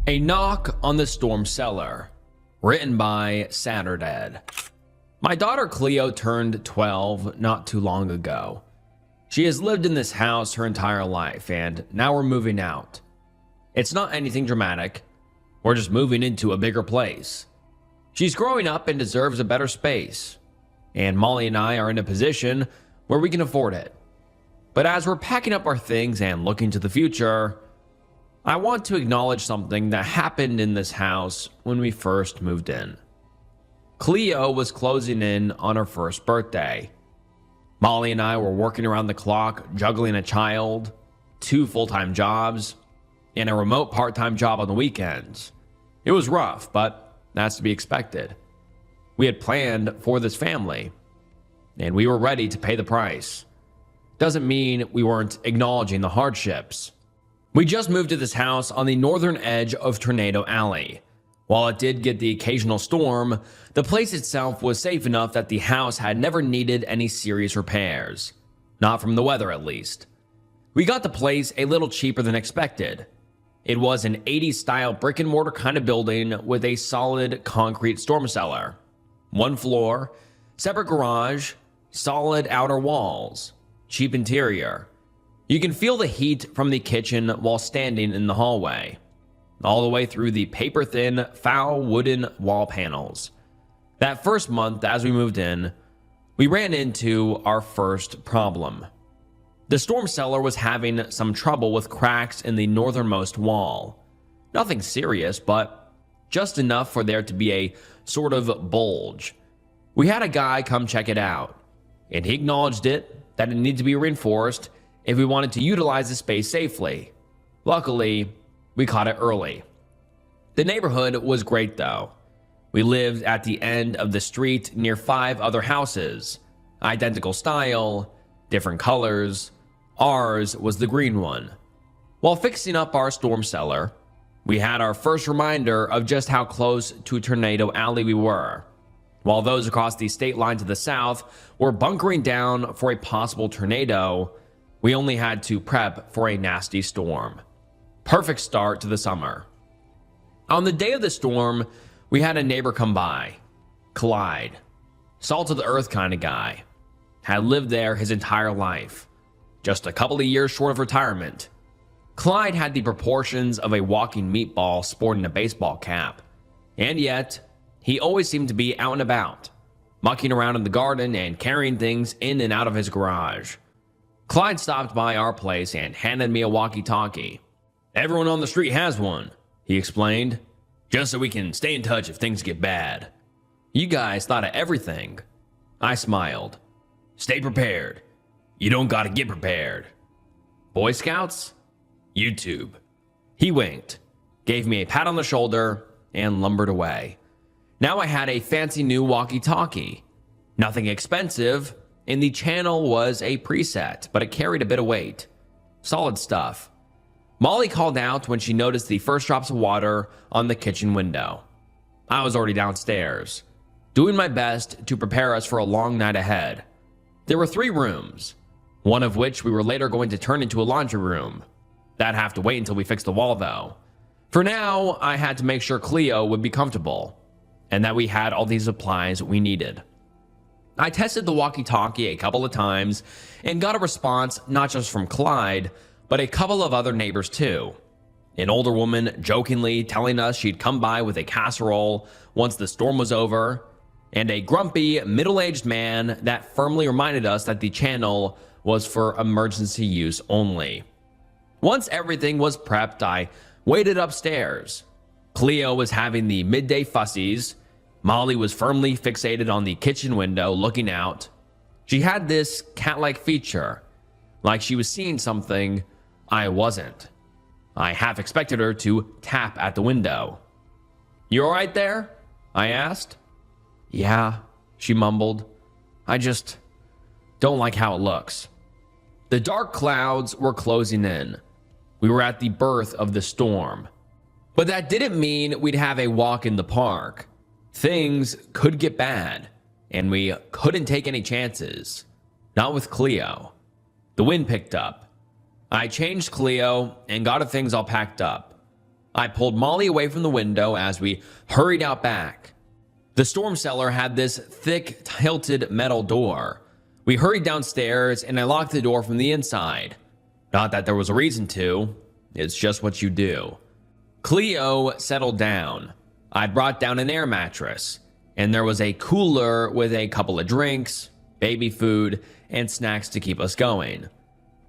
A Knock on the Storm Cellar, written by Saturday. My daughter Cleo turned 12 not too long ago. She has lived in this house her entire life, and now we're moving out. It's not anything dramatic. We're just moving into a bigger place. She's growing up and deserves a better space, and Molly and I are in a position where we can afford it. But as we're packing up our things and looking to the future, I want to acknowledge something that happened in this house when we first moved in. Cleo was closing in on her first birthday. Molly and I were working around the clock, juggling a child, 2 full-time jobs, and a remote part-time job on the weekends. It was rough, but that's to be expected. We had planned for this family, and we were ready to pay the price. Doesn't mean we weren't acknowledging the hardships. We just moved to this house on the northern edge of Tornado Alley. While it did get the occasional storm, the place itself was safe enough that the house had never needed any serious repairs. Not from the weather, at least. We got the place a little cheaper than expected. It was an 80s style brick and mortar kind of building with a solid concrete storm cellar. 1 floor, separate garage, solid outer walls, cheap interior. You can feel the heat from the kitchen while standing in the hallway, all the way through the paper-thin, foul wooden wall panels. That first month as we moved in, we ran into our first problem. The storm cellar was having some trouble with cracks in the northernmost wall. Nothing serious, but just enough for there to be a sort of bulge. We had a guy come check it out, and he acknowledged that it needed to be reinforced if we wanted to utilize the space safely. Luckily, we caught it early. The neighborhood was great though. We lived at the end of the street near 5 other houses. Identical style, different colors. Ours was the green one. While fixing up our storm cellar, we had our first reminder of just how close to Tornado Alley we were. While those across the state line to the south were bunkering down for a possible tornado, we only had to prep for a nasty storm. Perfect start to the summer. On the day of the storm, we had a neighbor come by. Clyde. Salt of the earth kind of guy. Had lived there his entire life. Just a couple of years short of retirement. Clyde had the proportions of a walking meatball sporting a baseball cap. And yet, he always seemed to be out and about, mucking around in the garden and carrying things in and out of his garage. Clyde stopped by our place and handed me a walkie-talkie. "Everyone on the street has one," he explained, "just so we can stay in touch if things get bad." "You guys thought of everything." I smiled. "Stay prepared. You don't gotta get prepared." "Boy Scouts?" "YouTube." He winked, gave me a pat on the shoulder, and lumbered away. Now I had a fancy new walkie-talkie. Nothing expensive, and the channel was a preset, but it carried a bit of weight. Solid stuff. Molly called out when she noticed the first drops of water on the kitchen window. I was already downstairs, doing my best to prepare us for a long night ahead. There were 3 rooms, one of which we were later going to turn into a laundry room. That'd have to wait until we fixed the wall though. For now, I had to make sure Cleo would be comfortable, and that we had all these supplies we needed. I tested the walkie-talkie a couple of times and got a response not just from Clyde, but a couple of other neighbors too. An older woman jokingly telling us she'd come by with a casserole once the storm was over, and a grumpy, middle-aged man that firmly reminded us that the channel was for emergency use only. Once everything was prepped, I waited upstairs. Cleo was having the midday fussies. Molly was firmly fixated on the kitchen window looking out. She had this cat-like feature, like she was seeing something I wasn't. I half expected her to tap at the window. "You all right there?" I asked. "Yeah," she mumbled. "I just don't like how it looks." The dark clouds were closing in. We were at the birth of the storm. But that didn't mean we'd have a walk in the park. Things could get bad, and we couldn't take any chances. Not with Cleo. The wind picked up. I changed Cleo and got her things all packed up. I pulled Molly away from the window as we hurried out back. The storm cellar had this thick, tilted metal door. We hurried downstairs and I locked the door from the inside. Not that there was a reason to, it's just what you do. Cleo settled down. I'd brought down an air mattress, and there was a cooler with a couple of drinks, baby food, and snacks to keep us going.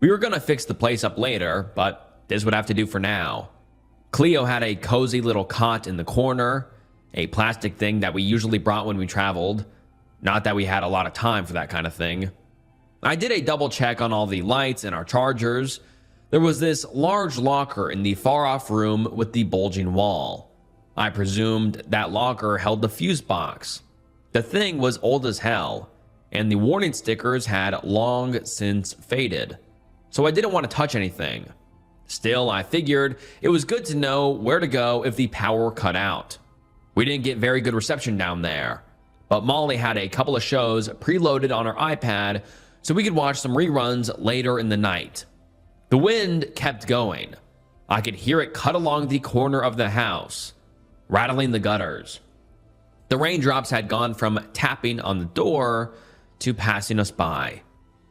We were gonna fix the place up later, but this would have to do for now. Cleo had a cozy little cot in the corner, a plastic thing that we usually brought when we traveled. Not that we had a lot of time for that kind of thing. I did a double check on all the lights and our chargers. There was this large locker in the far-off room with the bulging wall. I presumed that locker held the fuse box. The thing was old as hell, and the warning stickers had long since faded, so I didn't want to touch anything. Still, I figured it was good to know where to go if the power were cut out. We didn't get very good reception down there, but Molly had a couple of shows preloaded on her iPad so we could watch some reruns later in the night. The wind kept going. I could hear it cut along the corner of the house, rattling the gutters. The raindrops had gone from tapping on the door to passing us by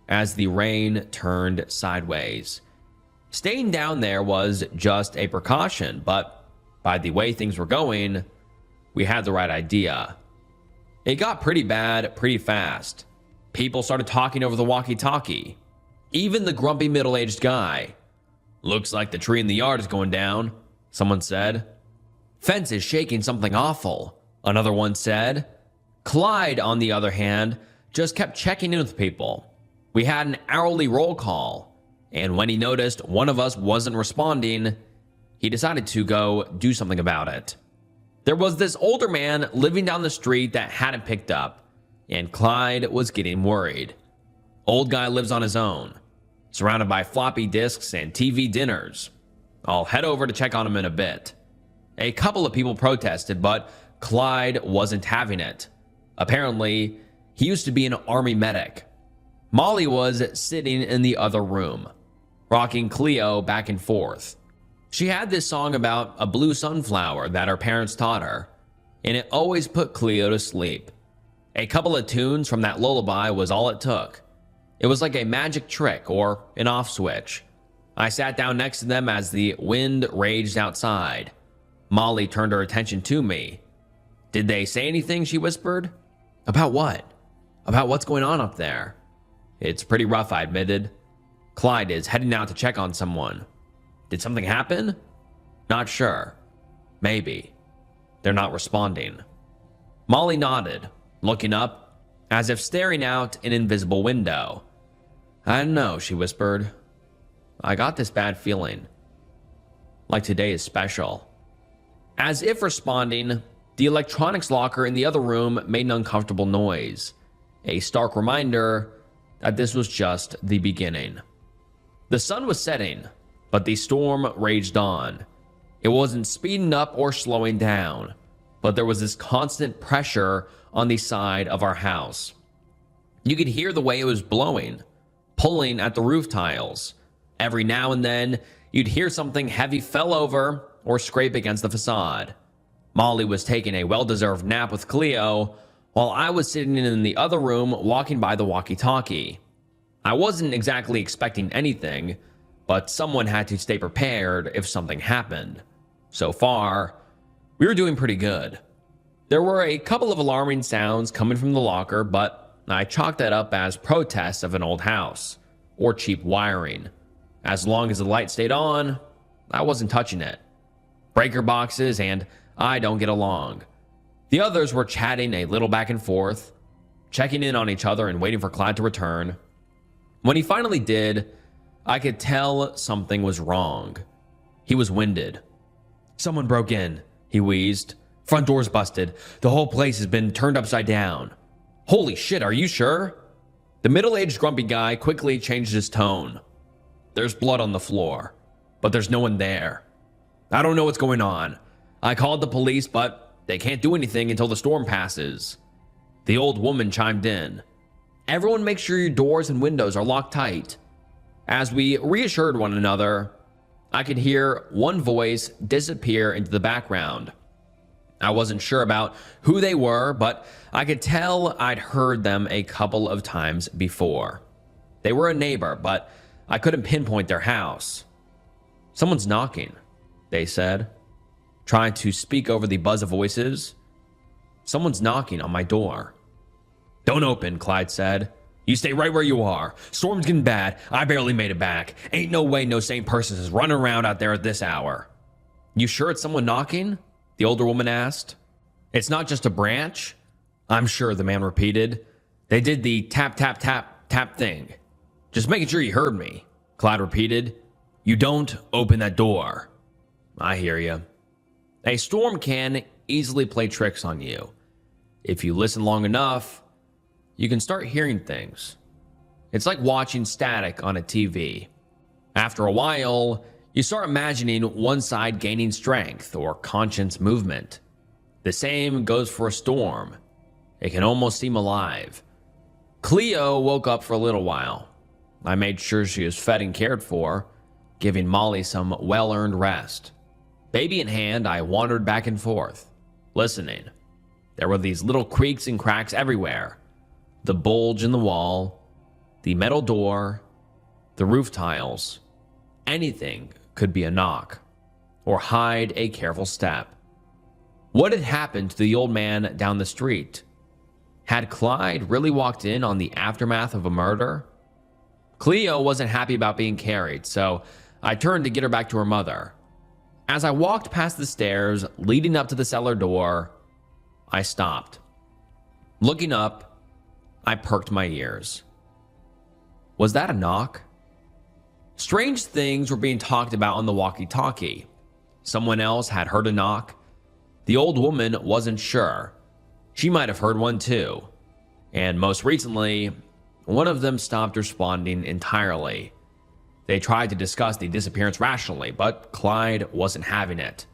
as the rain turned sideways. Staying down there was just a precaution, but by the way things were going, we had the right idea. It got pretty bad pretty fast. People started talking over the walkie-talkie. Even the grumpy middle-aged guy. "Looks like the tree in the yard is going down," someone said. "Fence is shaking something awful," another one said. Clyde, on the other hand, just kept checking in with people. We had an hourly roll call, and when he noticed one of us wasn't responding, he decided to go do something about it. There was this older man living down the street that hadn't picked up, and Clyde was getting worried. Old guy lives on his own, surrounded by floppy disks and TV dinners. I'll head over to check on him in a bit. A couple of people protested, but Clyde wasn't having it. Apparently, he used to be an army medic. Molly was sitting in the other room, rocking Cleo back and forth. She had this song about a blue sunflower that her parents taught her, and it always put Cleo to sleep. A couple of tunes from that lullaby was all it took. It was like a magic trick or an off switch. I sat down next to them as the wind raged outside. Molly turned her attention to me. "Did they say anything?" she whispered. "About what?" "About what's going on up there." "It's pretty rough," I admitted. "Clyde is heading out to check on someone." "Did something happen?" "Not sure. Maybe." "They're not responding." Molly nodded, looking up, as if staring out an invisible window. "I don't know," she whispered. "I got this bad feeling. Like today is special." As if responding, the electronics locker in the other room made an uncomfortable noise, a stark reminder that this was just the beginning. The sun was setting, but the storm raged on. It wasn't speeding up or slowing down, but there was this constant pressure on the side of our house. You could hear the way it was blowing, pulling at the roof tiles. Every now and then, you'd hear something heavy fell over or scrape against the facade. Molly was taking a well-deserved nap with Cleo, while I was sitting in the other room walking by the walkie-talkie. I wasn't exactly expecting anything, but someone had to stay prepared if something happened. So far, we were doing pretty good. There were a couple of alarming sounds coming from the locker, but I chalked that up as protests of an old house, or cheap wiring. As long as the light stayed on, I wasn't touching it. Breaker boxes and I don't get along. The others were chatting a little back and forth, checking in on each other and waiting for Clyde to return. When he finally did, I could tell something was wrong. He was winded. "Someone broke in," he wheezed. "Front door's busted. The whole place has been turned upside down." "Holy shit, are you sure?" The middle-aged grumpy guy quickly changed his tone. "There's blood on the floor, but there's no one there. I don't know what's going on. I called the police, but they can't do anything until the storm passes." The old woman chimed in. "Everyone make sure your doors and windows are locked tight." As we reassured one another, I could hear one voice disappear into the background. I wasn't sure about who they were, but I could tell I'd heard them a couple of times before. They were a neighbor, but I couldn't pinpoint their house. "Someone's knocking," they said, trying to speak over the buzz of voices. "Someone's knocking on my door." "Don't open," Clyde said. "You stay right where you are. Storm's getting bad. I barely made it back. Ain't no way no sane person is running around out there at this hour." "You sure it's someone knocking?" the older woman asked. "It's not just a branch?" "I'm sure," the man repeated. "They did the tap, tap, tap, tap thing." "Just making sure you heard me," Clyde repeated. "You don't open that door." "I hear you." A storm can easily play tricks on you. If you listen long enough, you can start hearing things. It's like watching static on a TV. After a while, you start imagining one side gaining strength or conscious movement. The same goes for a storm. It can almost seem alive. Cleo woke up for a little while. I made sure she was fed and cared for, giving Molly some well-earned rest. Baby in hand, I wandered back and forth, listening. There were these little creaks and cracks everywhere. The bulge in the wall, the metal door, the roof tiles. Anything could be a knock, or hide a careful step. What had happened to the old man down the street? Had Clyde really walked in on the aftermath of a murder? Cleo wasn't happy about being carried, so I turned to get her back to her mother. As I walked past the stairs leading up to the cellar door, I stopped. Looking up, I perked my ears. Was that a knock? Strange things were being talked about on the walkie-talkie. Someone else had heard a knock. The old woman wasn't sure. She might have heard one too. And most recently, one of them stopped responding entirely. They tried to discuss the disappearance rationally, but Clyde wasn't having it.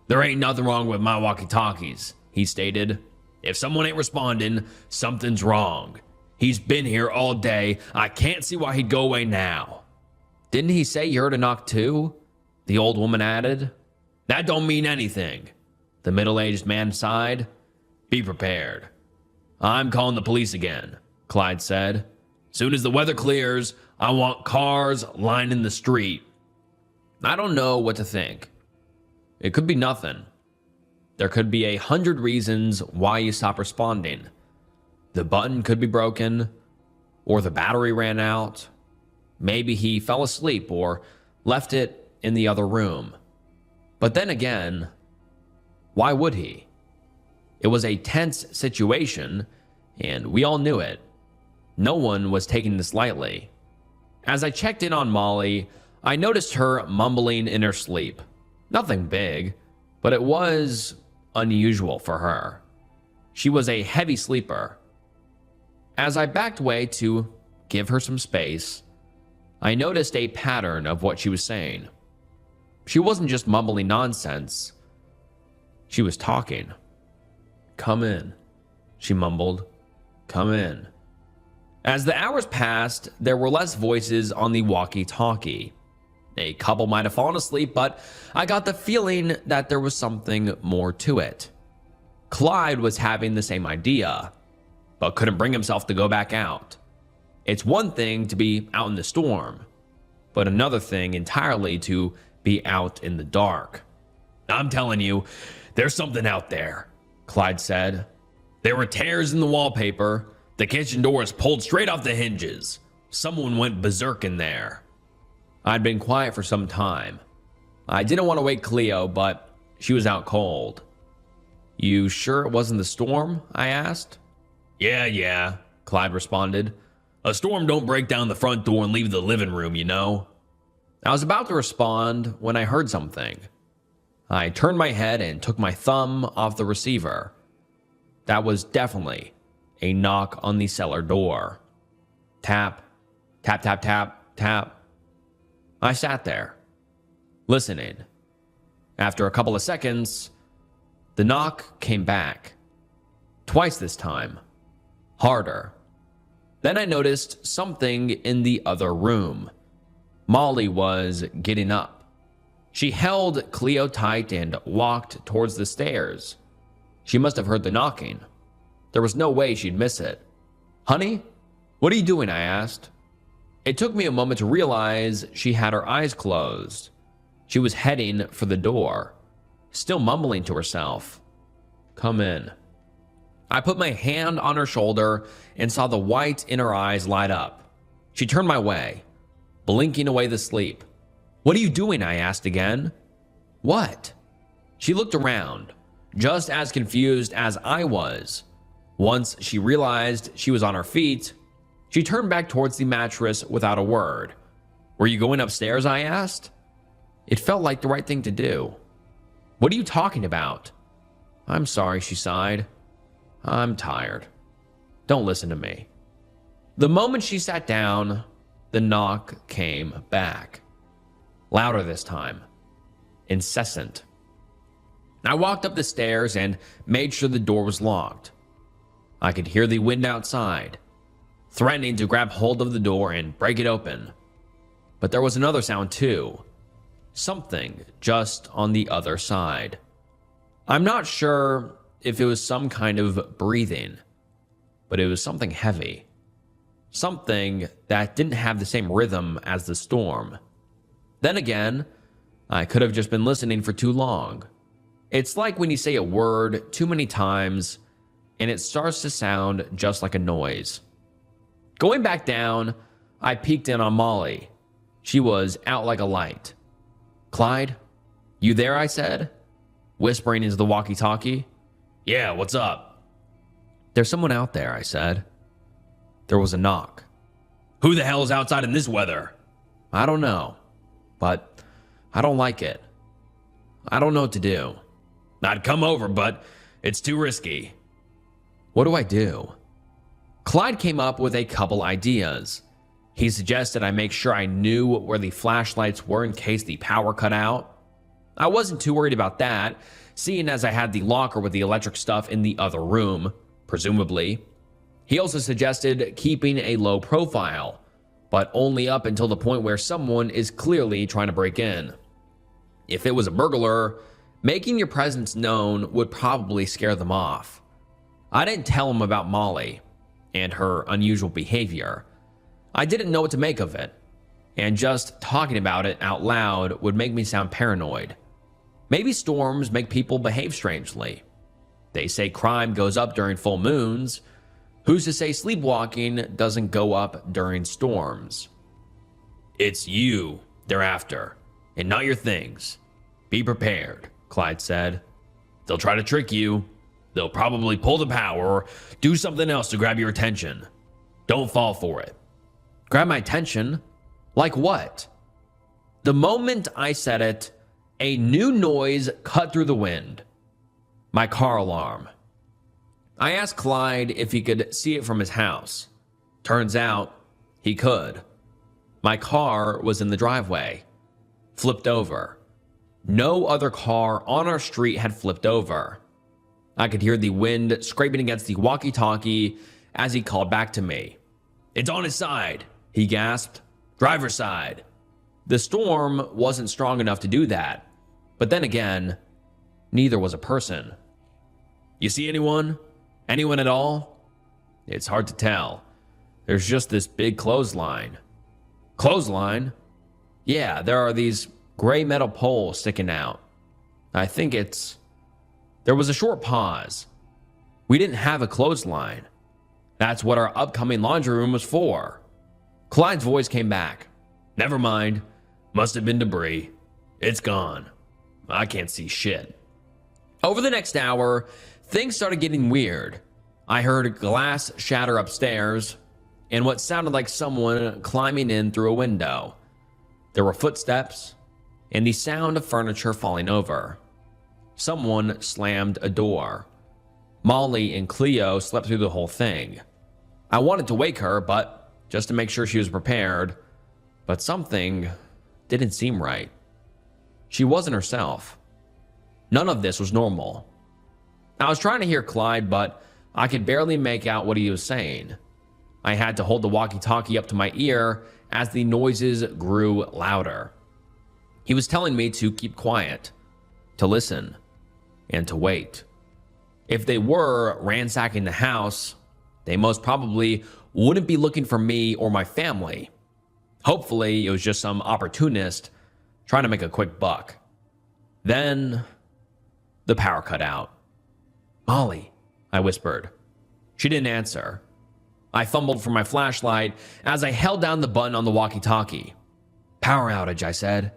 "There ain't nothing wrong with my walkie-talkies," he stated. "If someone ain't responding, something's wrong. He's been here all day. I can't see why he'd go away now." "Didn't he say you heard a knock too?" the old woman added. "That don't mean anything," the middle-aged man sighed. "Be prepared." "I'm calling the police again," Clyde said. "Soon as the weather clears, I want cars lining the street." I don't know what to think. It could be nothing. There could be 100 reasons why you stop responding. The button could be broken, or the battery ran out. Maybe he fell asleep or left it in the other room. But then again, why would he? It was a tense situation, and we all knew it. No one was taking this lightly. As I checked in on Molly, I noticed her mumbling in her sleep. Nothing big, but it was unusual for her. She was a heavy sleeper. As I backed away to give her some space, I noticed a pattern of what she was saying. She wasn't just mumbling nonsense. She was talking. "Come in," she mumbled. "Come in." As the hours passed, there were less voices on the walkie-talkie. A couple might have fallen asleep, but I got the feeling that there was something more to it. Clyde was having the same idea, but couldn't bring himself to go back out. It's one thing to be out in the storm, but another thing entirely to be out in the dark. "I'm telling you, there's something out there," Clyde said. "There were tears in the wallpaper. The kitchen door is pulled straight off the hinges. Someone went berserk in there." I'd been quiet for some time. I didn't want to wake Cleo, but she was out cold. "You sure it wasn't the storm?" I asked. Yeah, Clyde responded. "A storm don't break down the front door and leave the living room, you know." I was about to respond when I heard something. I turned my head and took my thumb off the receiver. That was definitely a knock on the cellar door. Tap, tap, tap, tap, tap. I sat there, listening. After a couple of seconds, the knock came back. Twice this time. Harder. Then I noticed something in the other room. Molly was getting up. She held Cleo tight and walked towards the stairs. She must have heard the knocking. There was no way she'd miss it. "Honey, what are you doing?" I asked. It took me a moment to realize she had her eyes closed. She was heading for the door, still mumbling to herself. "Come in." I put my hand on her shoulder and saw the white in her eyes light up. She turned my way, blinking away the sleep. "What are you doing?" I asked again. "What?" She looked around, just as confused as I was. Once she realized she was on her feet, she turned back towards the mattress without a word. "Were you going upstairs?" I asked. It felt like the right thing to do. "What are you talking about?" "I'm sorry," she sighed. "I'm tired. Don't listen to me." The moment she sat down, the knock came back. Louder this time. Incessant. I walked up the stairs and made sure the door was locked. I could hear the wind outside, threatening to grab hold of the door and break it open. But there was another sound too. Something just on the other side. I'm not sure if it was some kind of breathing, but it was something heavy. Something that didn't have the same rhythm as the storm. Then again, I could have just been listening for too long. It's like when you say a word too many times and it starts to sound just like a noise. Going back down, I peeked in on Molly. She was out like a light. "Clyde, you there?" I said, whispering into the walkie-talkie. "Yeah, what's up?" "There's someone out there," I said. There was a knock. "Who the hell is outside in this weather?" "I don't know, but I don't like it. I don't know what to do." "I'd come over, but it's too risky." "What do I do?" Clyde came up with a couple ideas. He suggested I make sure I knew where the flashlights were in case the power cut out. I wasn't too worried about that, seeing as I had the locker with the electric stuff in the other room, presumably. He also suggested keeping a low profile, but only up until the point where someone is clearly trying to break in. If it was a burglar, making your presence known would probably scare them off. I didn't tell him about Molly and her unusual behavior. I didn't know what to make of it, and just talking about it out loud would make me sound paranoid. Maybe storms make people behave strangely. They say crime goes up during full moons. Who's to say sleepwalking doesn't go up during storms? "It's you they're after, and not your things. Be prepared," Clyde said. "They'll try to trick you. They'll probably pull the power or do something else to grab your attention. Don't fall for it." "Grab my attention? Like what?" The moment I said it, a new noise cut through the wind. My car alarm. I asked Clyde if he could see it from his house. Turns out, he could. My car was in the driveway, flipped over. No other car on our street had flipped over. I could hear the wind scraping against the walkie-talkie as he called back to me. "It's on his side," he gasped. "Driver's side." The storm wasn't strong enough to do that. But then again, neither was a person. "You see anyone? Anyone at all?" "It's hard to tell. There's just this big clothesline." "Clothesline?" "Yeah, there are these gray metal poles sticking out. I think it's..." There was a short pause. We didn't have a clothesline. That's what our upcoming laundry room was for. Clyde's voice came back. "Never mind. Must have been debris. It's gone. I can't see shit." Over the next hour, things started getting weird. I heard glass shatter upstairs and what sounded like someone climbing in through a window. There were footsteps and the sound of furniture falling over. Someone slammed a door. Molly and Cleo slept through the whole thing. I wanted to wake her, but just to make sure she was prepared. But something didn't seem right. She wasn't herself. None of this was normal. I was trying to hear Clyde, but I could barely make out what he was saying. I had to hold the walkie-talkie up to my ear as the noises grew louder. He was telling me to keep quiet, to listen, and to wait. If they were ransacking the house, they most probably wouldn't be looking for me or my family. Hopefully, it was just some opportunist trying to make a quick buck. Then, the power cut out. "Molly," I whispered. She didn't answer. I fumbled for my flashlight as I held down the button on the walkie-talkie. "Power outage," I said.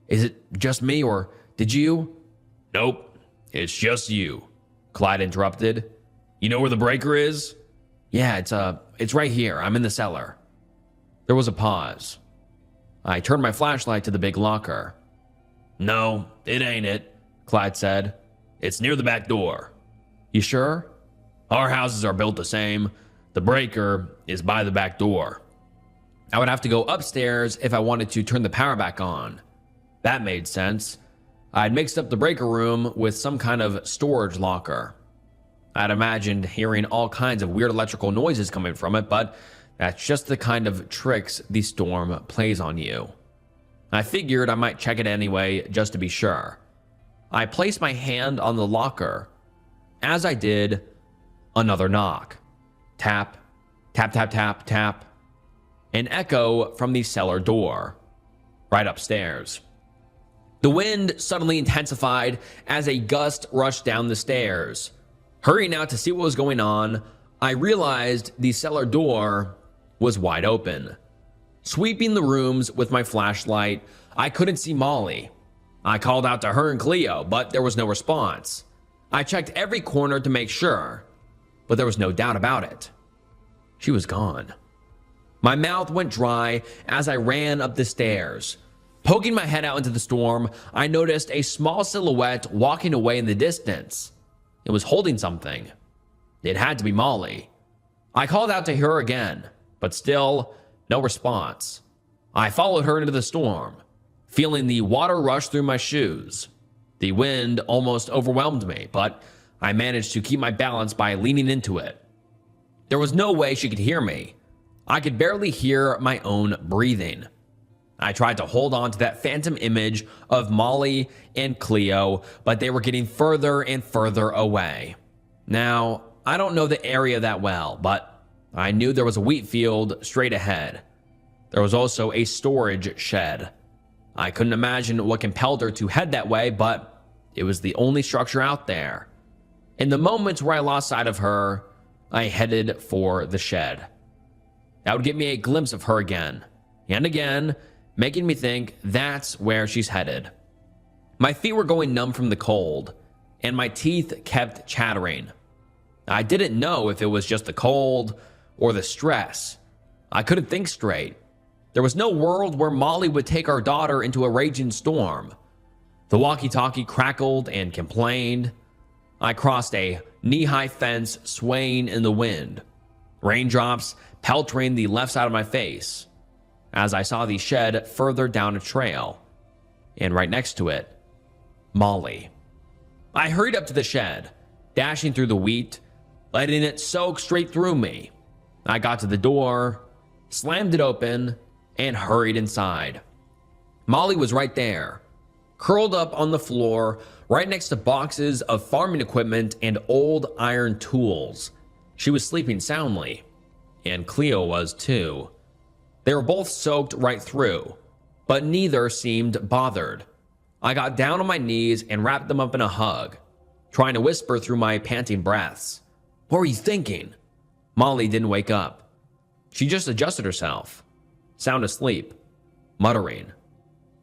"Is it just me, or did you?" "Nope, it's just you," Clyde interrupted. "You know where the breaker is?" "Yeah, it's right here. I'm in the cellar." There was a pause. I turned my flashlight to the big locker. "No, it ain't it," Clyde said. "It's near the back door." "You sure?" "Our houses are built the same. The breaker is by the back door." I would have to go upstairs if I wanted to turn the power back on. That made sense. I'd mixed up the breaker room with some kind of storage locker. I'd imagined hearing all kinds of weird electrical noises coming from it, but that's just the kind of tricks the storm plays on you. I figured I might check it anyway, just to be sure. I placed my hand on the locker. As I did, another knock. Tap, tap, tap, tap, tap. An echo from the cellar door, right upstairs. The wind suddenly intensified as a gust rushed down the stairs. Hurrying out to see what was going on, I realized the cellar door was wide open. Sweeping the rooms with my flashlight, I couldn't see Molly. I called out to her and Cleo, but there was no response. I checked every corner to make sure, but there was no doubt about it. She was gone. My mouth went dry as I ran up the stairs. Poking my head out into the storm, I noticed a small silhouette walking away in the distance. It was holding something. It had to be Molly. I called out to her again, but still, no response. I followed her into the storm, feeling the water rush through my shoes. The wind almost overwhelmed me, but I managed to keep my balance by leaning into it. There was no way she could hear me. I could barely hear my own breathing. I tried to hold on to that phantom image of Molly and Cleo, but they were getting further and further away. Now, I don't know the area that well, but I knew there was a wheat field straight ahead. There was also a storage shed. I couldn't imagine what compelled her to head that way, but it was the only structure out there. In the moments where I lost sight of her, I headed for the shed. That would give me a glimpse of her again, and again, making me think that's where she's headed. My feet were going numb from the cold, and my teeth kept chattering. I didn't know if it was just the cold or the stress. I couldn't think straight. There was no world where Molly would take our daughter into a raging storm. The walkie-talkie crackled and complained. I crossed a knee-high fence swaying in the wind, raindrops peltering the left side of my face, as I saw the shed further down a trail, and right next to it, Molly. I hurried up to the shed, dashing through the wheat, letting it soak straight through me. I got to the door, slammed it open, and hurried inside. Molly was right there, curled up on the floor, right next to boxes of farming equipment and old iron tools. She was sleeping soundly, and Cleo was too. They were both soaked right through, but neither seemed bothered. I got down on my knees and wrapped them up in a hug, trying to whisper through my panting breaths. "What were you thinking?" Molly didn't wake up. She just adjusted herself, sound asleep, muttering,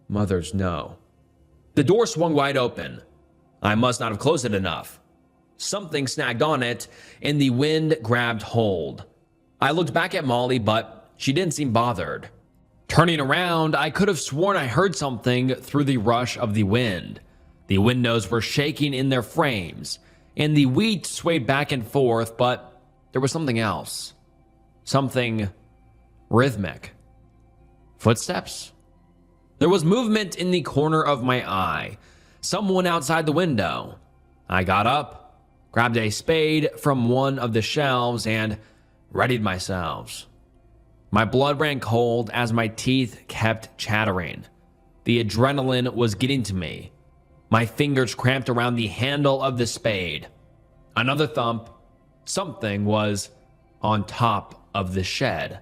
"Mothers know." The door swung wide open. I must not have closed it enough. Something snagged on it, and the wind grabbed hold. I looked back at Molly, but she didn't seem bothered. Turning around, I could have sworn I heard something through the rush of the wind. The windows were shaking in their frames, and the wheat swayed back and forth, but there was something else. Something rhythmic. Footsteps? There was movement in the corner of my eye. Someone outside the window. I got up, grabbed a spade from one of the shelves, and readied myself. My blood ran cold as my teeth kept chattering. The adrenaline was getting to me. My fingers cramped around the handle of the spade. Another thump. Something was on top of the shed.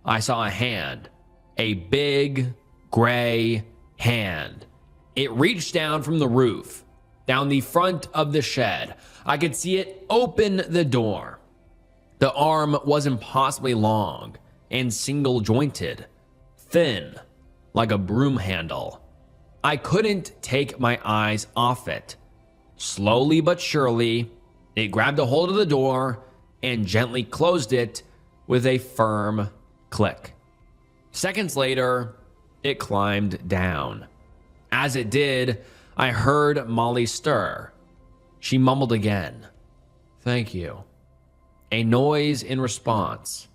I saw a hand. A big, gray hand. It reached down from the roof, down the front of the shed. I could see it open the door. The arm was impossibly long and single-jointed, thin, like a broom handle. I couldn't take my eyes off it. Slowly but surely, it grabbed a hold of the door and gently closed it with a firm click. Seconds later, it climbed down. As it did, I heard Molly stir. She mumbled again, "Thank you." A noise in response.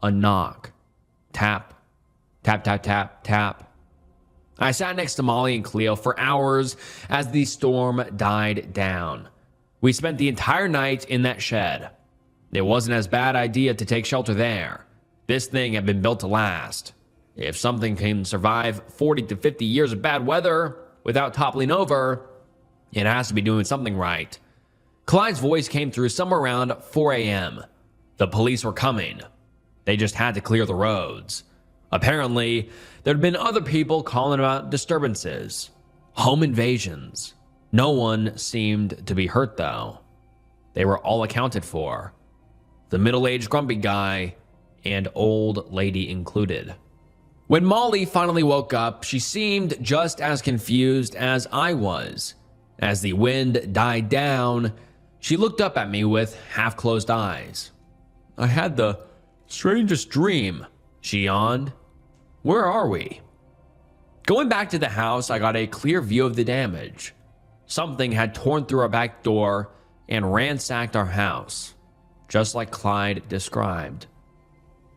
A knock. Tap. Tap, tap, tap, tap. I sat next to Molly and Cleo for hours as the storm died down. We spent the entire night in that shed. It wasn't as bad idea to take shelter there. This thing had been built to last. If something can survive 40 to 50 years of bad weather without toppling over, it has to be doing something right. Clyde's voice came through somewhere around 4 a.m. The police were coming. They just had to clear the roads. Apparently, there'd been other people calling about disturbances, home invasions. No one seemed to be hurt, though. They were all accounted for. The middle-aged grumpy guy and old lady included. When Molly finally woke up, she seemed just as confused as I was. As the wind died down, she looked up at me with half-closed eyes. "I had the strangest dream," she yawned. "Where are we?" Going back to the house, I got a clear view of the damage. Something had torn through our back door and ransacked our house, just like Clyde described.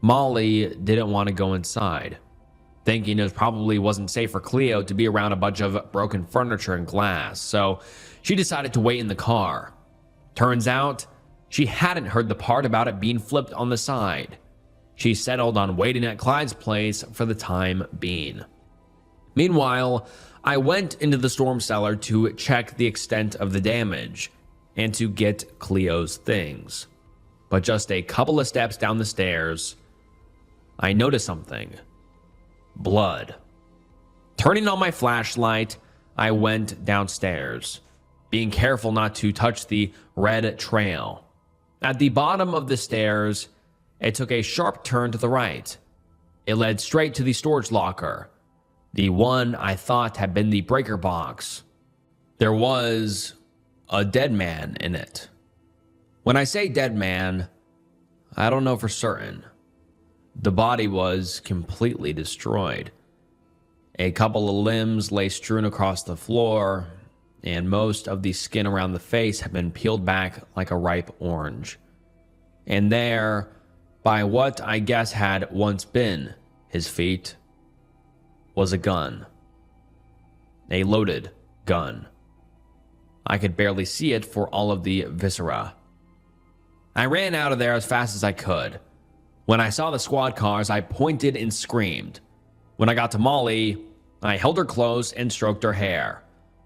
Molly didn't want to go inside, thinking it probably wasn't safe for Cleo to be around a bunch of broken furniture and glass, so she decided to wait in the car. Turns out, she hadn't heard the part about it being flipped on the side. She settled on waiting at Clyde's place for the time being. Meanwhile, I went into the storm cellar to check the extent of the damage and to get Cleo's things. But just a couple of steps down the stairs, I noticed something. Blood. Turning on my flashlight, I went downstairs, being careful not to touch the red trail. At the bottom of the stairs, it took a sharp turn to the right. It led straight to the storage locker, the one I thought had been the breaker box. There was a dead man in it. When I say dead man, I don't know for certain. The body was completely destroyed. A couple of limbs lay strewn across the floor, and most of the skin around the face had been peeled back like a ripe orange. And there, by what I guess had once been his feet, was a gun. A loaded gun. I could barely see it for all of the viscera. I ran out of there as fast as I could. When I saw the squad cars, I pointed and screamed. When I got to Molly, I held her close and stroked her hair,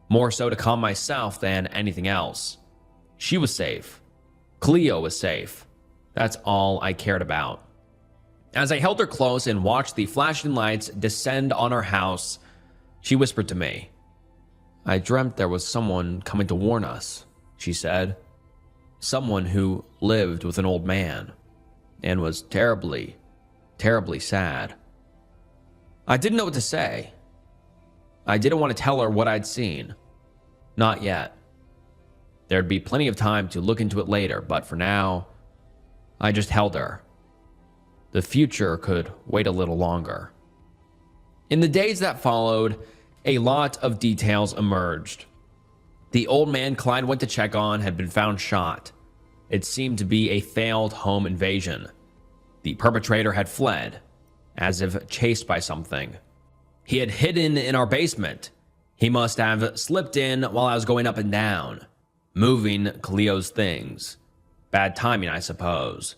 more so to calm myself than anything else. She was safe. Cleo was safe. That's all I cared about. As I held her close and watched the flashing lights descend on our house, she whispered to me. "I dreamt there was someone coming to warn us," she said. "Someone who lived with an old man and was terribly, terribly sad." I didn't know what to say. I didn't want to tell her what I'd seen. Not yet. There'd be plenty of time to look into it later, but for now, I just held her. The future could wait a little longer. In the days that followed, a lot of details emerged. The old man Clyde went to check on had been found shot. It seemed to be a failed home invasion. The perpetrator had fled, as if chased by something. He had hidden in our basement. He must have slipped in while I was going up and down, moving Cleo's things. Bad timing, I suppose.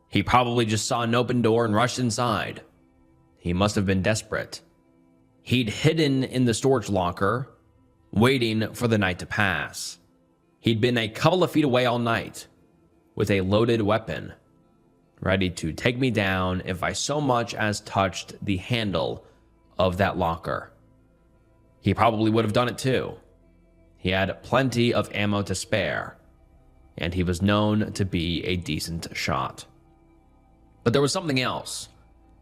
He probably just saw an open door and rushed inside. He must have been desperate. He'd hidden in the storage locker, waiting for the night to pass. He'd been a couple of feet away all night, with a loaded weapon, ready to take me down if I so much as touched the handle of that locker. He probably would have done it too. He had plenty of ammo to spare, and he was known to be a decent shot. But there was something else,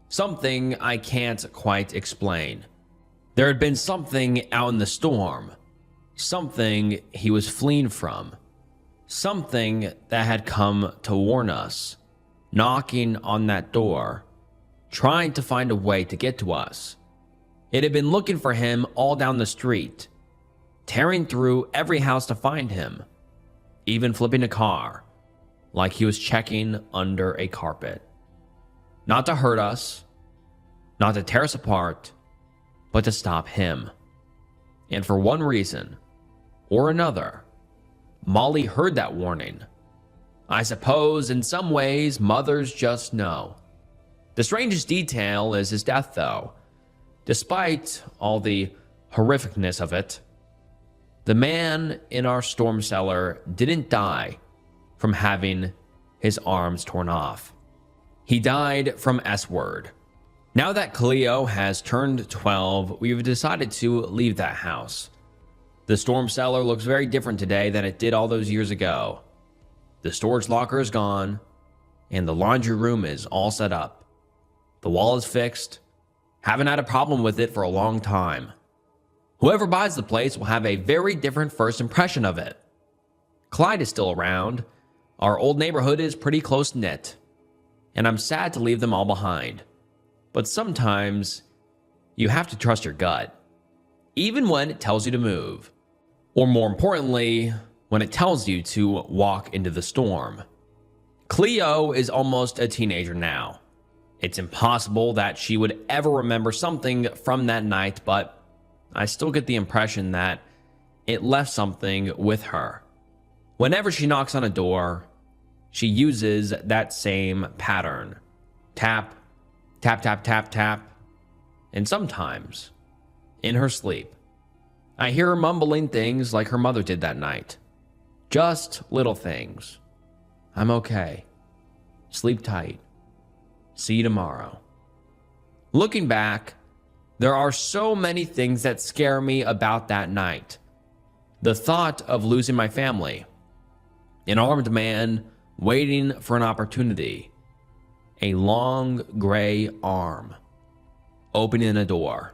something I can't quite explain. There had been something out in the storm, something he was fleeing from, something that had come to warn us, knocking on that door, trying to find a way to get to us. It had been looking for him all down the street, tearing through every house to find him, even flipping a car, like he was checking under a carpet. Not to hurt us, not to tear us apart, but to stop him. And for one reason or another, Molly heard that warning. I suppose in some ways mothers just know. The strangest detail is his death, though. Despite all the horrificness of it, the man in our storm cellar didn't die from having his arms torn off. He died from S-word. Now that Cleo has turned 12, we've decided to leave that house. The storm cellar looks very different today than it did all those years ago. The storage locker is gone, and the laundry room is all set up. The wall is fixed. Haven't had a problem with it for a long time. Whoever buys the place will have a very different first impression of it. Clyde is still around. Our old neighborhood is pretty close-knit, and I'm sad to leave them all behind. But sometimes you have to trust your gut, even when it tells you to move. Or more importantly, when it tells you to walk into the storm. Cleo is almost a teenager now. It's impossible that she would ever remember something from that night, but I still get the impression that it left something with her. Whenever she knocks on a door, she uses that same pattern. Tap, tap, tap, tap, tap. And sometimes, in her sleep, I hear her mumbling things like her mother did that night. Just little things. I'm okay. Sleep tight. See you tomorrow. Looking back, there are so many things that scare me about that night. The thought of losing my family. An armed man waiting for an opportunity. A long gray arm opening a door.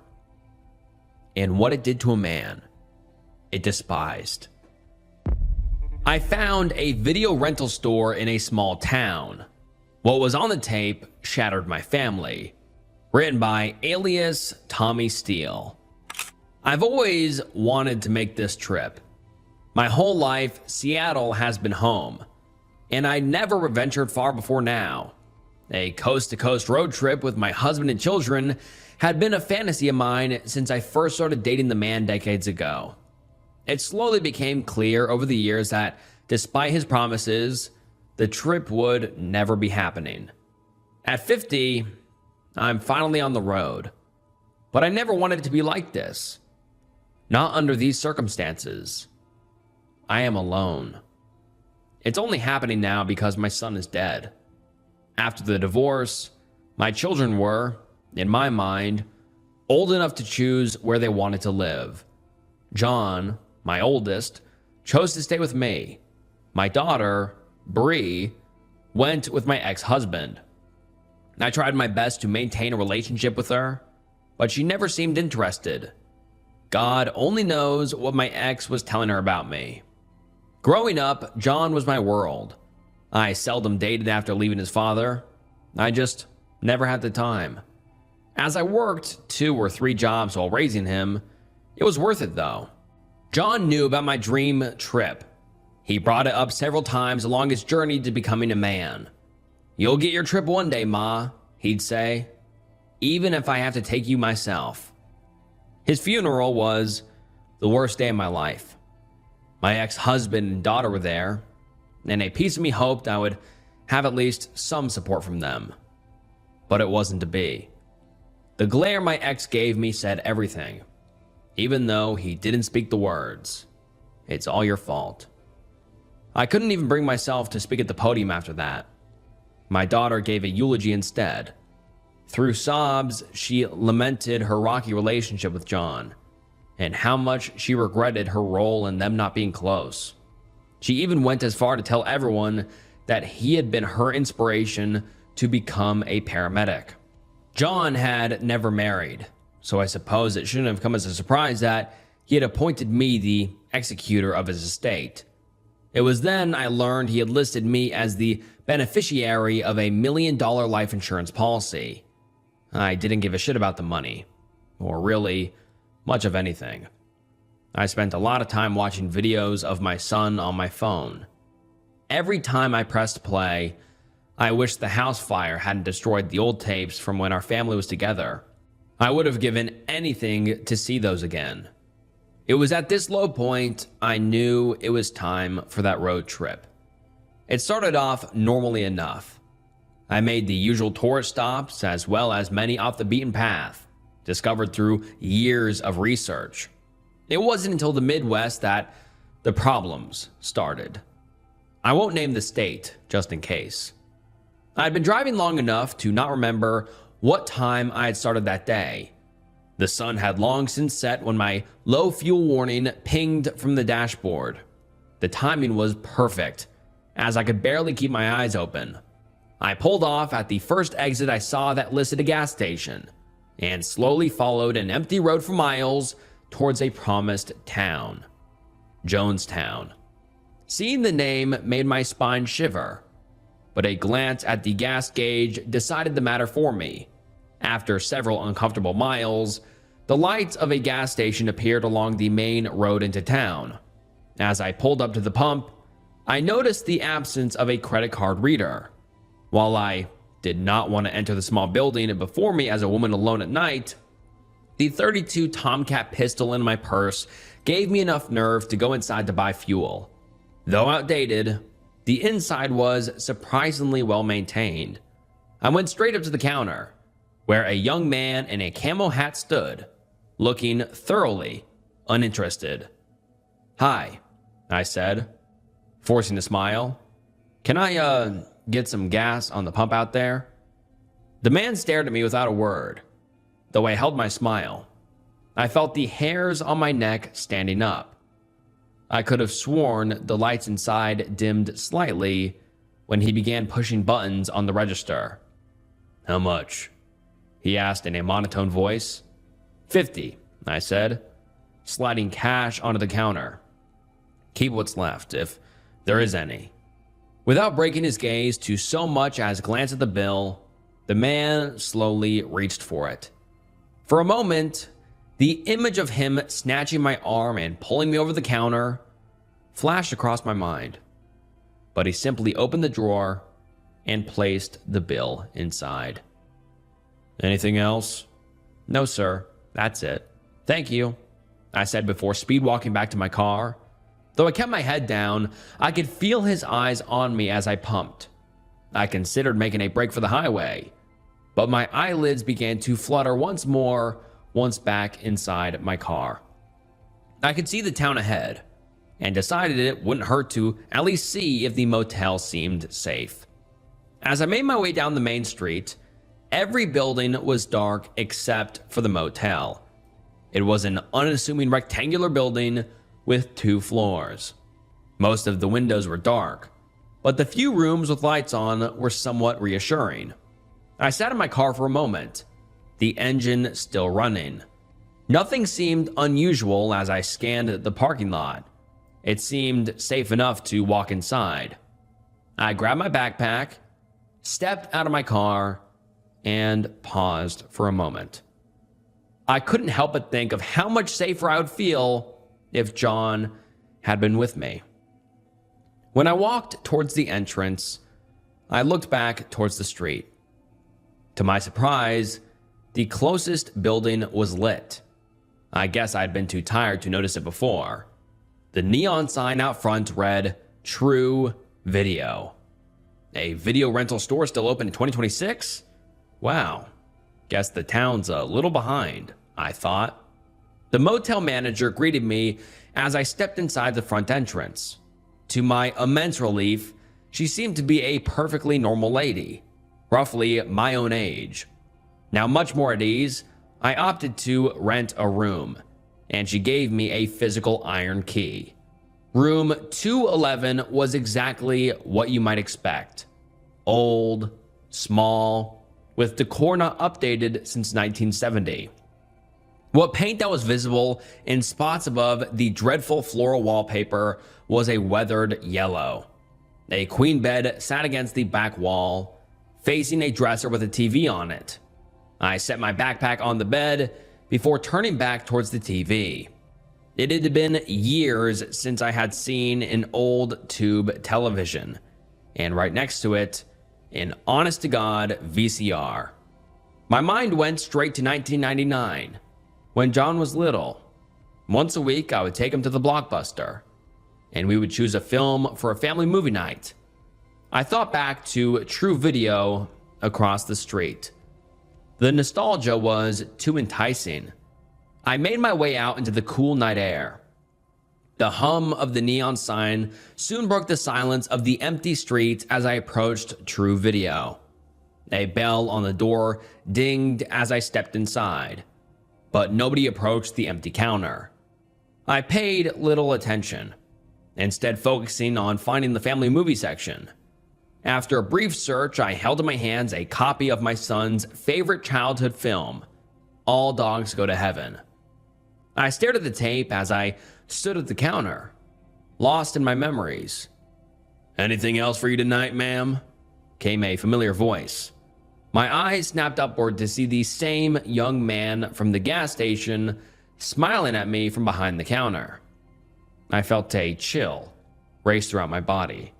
And what it did to a man it despised. I found a video rental store in a small town. What was on the tape shattered my family. Written by alias Tommy Steele. I've always wanted to make this trip. My whole life, Seattle has been home, and I never ventured far before now. A coast-to-coast road trip with my husband and children had been a fantasy of mine since I first started dating the man decades ago. It slowly became clear over the years that, despite his promises, the trip would never be happening. At 50, I'm finally on the road, but I never wanted it to be like this. Not under these circumstances. I am alone. It's only happening now because my son is dead. After the divorce, my children were, in my mind, old enough to choose where they wanted to live. John, my oldest, chose to stay with me. My daughter, Bree, went with my ex-husband. I tried my best to maintain a relationship with her, but she never seemed interested. God only knows what my ex was telling her about me. Growing up, John was my world. I seldom dated after leaving his father. I just never had the time. As I worked 2 or 3 jobs while raising him, it was worth it though. John knew about my dream trip. He brought it up several times along his journey to becoming a man. "You'll get your trip one day, Ma," he'd say, "even if I have to take you myself." His funeral was the worst day of my life. My ex-husband and daughter were there, and a piece of me hoped I would have at least some support from them. But it wasn't to be. The glare my ex gave me said everything, even though he didn't speak the words. It's all your fault. I couldn't even bring myself to speak at the podium after that. My daughter gave a eulogy instead. Through sobs, she lamented her rocky relationship with John and how much she regretted her role in them not being close. She even went as far to tell everyone that he had been her inspiration to become a paramedic. John had never married, so I suppose it shouldn't have come as a surprise that he had appointed me the executor of his estate. It was then I learned he had listed me as the beneficiary of $1 million life insurance policy. I didn't give a shit about the money, or really much of anything. I spent a lot of time watching videos of my son on my phone. Every time I pressed play, I wished the house fire hadn't destroyed the old tapes from when our family was together. I would have given anything to see those again. It was at this low point I knew it was time for that road trip. It started off normally enough. I made the usual tourist stops as well as many off the beaten path, discovered through years of research. It wasn't until the Midwest that the problems started. I won't name the state, just in case. I'd been driving long enough to not remember what time I had started that day. The sun had long since set when my low fuel warning pinged from the dashboard. The timing was perfect, as I could barely keep my eyes open. I pulled off at the first exit I saw that listed a gas station, and slowly followed an empty road for miles towards a promised town, Jonestown. Seeing the name made my spine shiver, but a glance at the gas gauge decided the matter for me. After several uncomfortable miles, the lights of a gas station appeared along the main road into town. As I pulled up to the pump, I noticed the absence of a credit card reader. While I did not want to enter the small building before me as a woman alone at night, the .32 Tomcat pistol in my purse gave me enough nerve to go inside to buy fuel. Though outdated, the inside was surprisingly well maintained. I went straight up to the counter, where a young man in a camo hat stood, looking thoroughly uninterested. "Hi," I said, forcing a smile. "Can I, get some gas on the pump out there?" The man stared at me without a word, though I held my smile. I felt the hairs on my neck standing up. I could have sworn the lights inside dimmed slightly when he began pushing buttons on the register. "How much?" he asked in a monotone voice. "50, I said, sliding cash onto the counter. "Keep what's left, if there is any." Without breaking his gaze to so much as glance at the bill, the man slowly reached for it. For a moment, the image of him snatching my arm and pulling me over the counter flashed across my mind. But he simply opened the drawer and placed the bill inside. "Anything else?" "No, sir. That's it. Thank you," I said before speed walking back to my car. Though I kept my head down, I could feel his eyes on me as I pumped. I considered making a break for the highway, but my eyelids began to flutter once more once back inside my car. I could see the town ahead, and decided it wouldn't hurt to at least see if the motel seemed safe. As I made my way down the main street, every building was dark except for the motel. It was an unassuming rectangular building with 2 floors. Most of the windows were dark, but the few rooms with lights on were somewhat reassuring. I sat in my car for a moment, the engine still running. Nothing seemed unusual as I scanned the parking lot. It seemed safe enough to walk inside. I grabbed my backpack, stepped out of my car, and paused for a moment. I couldn't help but think of how much safer I would feel if John had been with me. When I walked towards the entrance, I looked back towards the street. To my surprise, the closest building was lit. I guess I'd been too tired to notice it before. The neon sign out front read, "True Video." A video rental store still open in 2026? Wow. Guess the town's a little behind, I thought. The motel manager greeted me as I stepped inside the front entrance. To my immense relief, she seemed to be a perfectly normal lady, roughly my own age. Now, much more at ease, I opted to rent a room, and she gave me a physical iron key. Room 211 was exactly what you might expect. Old, small, with decor not updated since 1970. What paint that was visible in spots above the dreadful floral wallpaper was a weathered yellow. A queen bed sat against the back wall, facing a dresser with a TV on it. I set my backpack on the bed before turning back towards the TV. It had been years since I had seen an old tube television, and right next to it, an honest-to-God VCR. My mind went straight to 1999, when John was little. Once a week, I would take him to the Blockbuster, and we would choose a film for a family movie night. I thought back to True Video across the street. The nostalgia was too enticing. I made my way out into the cool night air. The hum of the neon sign soon broke the silence of the empty streets as I approached True Video. A bell on the door dinged as I stepped inside, but nobody approached the empty counter. I paid little attention, instead focusing on finding the family movie section. After a brief search, I held in my hands a copy of my son's favorite childhood film, All Dogs Go to Heaven. I stared at the tape as I stood at the counter, lost in my memories. "Anything else for you tonight, ma'am?" came a familiar voice. My eyes snapped upward to see the same young man from the gas station smiling at me from behind the counter. I felt a chill race throughout my body.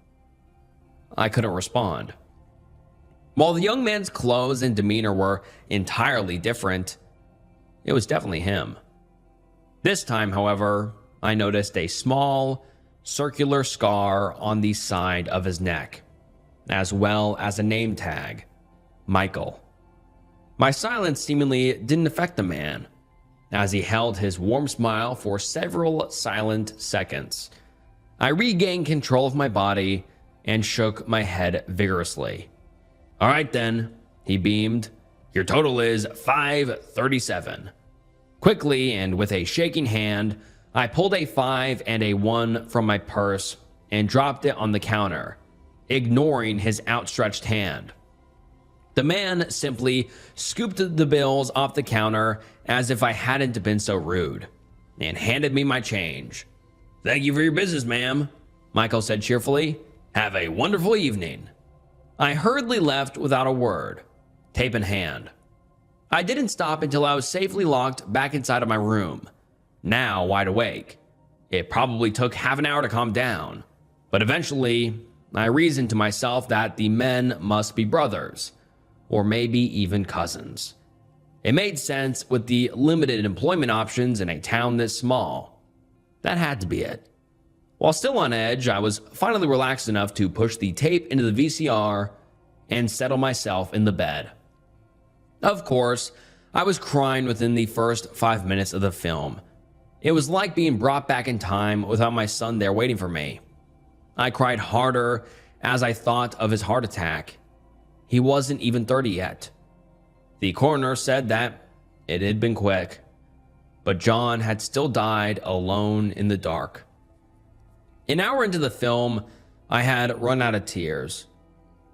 I couldn't respond. While the young man's clothes and demeanor were entirely different, it was definitely him. This time, however, I noticed a small, circular scar on the side of his neck, as well as a name tag, Michael. My silence seemingly didn't affect the man, as he held his warm smile for several silent seconds. I regained control of my body and shook my head vigorously. "All right then," he beamed. "Your total is $537. Quickly and with a shaking hand, I pulled a 5 and a 1 from my purse and dropped it on the counter, ignoring his outstretched hand. The man simply scooped the bills off the counter as if I hadn't been so rude, and handed me my change. "Thank you for your business, ma'am," Michael said cheerfully. "Have a wonderful evening." I hurriedly left without a word, tape in hand. I didn't stop until I was safely locked back inside of my room, now wide awake. It probably took half an hour to calm down, but eventually I reasoned to myself that the men must be brothers, or maybe even cousins. It made sense with the limited employment options in a town this small. That had to be it. While still on edge, I was finally relaxed enough to push the tape into the VCR and settle myself in the bed. Of course, I was crying within the first 5 minutes of the film. It was like being brought back in time without my son there waiting for me. I cried harder as I thought of his heart attack. He wasn't even 30 yet. The coroner said that it had been quick, but John had still died alone in the dark. An hour into the film, I had run out of tears.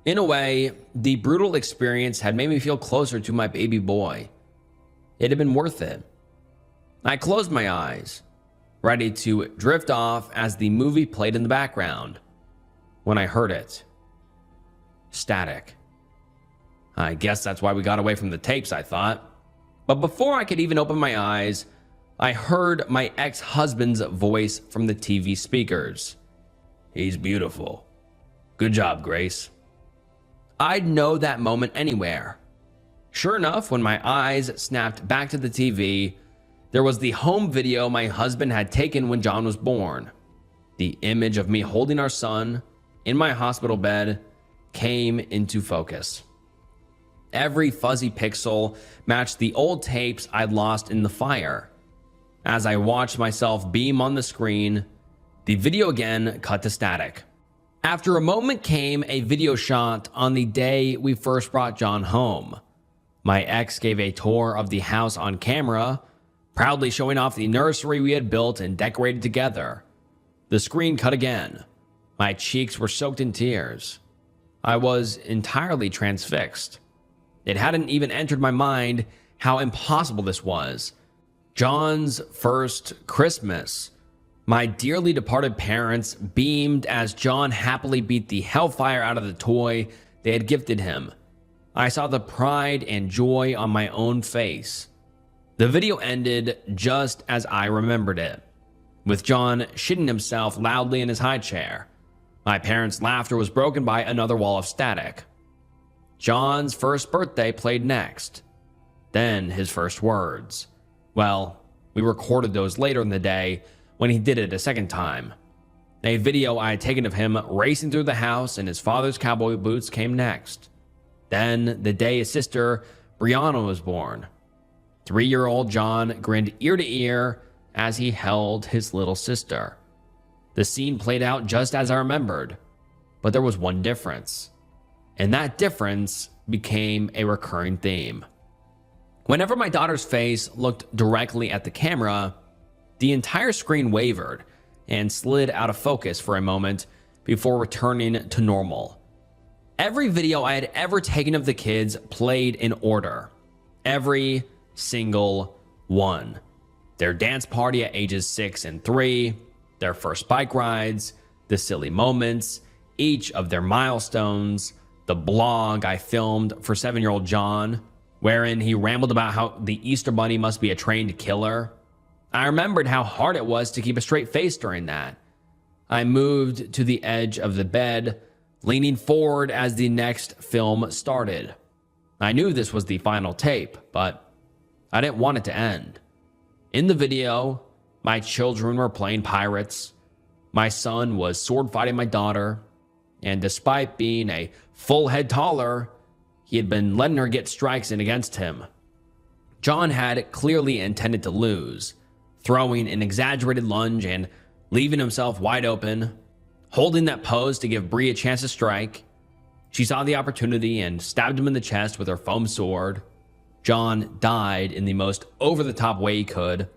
In a way, the brutal experience had made me feel closer to my baby boy. It had been worth it. I closed my eyes, ready to drift off as the movie played in the background, when I heard it. Static. I guess that's why we got away from the tapes, I thought. But before I could even open my eyes, I heard my ex-husband's voice from the TV speakers. "He's beautiful. Good job, Grace." I'd know that moment anywhere. Sure enough, when my eyes snapped back to the TV, there was the home video my husband had taken when John was born. The image of me holding our son in my hospital bed came into focus. every fuzzy pixel matched the old tapes I'd lost in the fire. As I watched myself beam on the screen, the video again cut to static. After a moment came a video shot on the day we first brought John home. My ex gave a tour of the house on camera, proudly showing off the nursery we had built and decorated together. The screen cut again. My cheeks were soaked in tears. I was entirely transfixed. It hadn't even entered my mind how impossible this was. John's first Christmas. My dearly departed parents beamed as John happily beat the hellfire out of the toy they had gifted him. I saw the pride and joy on my own face. The video ended just as I remembered it, with John shitting himself loudly in his high chair. My parents' laughter was broken by another wall of static. John's first birthday played next. Then his first words. Well, we recorded those later in the day when he did it a second time. A video I had taken of him racing through the house in his father's cowboy boots came next. Then the day his sister Brianna was born. 3-year-old John grinned ear to ear as he held his little sister. The scene played out just as I remembered, but there was one difference, and that difference became a recurring theme. Whenever my daughter's face looked directly at the camera, the entire screen wavered and slid out of focus for a moment before returning to normal. Every video I had ever taken of the kids played in order. Every single one. Their dance party at ages 6 and 3, their first bike rides, the silly moments, each of their milestones, the blog I filmed for 7-year-old John, wherein he rambled about how the Easter Bunny must be a trained killer. I remembered how hard it was to keep a straight face during that. I moved to the edge of the bed, leaning forward as the next film started. I knew this was the final tape, but I didn't want it to end. In the video, my children were playing pirates. My son was sword fighting my daughter, and despite being a full head taller, he had been letting her get strikes in against him. John had clearly intended to lose, throwing an exaggerated lunge and leaving himself wide open, holding that pose to give Bree a chance to strike. She saw the opportunity and stabbed him in the chest with her foam sword. John died in the most over-the-top way he could,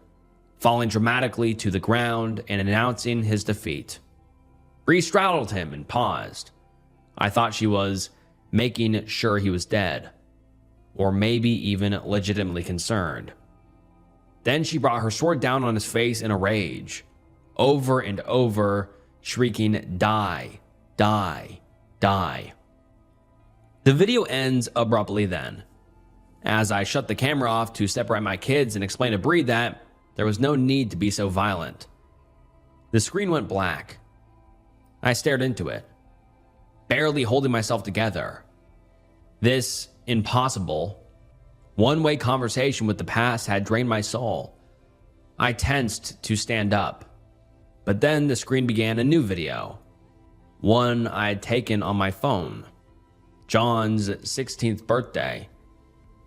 falling dramatically to the ground and announcing his defeat. Bree straddled him and paused. I thought she was making sure he was dead, or maybe even legitimately concerned. Then she brought her sword down on his face in a rage, over and over, shrieking, "Die, die, die." The video ends abruptly then, as I shut the camera off to separate my kids and explain to Bree that there was no need to be so violent. The screen went black. I stared into it, barely holding myself together. This impossible, one-way conversation with the past had drained my soul. I tensed to stand up, but then the screen began a new video, one I had taken on my phone. John's 16th birthday.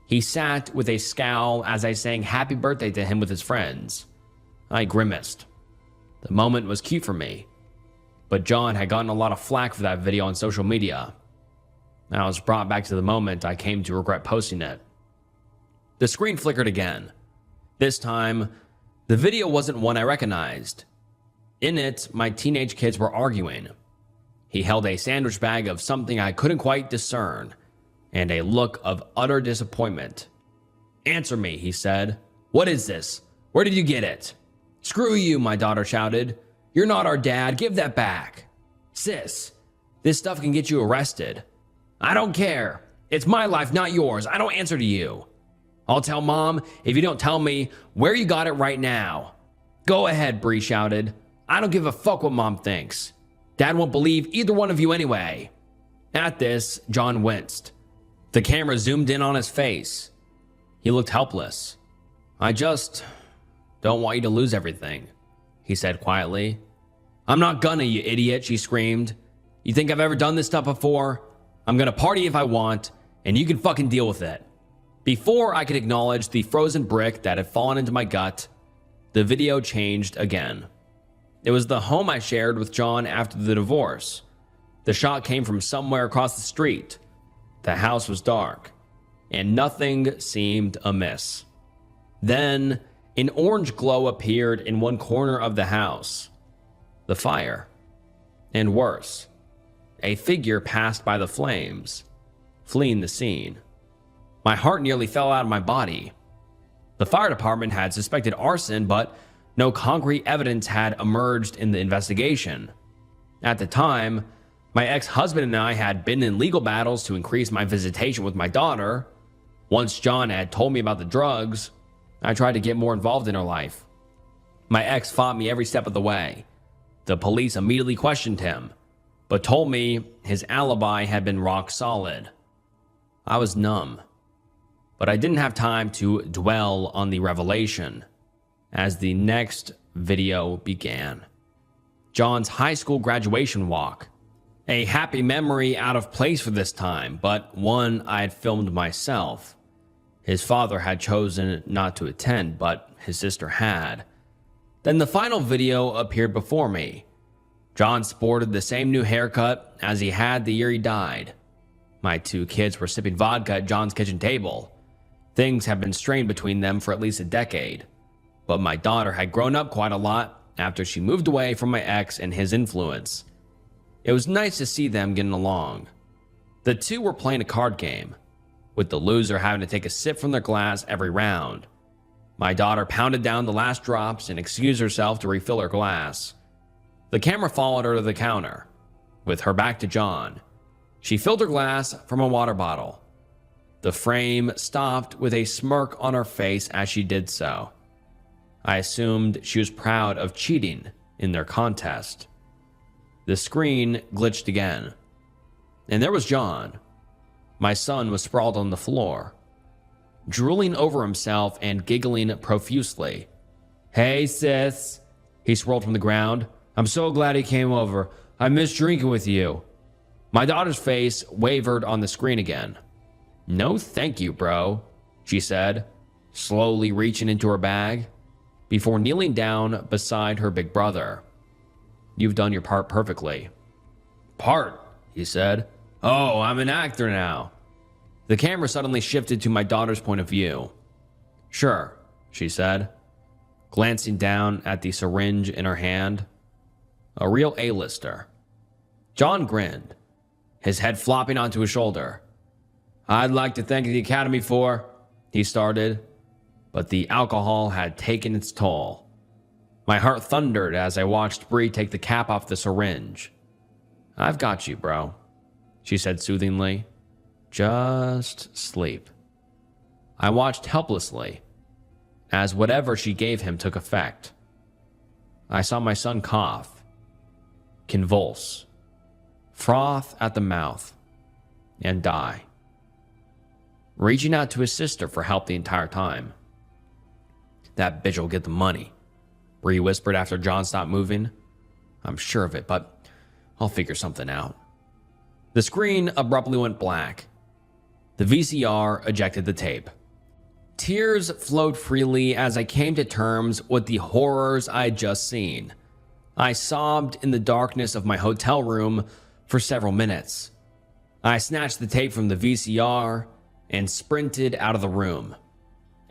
He sat with a scowl as I sang happy birthday to him with his friends. I grimaced. The moment was cute for me, but John had gotten a lot of flack for that video on social media. I was brought back to the moment I came to regret posting it. The screen flickered again. This time, the video wasn't one I recognized. In it, my teenage kids were arguing. He held a sandwich bag of something I couldn't quite discern, and a look of utter disappointment. "Answer me," he said. "What is this? Where did you get it?" "Screw you," my daughter shouted. "You're not our dad. Give that back." "Sis, this stuff can get you arrested." "I don't care. It's my life, not yours. I don't answer to you." "I'll tell Mom if you don't tell me where you got it right now." "Go ahead," Bree shouted. "I don't give a fuck what Mom thinks. Dad won't believe either one of you anyway." At this, John winced. The camera zoomed in on his face. He looked helpless. "I just don't want you to lose everything," he said quietly. "I'm not gonna, you idiot," she screamed. "You think I've ever done this stuff before? I'm gonna party if I want, and you can fucking deal with it. Before I could acknowledge the frozen brick that had fallen into my gut, the video changed again. It was the home I shared with John after the divorce. The shot came from somewhere across the street. The house was dark, and nothing seemed amiss. Then, an orange glow appeared in one corner of the house. The fire. And worse, a figure passed by the flames, fleeing the scene. My heart nearly fell out of my body. The fire department had suspected arson, but no concrete evidence had emerged in the investigation. At the time, my ex-husband and I had been in legal battles to increase my visitation with my daughter. Once John had told me about the drugs, I tried to get more involved in her life. My ex fought me every step of the way. The police immediately questioned him, but told me his alibi had been rock solid. I was numb, but I didn't have time to dwell on the revelation as the next video began. John's high school graduation walk. A happy memory out of place for this time, but one I had filmed myself. His father had chosen not to attend, but his sister had. Then the final video appeared before me. John sported the same new haircut as he had the year he died. My two kids were sipping vodka at John's kitchen table. Things had been strained between them for at least a decade, but my daughter had grown up quite a lot after she moved away from my ex and his influence. It was nice to see them getting along. The two were playing a card game, with the loser having to take a sip from their glass every round. My daughter pounded down the last drops and excused herself to refill her glass. The camera followed her to the counter, with her back to John. She filled her glass from a water bottle. The frame stopped with a smirk on her face as she did so. I assumed she was proud of cheating in their contest. The screen glitched again, and there was John. My son was sprawled on the floor, drooling over himself and giggling profusely. "Hey, sis," he swirled from the ground. "I'm so glad he came over. I miss drinking with you." My daughter's face wavered on the screen again. "No thank you, bro," she said, slowly reaching into her bag, before kneeling down beside her big brother. "You've done your part perfectly." "Part?" he said. "Oh, I'm an actor now." The camera suddenly shifted to my daughter's point of view. "Sure," she said, glancing down at the syringe in her hand. A real A-lister. John grinned, his head flopping onto his shoulder. "I'd like to thank the Academy for," he started, but the alcohol had taken its toll. My heart thundered as I watched Bree take the cap off the syringe. "I've got you, bro," she said soothingly. "Just sleep." I watched helplessly as whatever she gave him took effect. I saw my son cough, convulse, froth at the mouth, and die, reaching out to his sister for help the entire time. "That bitch will get the money," Bree whispered after John stopped moving. "I'm sure of it, but I'll figure something out." The screen abruptly went black. The VCR ejected the tape. Tears flowed freely as I came to terms with the horrors I had just seen. I sobbed in the darkness of my hotel room for several minutes. I snatched the tape from the VCR and sprinted out of the room.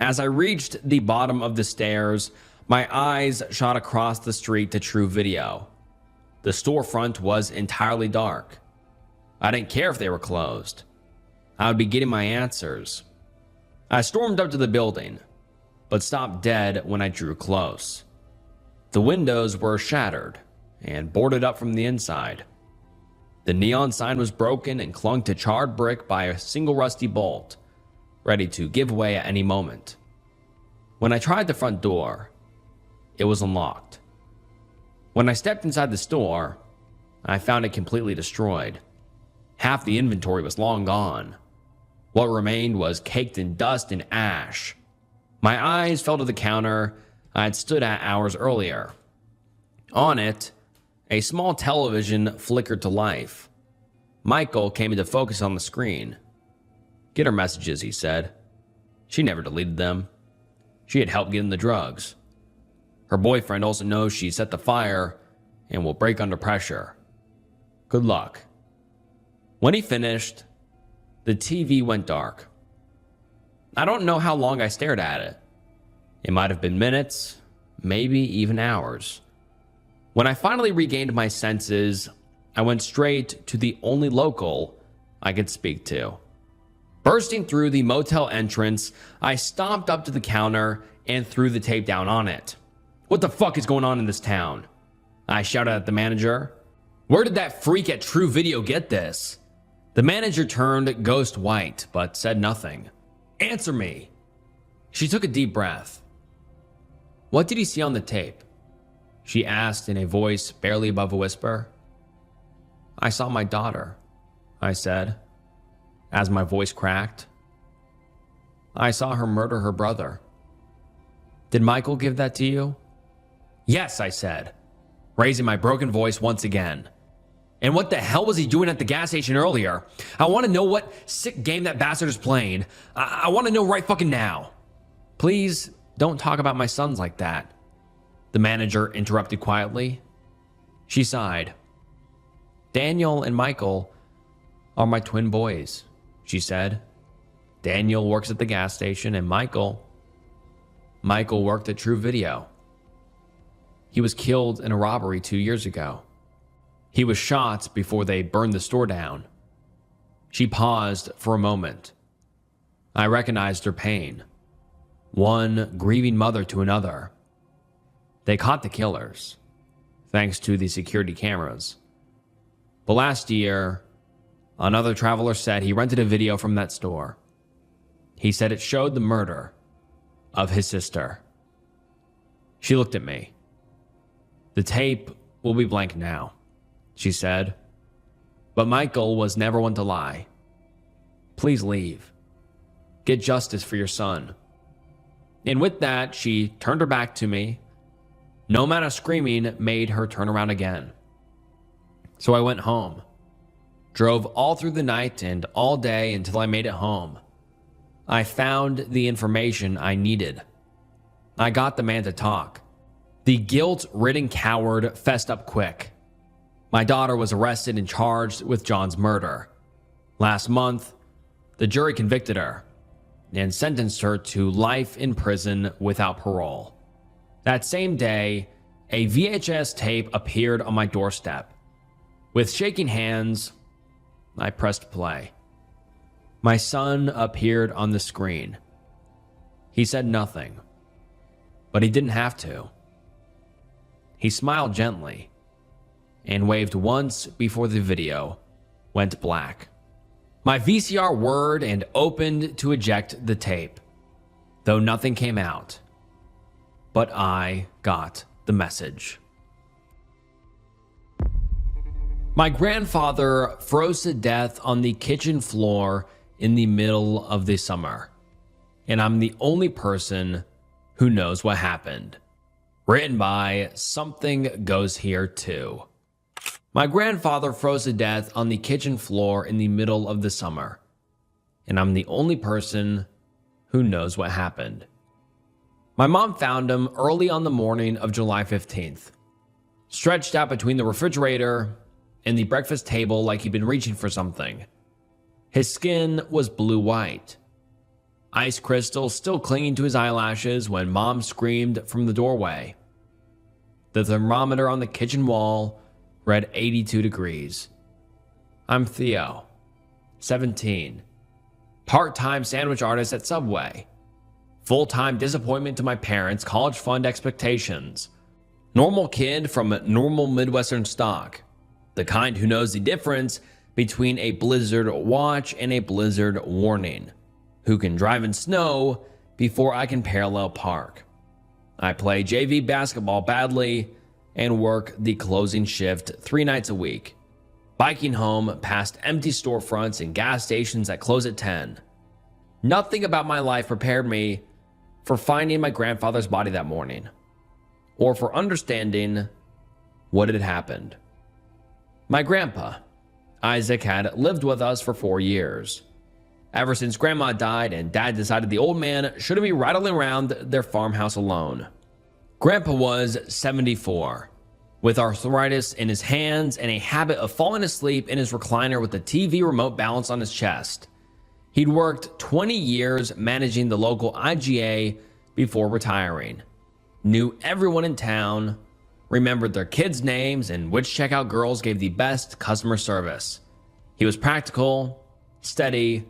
As I reached the bottom of the stairs, my eyes shot across the street to True Video. The storefront was entirely dark. I didn't care if they were closed. I would be getting my answers. I stormed up to the building, but stopped dead when I drew close. The windows were shattered and boarded up from the inside. The neon sign was broken and clung to charred brick by a single rusty bolt, ready to give way at any moment. When I tried the front door, it was unlocked. When I stepped inside the store, I found it completely destroyed. Half the inventory was long gone. What remained was caked in dust and ash. My eyes fell to the counter I had stood at hours earlier. On it, a small television flickered to life. Michael came into focus on the screen. Get her messages, he said. She never deleted them. She had helped get him the drugs. Her boyfriend also knows she set the fire and will break under pressure. Good luck. When he finished, the TV went dark. I don't know how long I stared at it. It might have been minutes, maybe even hours. When I finally regained my senses, I went straight to the only local I could speak to. Bursting through the motel entrance, I stomped up to the counter and threw the tape down on it. What the fuck is going on in this town? I shouted at the manager. Where did that freak at True Video get this? The manager turned ghost white, but said nothing. Answer me. She took a deep breath. What did he see on the tape? She asked in a voice barely above a whisper. I saw my daughter, I said, as my voice cracked. I saw her murder her brother. Did Michael give that to you? Yes, I said, raising my broken voice once again. And what the hell was he doing at the gas station earlier? I want to know what sick game that bastard is playing. I want to know right fucking now. Please don't talk about my sons like that, the manager interrupted quietly. She sighed. Daniel and Michael are my twin boys, she said. Daniel works at the gas station and Michael worked at True Video. He was killed in a robbery 2 years ago. He was shot before they burned the store down. She paused for a moment. I recognized her pain. One grieving mother to another. They caught the killers, thanks to the security cameras. But last year, another traveler said he rented a video from that store. He said it showed the murder of his sister. She looked at me. The tape will be blank now, she said. But Michael was never one to lie. Please leave. Get justice for your son. And with that, she turned her back to me. No amount of screaming made her turn around again. So I went home. Drove all through the night and all day until I made it home. I found the information I needed. I got the man to talk. The guilt-ridden coward fessed up quick. My daughter was arrested and charged with John's murder. Last month, the jury convicted her and sentenced her to life in prison without parole. That same day, a VHS tape appeared on my doorstep. With shaking hands, I pressed play. My son appeared on the screen. He said nothing, but he didn't have to. He smiled gently and waved once before the video went black. My VCR whirred and opened to eject the tape, though nothing came out. But I got the message. My grandfather froze to death on the kitchen floor in the middle of the summer, and I'm the only person who knows what happened. Written by Something Goes Here Too. My grandfather froze to death on the kitchen floor in the middle of the summer, and I'm the only person who knows what happened. My mom found him early on the morning of July 15th, stretched out between the refrigerator and the breakfast table like he'd been reaching for something. His skin was blue-white, ice crystals still clinging to his eyelashes when Mom screamed from the doorway. The thermometer on the kitchen wall read 82 degrees. I'm Theo, 17, part-time sandwich artist at Subway, full-time disappointment to my parents' college fund expectations, normal kid from normal Midwestern stock, the kind who knows the difference between a blizzard watch and a blizzard warning, who can drive in snow before I can parallel park. I play JV basketball badly and work the closing shift 3 nights a week, biking home past empty storefronts and gas stations that close at 10. Nothing about my life prepared me for finding my grandfather's body that morning, or for understanding what had happened. My grandpa, Isaac, had lived with us for 4 years. ever since Grandma died and Dad decided the old man shouldn't be rattling around their farmhouse alone. Grandpa was 74, with arthritis in his hands and a habit of falling asleep in his recliner with the TV remote balanced on his chest. He'd worked 20 years managing the local IGA before retiring, knew everyone in town, remembered their kids' names, and which checkout girls gave the best customer service. He was practical, steady,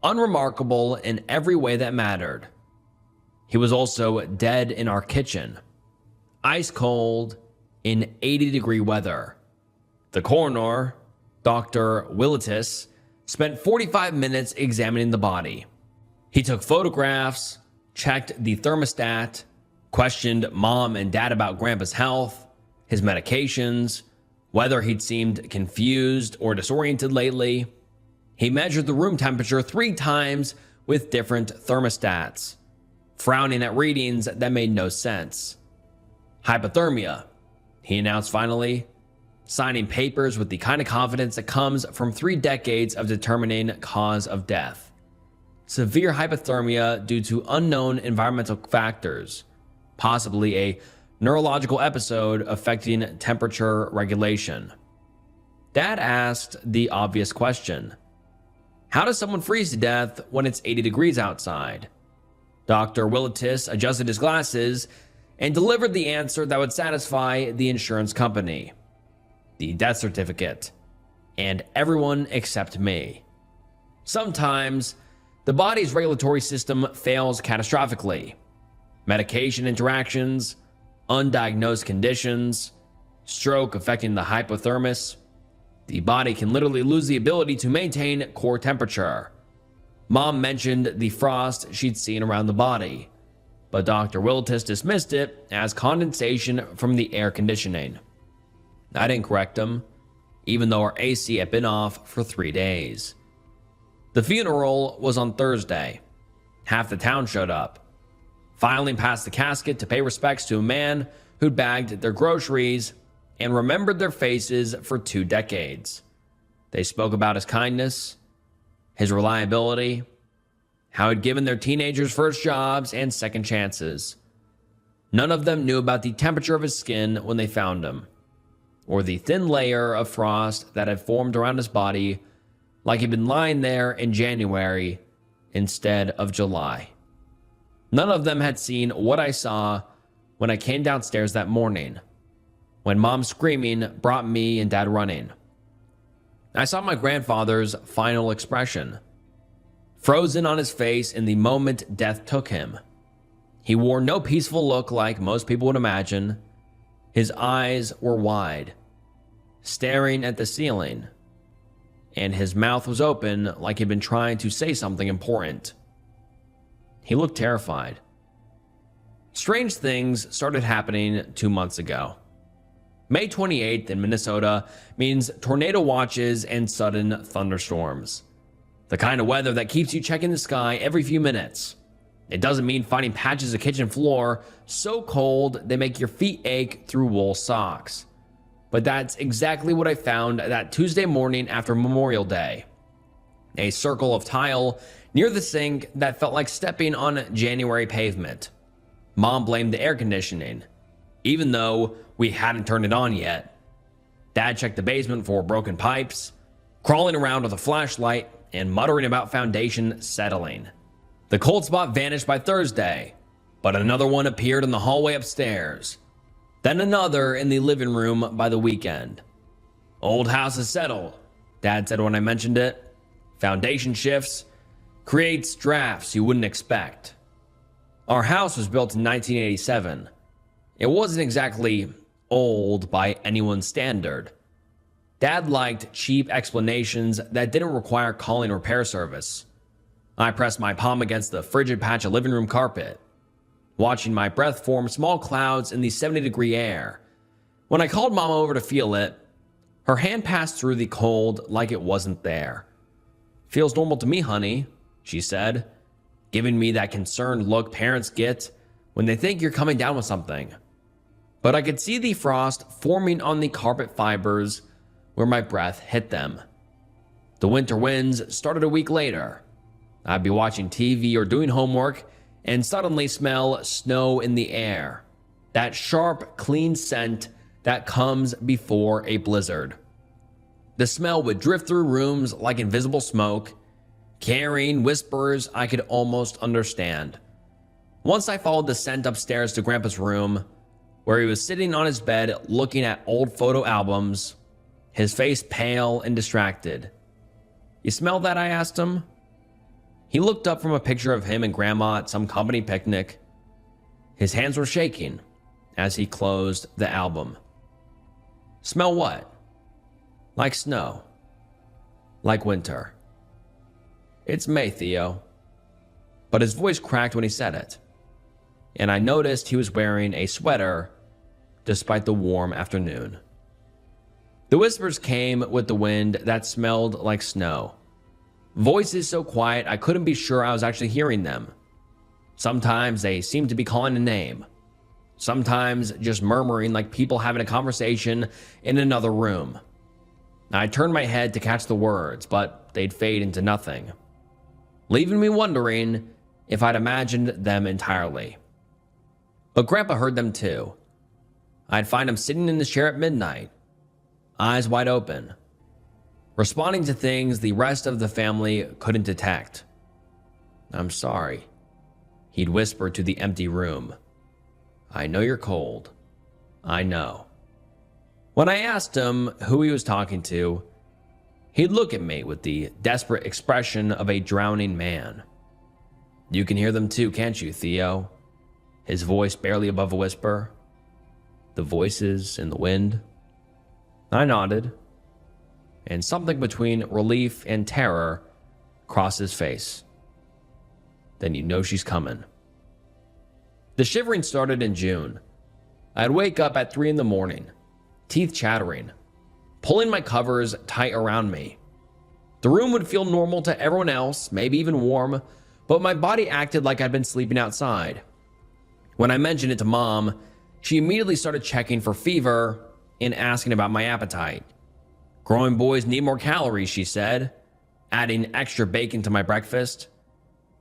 unremarkable in every way that mattered. He was also dead in our kitchen, ice cold, in 80-degree weather. The coroner, Dr. Willitis, spent 45 minutes examining the body. He took photographs, checked the thermostat, questioned Mom and Dad about Grandpa's health, his medications, whether he'd seemed confused or disoriented lately. He measured the room temperature 3 times with different thermostats, frowning at readings that made no sense. Hypothermia, he announced finally, signing papers with the kind of confidence that comes from 3 decades of determining cause of death. Severe hypothermia due to unknown environmental factors, possibly a neurological episode affecting temperature regulation. Dad asked the obvious question: how does someone freeze to death when it's 80 degrees outside? Dr. Willitis adjusted his glasses and delivered the answer that would satisfy the insurance company: the death certificate, and everyone except me. Sometimes, the body's regulatory system fails catastrophically. Medication interactions, undiagnosed conditions, stroke affecting the hypothermos. The body can literally lose the ability to maintain core temperature. Mom mentioned the frost she'd seen around the body, but Dr. Willitis dismissed it as condensation from the air conditioning. I didn't correct him, even though our AC had been off for 3 days. The funeral was on Thursday. Half the town showed up, filing past the casket to pay respects to a man who'd bagged their groceries and remembered their faces for 2 decades. They spoke about his kindness, his reliability, how he'd given their teenagers first jobs and second chances. None of them knew about the temperature of his skin when they found him, or the thin layer of frost that had formed around his body like he'd been lying there in January instead of July. None of them had seen what I saw when I came downstairs that morning, when Mom screaming brought me and Dad running. I saw my grandfather's final expression, frozen on his face in the moment death took him. He wore no peaceful look like most people would imagine. His eyes were wide, staring at the ceiling, and his mouth was open like he'd been trying to say something important. He looked terrified. Strange things started happening 2 months ago. May 28th in Minnesota means tornado watches and sudden thunderstorms. The kind of weather that keeps you checking the sky every few minutes. It doesn't mean finding patches of kitchen floor so cold they make your feet ache through wool socks. But that's exactly what I found that Tuesday morning after Memorial Day. A circle of tile near the sink that felt like stepping on January pavement. Mom blamed the air conditioning, even though we hadn't turned it on yet. Dad checked the basement for broken pipes, crawling around with a flashlight and muttering about foundation settling. The cold spot vanished by Thursday, but another one appeared in the hallway upstairs. Then another in the living room by the weekend. Old house is settled, Dad said when I mentioned it. Foundation shifts, creates drafts you wouldn't expect. Our house was built in 1987. It wasn't exactly old by anyone's standard. Dad liked cheap explanations that didn't require calling repair service. I pressed my palm against the frigid patch of living room carpet, watching my breath form small clouds in the 70-degree air. When I called Mama over to feel it, her hand passed through the cold like it wasn't there. "Feels normal to me, honey," she said, giving me that concerned look parents get when they think you're coming down with something. But I could see the frost forming on the carpet fibers where my breath hit them. The winter winds started a week later, I'd be watching TV or doing homework and suddenly smell snow in the air. That sharp, clean scent that comes before a blizzard. The smell would drift through rooms like invisible smoke, carrying whispers I could almost understand. Once I followed the scent upstairs to Grandpa's room, where he was sitting on his bed looking at old photo albums, his face pale and distracted. "You smell that?" I asked him. He looked up from a picture of him and Grandma at some company picnic. His hands were shaking as he closed the album. "Smell what?" "Like snow. Like winter." "It's May, Theo." But his voice cracked when he said it, and I noticed he was wearing a sweater despite the warm afternoon. The whispers came with the wind that smelled like snow. Voices so quiet I couldn't be sure I was actually hearing them. Sometimes they seemed to be calling a name. Sometimes just murmuring like people having a conversation in another room. I turned my head to catch the words, but they'd fade into nothing, leaving me wondering if I'd imagined them entirely. But Grandpa heard them too. I'd find him sitting in his chair at midnight, eyes wide open, responding to things the rest of the family couldn't detect. "I'm sorry," he'd whisper to the empty room. "I know you're cold. I know." When I asked him who he was talking to, he'd look at me with the desperate expression of a drowning man. "You can hear them too, can't you, Theo?" His voice barely above a whisper. "The voices in the wind?" I nodded, and something between relief and terror crossed his face. "Then you know she's coming." The shivering started in June. I'd wake up at 3 in the morning, teeth chattering, pulling my covers tight around me. The room would feel normal to everyone else, maybe even warm, but my body acted like I'd been sleeping outside. When I mentioned it to Mom, she immediately started checking for fever and asking about my appetite. "Growing boys need more calories," she said, adding extra bacon to my breakfast.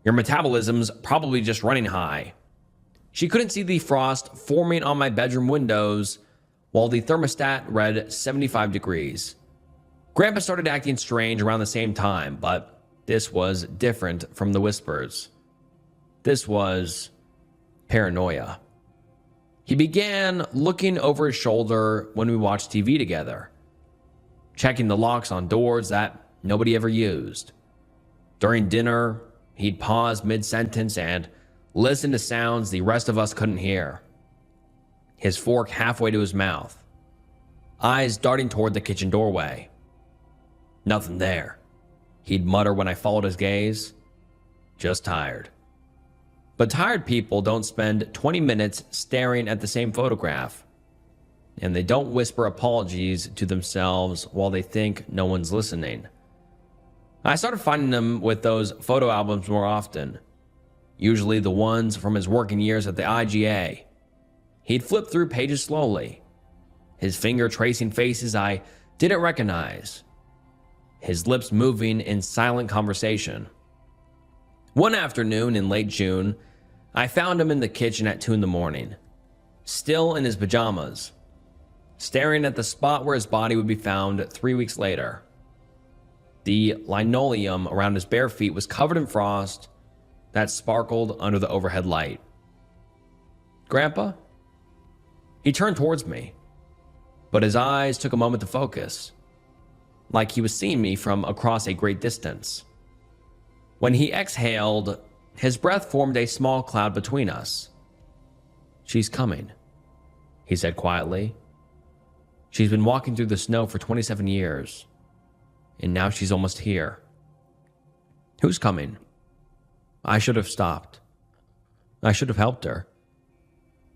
"Your metabolism's probably just running high." She couldn't see the frost forming on my bedroom windows while the thermostat read 75 degrees. Grandpa started acting strange around the same time, but this was different from the whispers. This was paranoia. He began looking over his shoulder when we watched TV together, checking the locks on doors that nobody ever used. During dinner, he'd pause mid-sentence and listen to sounds the rest of us couldn't hear, his fork halfway to his mouth, eyes darting toward the kitchen doorway. "Nothing there," he'd mutter when I followed his gaze. "Just tired." But tired people don't spend 20 minutes staring at the same photograph, and they don't whisper apologies to themselves while they think no one's listening. I started finding him with those photo albums more often, usually the ones from his working years at the IGA. He'd flip through pages slowly, his finger tracing faces I didn't recognize, his lips moving in silent conversation. One afternoon in late June, I found him in the kitchen at 2 in the morning, still in his pajamas, staring at the spot where his body would be found 3 weeks later. The linoleum around his bare feet was covered in frost that sparkled under the overhead light. "Grandpa?" He turned towards me, but his eyes took a moment to focus, like he was seeing me from across a great distance. When he exhaled, his breath formed a small cloud between us. "She's coming," he said quietly. "She's been walking through the snow for 27 years, and now she's almost here." "Who's coming?" I should have stopped. I should have helped her.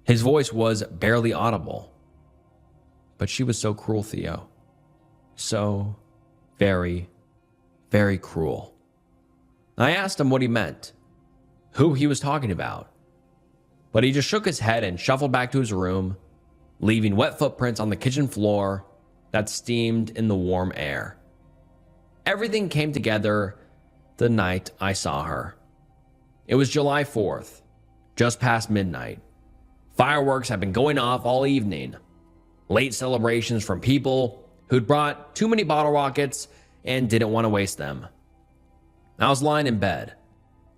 His voice was barely audible. But she was so cruel, Theo. So very, very cruel. I asked him what he meant, who he was talking about, but he just shook his head and shuffled back to his room, leaving wet footprints on the kitchen floor that steamed in the warm air. Everything came together the night I saw her. It was July 4th, just past midnight. Fireworks had been going off all evening. Late celebrations from people who'd brought too many bottle rockets and didn't want to waste them. I was lying in bed,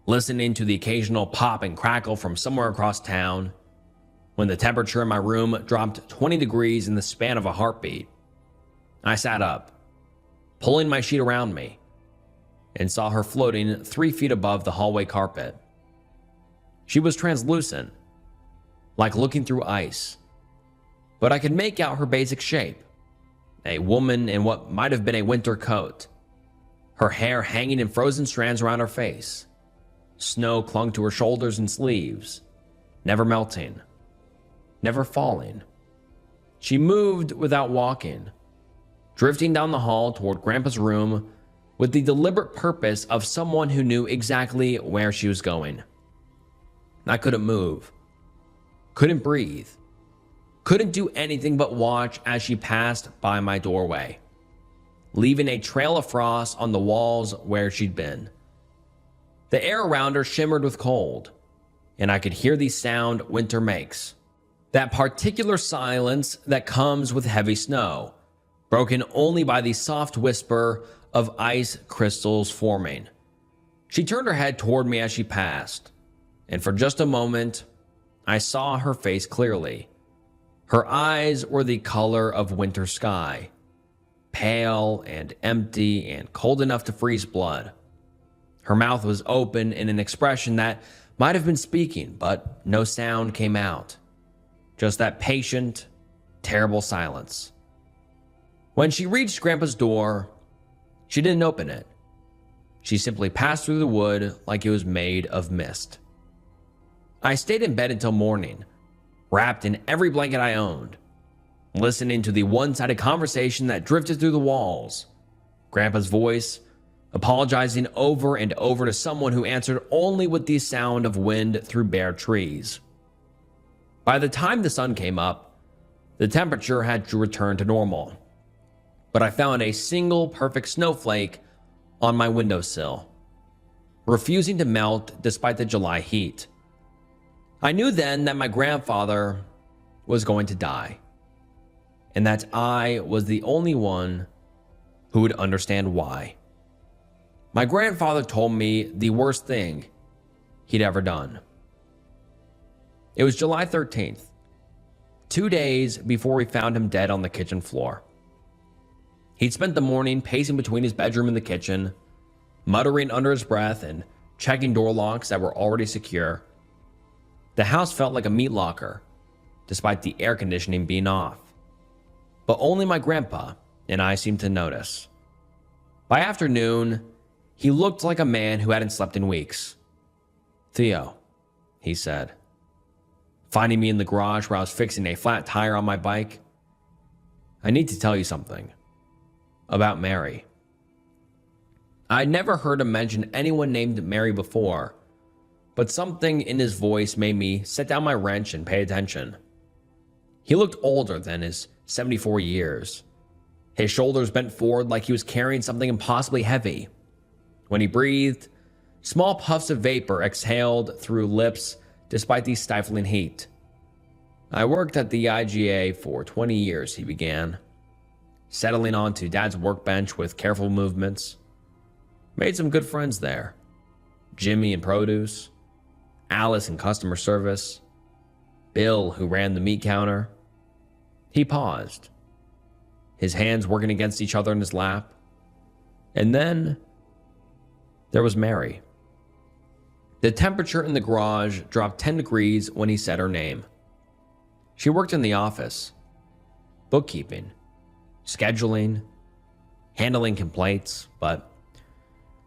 listening to the occasional pop and crackle from somewhere across town, when the temperature in my room dropped 20 degrees in the span of a heartbeat. I sat up, pulling my sheet around me, and saw her floating 3 feet above the hallway carpet. She was translucent, like looking through ice, but I could make out her basic shape. A woman in what might have been a winter coat, her hair hanging in frozen strands around her face. Snow clung to her shoulders and sleeves, never melting, never falling. She moved without walking, drifting down the hall toward Grandpa's room with the deliberate purpose of someone who knew exactly where she was going. I couldn't move, couldn't breathe, couldn't do anything but watch as she passed by my doorway, leaving a trail of frost on the walls where she'd been. The air around her shimmered with cold, and I could hear the sound winter makes. That particular silence that comes with heavy snow, broken only by the soft whisper of ice crystals forming. She turned her head toward me as she passed, and for just a moment, I saw her face clearly. Her eyes were the color of winter sky, pale and empty and cold enough to freeze blood. Her mouth was open in an expression that might have been speaking, but no sound came out. Just that patient, terrible silence. When she reached Grandpa's door, she didn't open it. She simply passed through the wood like it was made of mist. I stayed in bed until morning, wrapped in every blanket I owned, listening to the one-sided conversation that drifted through the walls. Grandpa's voice, apologizing over and over to someone who answered only with the sound of wind through bare trees. By the time the sun came up, the temperature had returned to normal, but I found a single perfect snowflake on my windowsill, refusing to melt despite the July heat. I knew then that my grandfather was going to die, and that I was the only one who would understand why. My grandfather told me the worst thing he'd ever done. It was July 13th, 2 days before we found him dead on the kitchen floor. He'd spent the morning pacing between his bedroom and the kitchen, muttering under his breath and checking door locks that were already secure. The house felt like a meat locker, despite the air conditioning being off. But only my grandpa and I seemed to notice. By afternoon, he looked like a man who hadn't slept in weeks. "Theo," he said, finding me in the garage where I was fixing a flat tire on my bike, "I need to tell you something about Mary." I'd never heard him mention anyone named Mary before, but something in his voice made me set down my wrench and pay attention. He looked older than his 74 years. His shoulders bent forward like he was carrying something impossibly heavy. When he breathed, small puffs of vapor exhaled through lips despite the stifling heat. "I worked at the IGA for 20 years, he began, settling onto Dad's workbench with careful movements. Made some good friends there. Jimmy in produce, Alice in customer service, Bill who ran the meat counter." He paused, his hands working against each other in his lap. And then there was Mary. The temperature in the garage dropped 10 degrees when he said her name. She worked in the office, bookkeeping, scheduling, handling complaints, but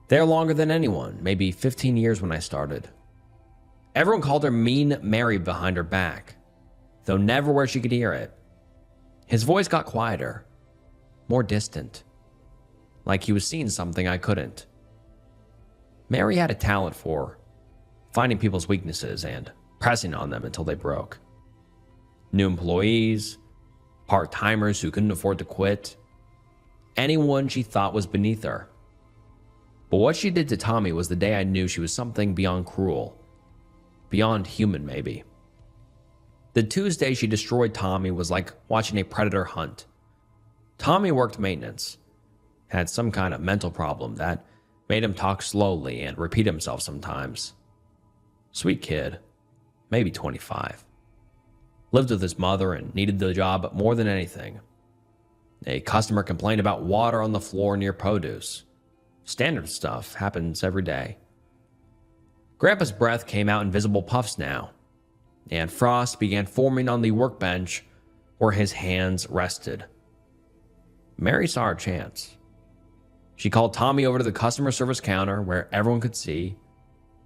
there longer than anyone, maybe 15 years when I started. Everyone called her Mean Mary behind her back, though never where she could hear it. His voice got quieter, more distant, like he was seeing something I couldn't. Mary had a talent for finding people's weaknesses and pressing on them until they broke. New employees, part-timers who couldn't afford to quit, anyone she thought was beneath her. But what she did to Tommy was the day I knew she was something beyond cruel. Beyond human, maybe. The Tuesday she destroyed Tommy was like watching a predator hunt. Tommy worked maintenance, had some kind of mental problem that made him talk slowly and repeat himself sometimes. Sweet kid, maybe 25. Lived with his mother and needed the job more than anything. A customer complained about water on the floor near produce. Standard stuff, happens every day. Grandpa's breath came out in visible puffs now, and frost began forming on the workbench where his hands rested. Mary saw her chance. She called Tommy over to the customer service counter where everyone could see.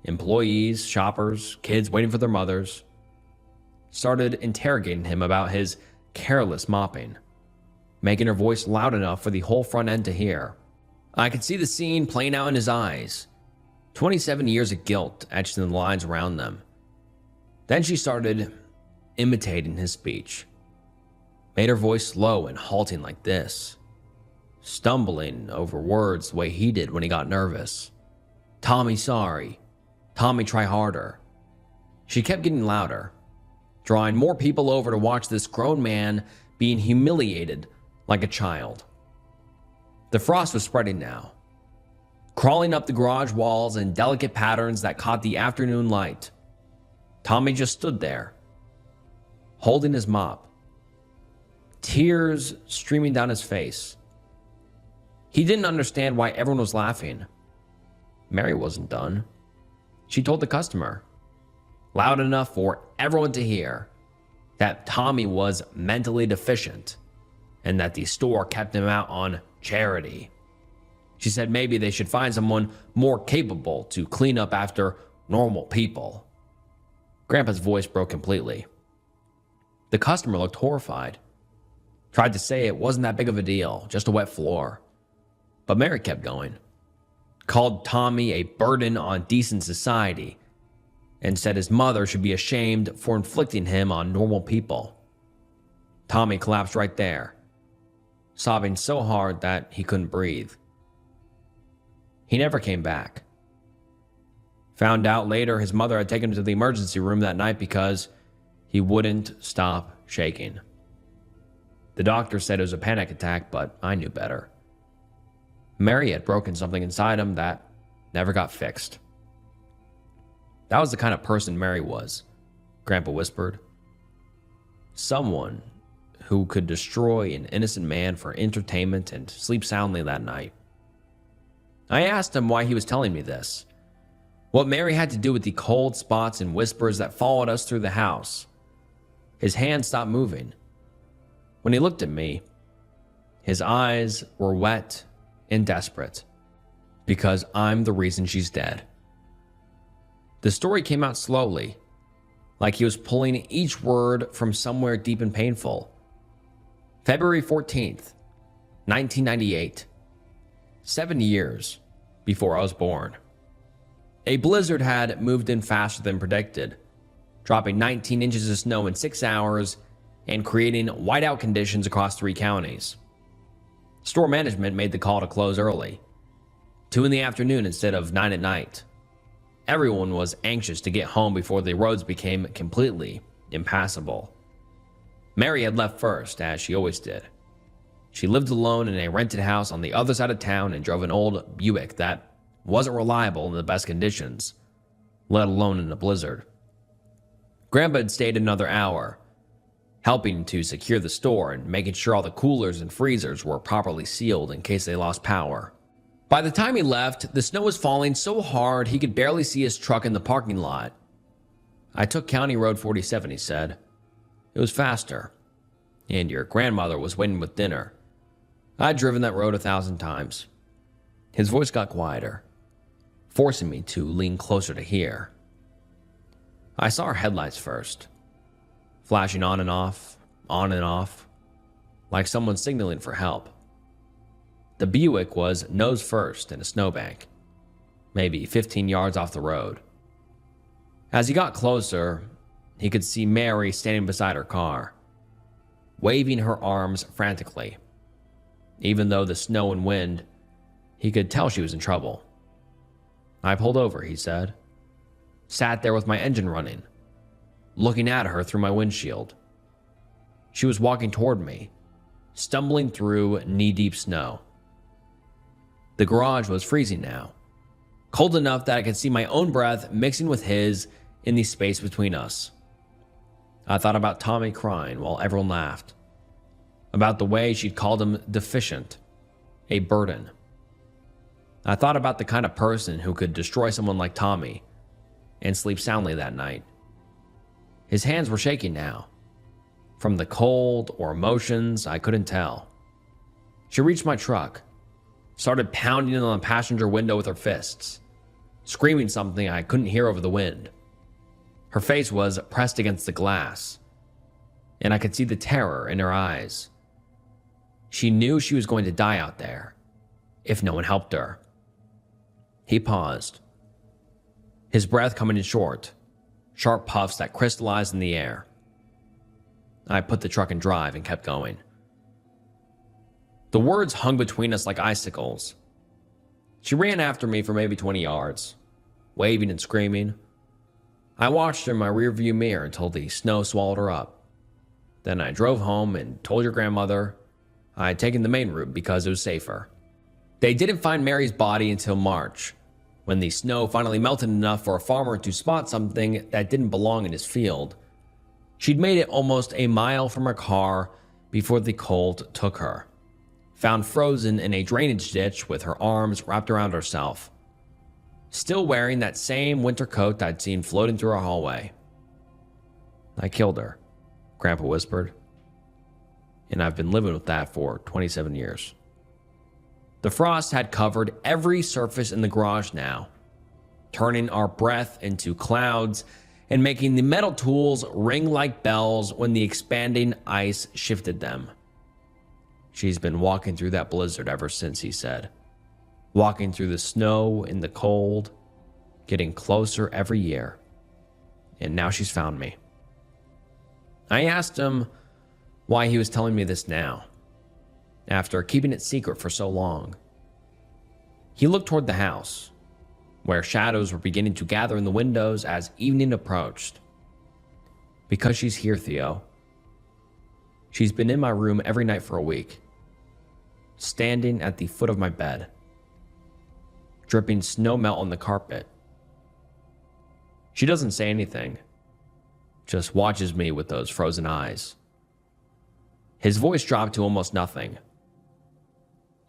Employees, shoppers, kids waiting for their mothers. Started interrogating him about his careless mopping, making her voice loud enough for the whole front end to hear. I could see the scene playing out in his eyes, 27 years of guilt etched in the lines around them. Then she started imitating his speech, made her voice slow and halting like this, stumbling over words the way he did when he got nervous. Tommy, sorry. Tommy, try harder. She kept getting louder, drawing more people over to watch this grown man being humiliated like a child. The frost was spreading now, crawling up the garage walls in delicate patterns that caught the afternoon light. Tommy just stood there, holding his mop, tears streaming down his face. He didn't understand why everyone was laughing. Mary wasn't done. She told the customer, loud enough for everyone to hear, that Tommy was mentally deficient and that the store kept him out on charity. She said maybe they should find someone more capable to clean up after normal people. Grandpa's voice broke completely. The customer looked horrified. Tried to say it wasn't that big of a deal, just a wet floor. But Mary kept going. Called Tommy a burden on decent society and said his mother should be ashamed for inflicting him on normal people. Tommy collapsed right there, sobbing so hard that he couldn't breathe. He never came back. Found out later his mother had taken him to the emergency room that night because he wouldn't stop shaking. The doctor said it was a panic attack, but I knew better. Mary had broken something inside him that never got fixed. That was the kind of person Mary was, Grandpa whispered. Someone who could destroy an innocent man for entertainment and sleep soundly that night. I asked him why he was telling me this, what Mary had to do with the cold spots and whispers that followed us through the house. His hand stopped moving. When he looked at me, his eyes were wet and desperate, because I'm the reason she's dead. The story came out slowly, like he was pulling each word from somewhere deep and painful. February 14th, 1998. 7 years before I was born. A blizzard had moved in faster than predicted, dropping 19 inches of snow in 6 hours and creating whiteout conditions across 3 counties. Store management made the call to close early, 2 in the afternoon instead of 9 at night. Everyone was anxious to get home before the roads became completely impassable. Mary had left first, as she always did. She lived alone in a rented house on the other side of town and drove an old Buick that wasn't reliable in the best conditions, let alone in a blizzard. Grandpa had stayed another hour, helping to secure the store and making sure all the coolers and freezers were properly sealed in case they lost power. By the time he left, the snow was falling so hard he could barely see his truck in the parking lot. I took County Road 47, he said. It was faster, and your grandmother was waiting with dinner. I'd driven that road 1,000 times. His voice got quieter, forcing me to lean closer to hear. I saw her headlights first, flashing on and off, like someone signaling for help. The Buick was nose first in a snowbank, maybe 15 yards off the road. As he got closer, he could see Mary standing beside her car, waving her arms frantically. Even though the snow and wind, he could tell she was in trouble. I pulled over, he said. Sat there with my engine running, looking at her through my windshield. She was walking toward me, stumbling through knee-deep snow. The garage was freezing now, cold enough that I could see my own breath mixing with his in the space between us. I thought about Tommy crying while everyone laughed, about the way she'd called him deficient, a burden. I thought about the kind of person who could destroy someone like Tommy and sleep soundly that night. His hands were shaking now. From the cold or emotions, I couldn't tell. She reached my truck, started pounding on the passenger window with her fists, screaming something I couldn't hear over the wind. Her face was pressed against the glass, and I could see the terror in her eyes. She knew she was going to die out there, if no one helped her. He paused, his breath coming in short, sharp puffs that crystallized in the air. I put the truck in drive and kept going. The words hung between us like icicles. She ran after me for maybe 20 yards, waving and screaming. I watched her in my rearview mirror until the snow swallowed her up. Then I drove home and told your grandmother I had taken the main route because it was safer. They didn't find Mary's body until March, when the snow finally melted enough for a farmer to spot something that didn't belong in his field. She'd made it almost a mile from her car before the cold took her, found frozen in a drainage ditch with her arms wrapped around herself, still wearing that same winter coat I'd seen floating through our hallway. I killed her, Grandpa whispered, and I've been living with that for 27 years. The frost had covered every surface in the garage now, turning our breath into clouds and making the metal tools ring like bells when the expanding ice shifted them. She's been walking through that blizzard ever since, he said. Walking through the snow in the cold, getting closer every year. And now she's found me. I asked him why he was telling me this now, after keeping it secret for so long. He looked toward the house, where shadows were beginning to gather in the windows as evening approached. Because she's here, Theo. She's been in my room every night for a week, standing at the foot of my bed, dripping snow melt on the carpet. She doesn't say anything, just watches me with those frozen eyes. His voice dropped to almost nothing.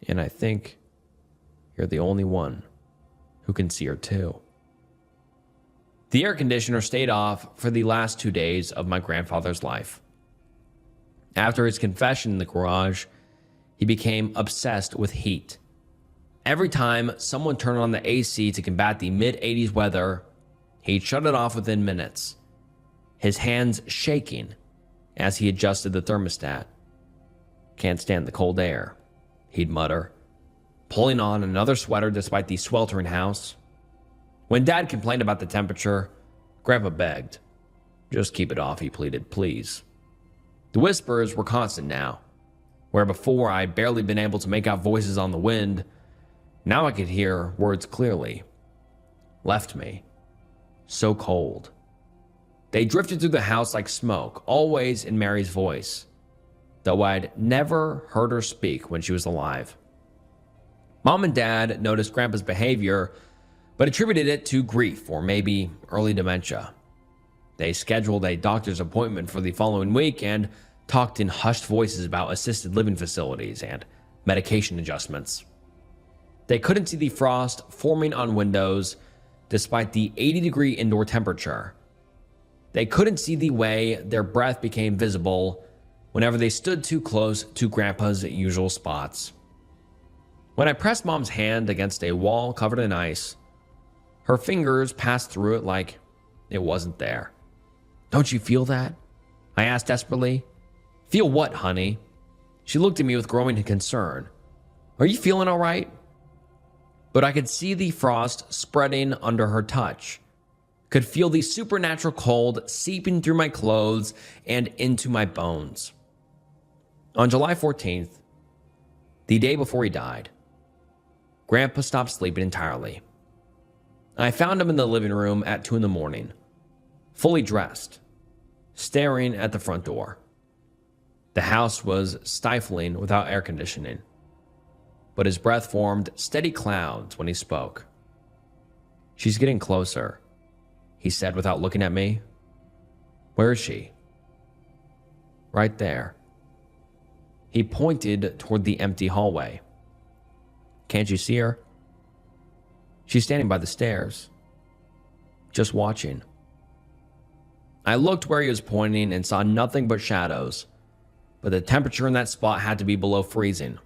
And I think you're the only one who can see her too. The air conditioner stayed off for the last 2 days of my grandfather's life. After his confession in the garage, he became obsessed with heat. Every time someone turned on the AC to combat the mid-80s weather, he'd shut it off within minutes, his hands shaking as he adjusted the thermostat. Can't stand the cold air, he'd mutter, pulling on another sweater despite the sweltering house. When Dad complained about the temperature, Grandpa begged. Just keep it off, he pleaded, please. The whispers were constant now. Where before I'd barely been able to make out voices on the wind, now I could hear words clearly. Left me. So cold. They drifted through the house like smoke, always in Mary's voice, though I'd never heard her speak when she was alive. Mom and Dad noticed Grandpa's behavior, but attributed it to grief or maybe early dementia. They scheduled a doctor's appointment for the following week and talked in hushed voices about assisted living facilities and medication adjustments. They couldn't see the frost forming on windows despite the 80-degree indoor temperature. They couldn't see the way their breath became visible whenever they stood too close to Grandpa's usual spots. When I pressed Mom's hand against a wall covered in ice, her fingers passed through it like it wasn't there. Don't you feel that? I asked desperately. Feel what, honey? She looked at me with growing concern. Are you feeling all right? But I could see the frost spreading under her touch, could feel the supernatural cold seeping through my clothes and into my bones. On July 14th, the day before he died, Grandpa stopped sleeping entirely. I found him in the living room at 2 in the morning, fully dressed, staring at the front door. The house was stifling without air conditioning, but his breath formed steady clouds when he spoke. "She's getting closer," he said without looking at me. "Where is she?" "Right there." He pointed toward the empty hallway. "Can't you see her?" "She's standing by the stairs, just watching." I looked where he was pointing and saw nothing but shadows, but the temperature in that spot had to be below freezing,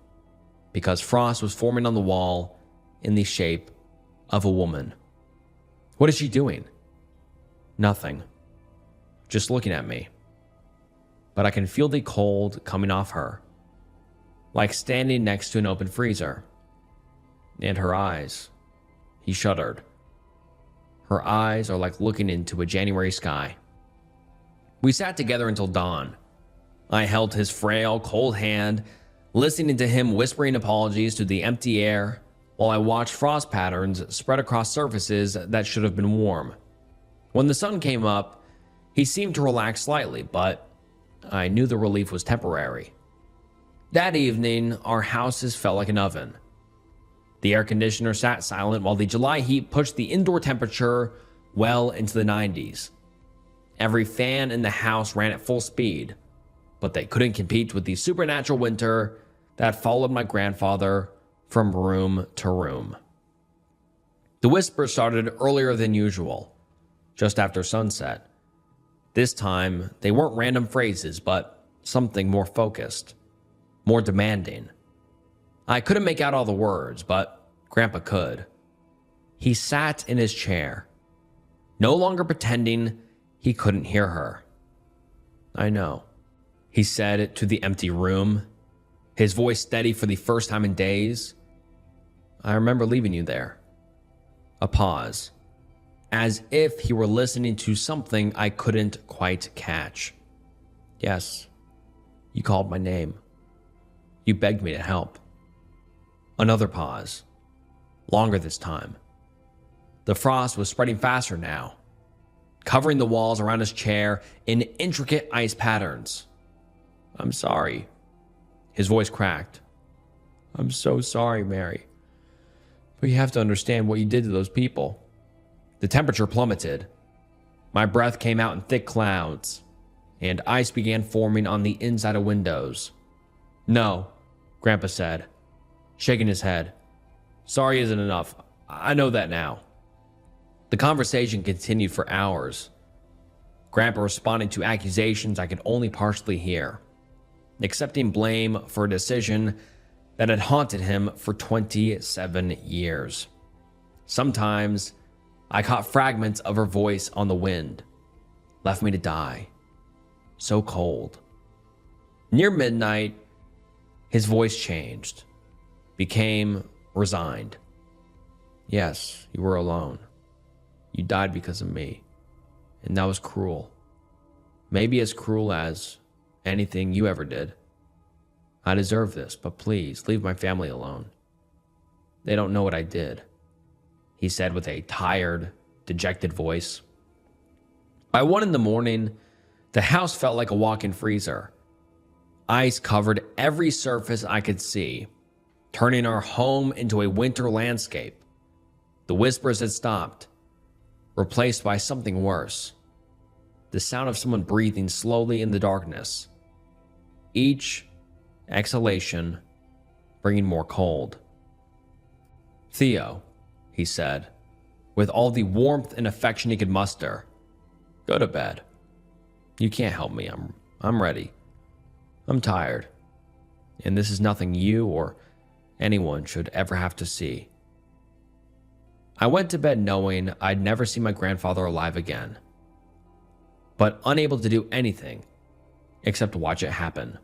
because frost was forming on the wall in the shape of a woman. "What is she doing?" "Nothing. Just looking at me. But I can feel the cold coming off her, like standing next to an open freezer. And her eyes," he shuddered. "Her eyes are like looking into a January sky." We sat together until dawn. I held his frail, cold hand, listening to him whispering apologies to the empty air while I watched frost patterns spread across surfaces that should have been warm. When the sun came up, he seemed to relax slightly, but I knew the relief was temporary. That evening, our houses felt like an oven. The air conditioner sat silent while the July heat pushed the indoor temperature well into the 90s. Every fan in the house ran at full speed, but they couldn't compete with the supernatural winter that followed my grandfather from room to room. The whispers started earlier than usual, just after sunset. This time, they weren't random phrases, but something more focused, more demanding. I couldn't make out all the words, but Grandpa could. He sat in his chair, no longer pretending he couldn't hear her. "I know," he said to the empty room, his voice steady for the first time in days. "I remember leaving you there." A pause, as if he were listening to something I couldn't quite catch. "Yes, you called my name. You begged me to help." Another pause, longer this time. The frost was spreading faster now, covering the walls around his chair in intricate ice patterns. "I'm sorry." His voice cracked. "I'm so sorry, Mary. But you have to understand what you did to those people." The temperature plummeted. My breath came out in thick clouds, and ice began forming on the inside of windows. "No," Grandpa said, shaking his head. "Sorry isn't enough. I know that now." The conversation continued for hours, Grandpa responding to accusations I could only partially hear, accepting blame for a decision that had haunted him for 27 years. Sometimes I caught fragments of her voice on the wind. "Left me to die. So cold." Near midnight, his voice changed, became resigned. "Yes, you were alone. You died because of me, and that was cruel. Maybe as cruel as anything you ever did. I deserve this, but please leave my family alone. They don't know what I did," he said with a tired, dejected voice. By 1 in the morning, the house felt like a walk-in freezer. Ice covered every surface I could see, turning our home into a winter landscape. The whispers had stopped, replaced by something worse. The sound of someone breathing slowly in the darkness. Each exhalation bringing more cold. "Theo," he said, with all the warmth and affection he could muster, "go to bed. You can't help me. I'm ready. I'm tired. And this is nothing you or anyone should ever have to see." I went to bed knowing I'd never see my grandfather alive again, but unable to do anything except watch it happen.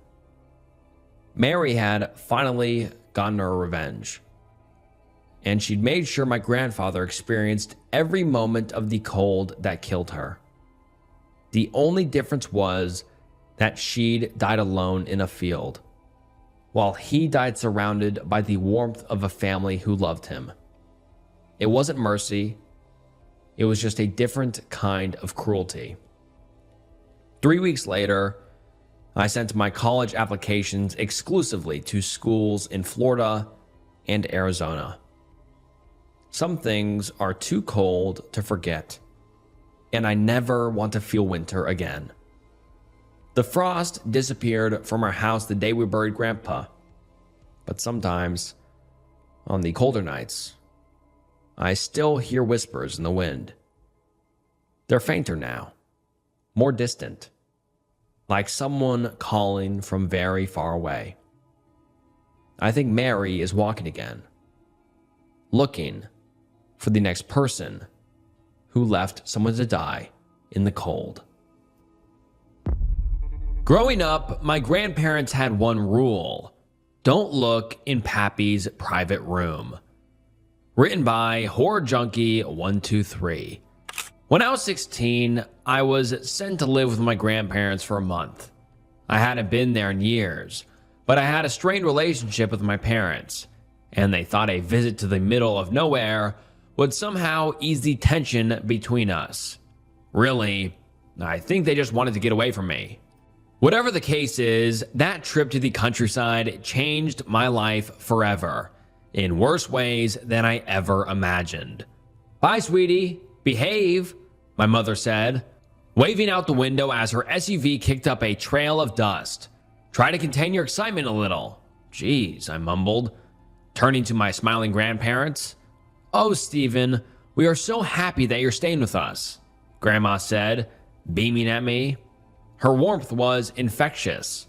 Mary had finally gotten her revenge, and she'd made sure my grandfather experienced every moment of the cold that killed her. The only difference was that she'd died alone in a field, while he died surrounded by the warmth of a family who loved him. It wasn't mercy, It was just a different kind of cruelty. 3 weeks later, I sent my college applications exclusively to schools in Florida and Arizona. Some things are too cold to forget, and I never want to feel winter again. The frost disappeared from our house the day we buried Grandpa, but sometimes, on the colder nights, I still hear whispers in the wind. They're fainter now, more distant, like someone calling from very far away. I think Mary is walking again, looking for the next person who left someone to die in the cold. Growing up, my grandparents had one rule: don't look in Pappy's private room. Written by Horror Junkie 123. When I was 16, I was sent to live with my grandparents for a month. I hadn't been there in years, but I had a strained relationship with my parents, and they thought a visit to the middle of nowhere would somehow ease the tension between us. Really, I think they just wanted to get away from me. Whatever the case is, that trip to the countryside changed my life forever, in worse ways than I ever imagined. "Bye, sweetie. Behave," my mother said, waving out the window as her SUV kicked up a trail of dust. "Try to contain your excitement a little." "Geez," I mumbled, turning to my smiling grandparents. "Oh, Stephen, we are so happy that you're staying with us," Grandma said, beaming at me. Her warmth was infectious.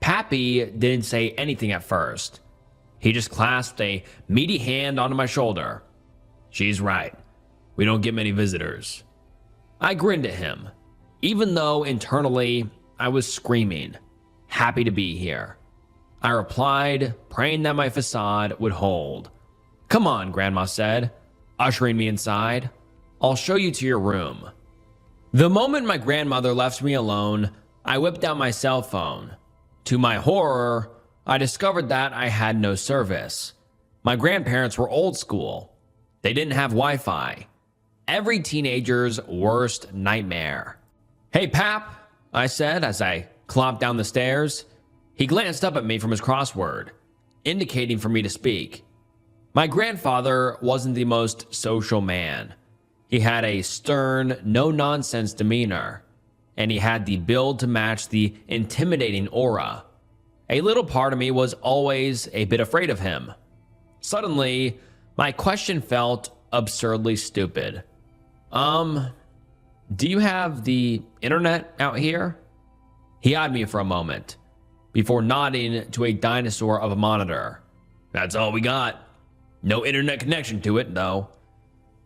Pappy didn't say anything at first. He just clasped a meaty hand onto my shoulder. "She's right. We don't get many visitors." I grinned at him, even though internally I was screaming, happy to be here. I replied, praying that my facade would hold. "Come on," Grandma said, ushering me inside. "I'll show you to your room." The moment my grandmother left me alone, I whipped out my cell phone. To my horror, I discovered that I had no service. My grandparents were old school. They didn't have Wi-Fi. Every teenager's worst nightmare. "Hey, Pap," I said as I clomped down the stairs. He glanced up at me from his crossword, indicating for me to speak. My grandfather wasn't the most social man. He had a stern, no-nonsense demeanor, and he had the build to match the intimidating aura. A little part of me was always a bit afraid of him. Suddenly, my question felt absurdly stupid. Do you have the internet out here?" He eyed me for a moment, before nodding to a dinosaur of a monitor. "That's all we got. No internet connection to it, though."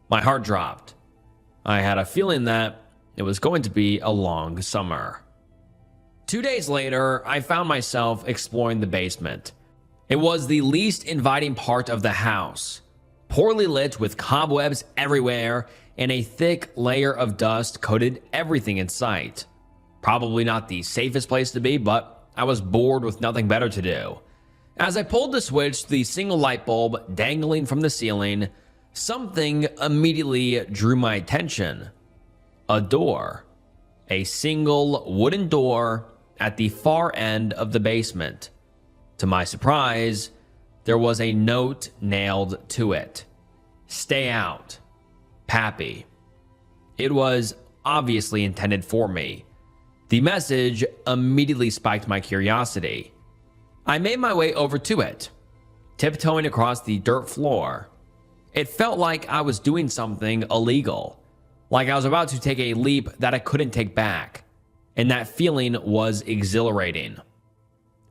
My heart dropped. I had a feeling that it was going to be a long summer. 2 days later, I found myself exploring the basement. It was the least inviting part of the house, poorly lit with cobwebs everywhere, and a thick layer of dust coated everything in sight. Probably not the safest place to be, but I was bored with nothing better to do. As I pulled the switch to the single light bulb dangling from the ceiling, something immediately drew my attention. A door. A single wooden door at the far end of the basement. To my surprise, there was a note nailed to it. "Stay out. Pappy." It was obviously intended for me. The message immediately spiked my curiosity. I made my way over to it, tiptoeing across the dirt floor. It felt like I was doing something illegal, like I was about to take a leap that I couldn't take back, and that feeling was exhilarating.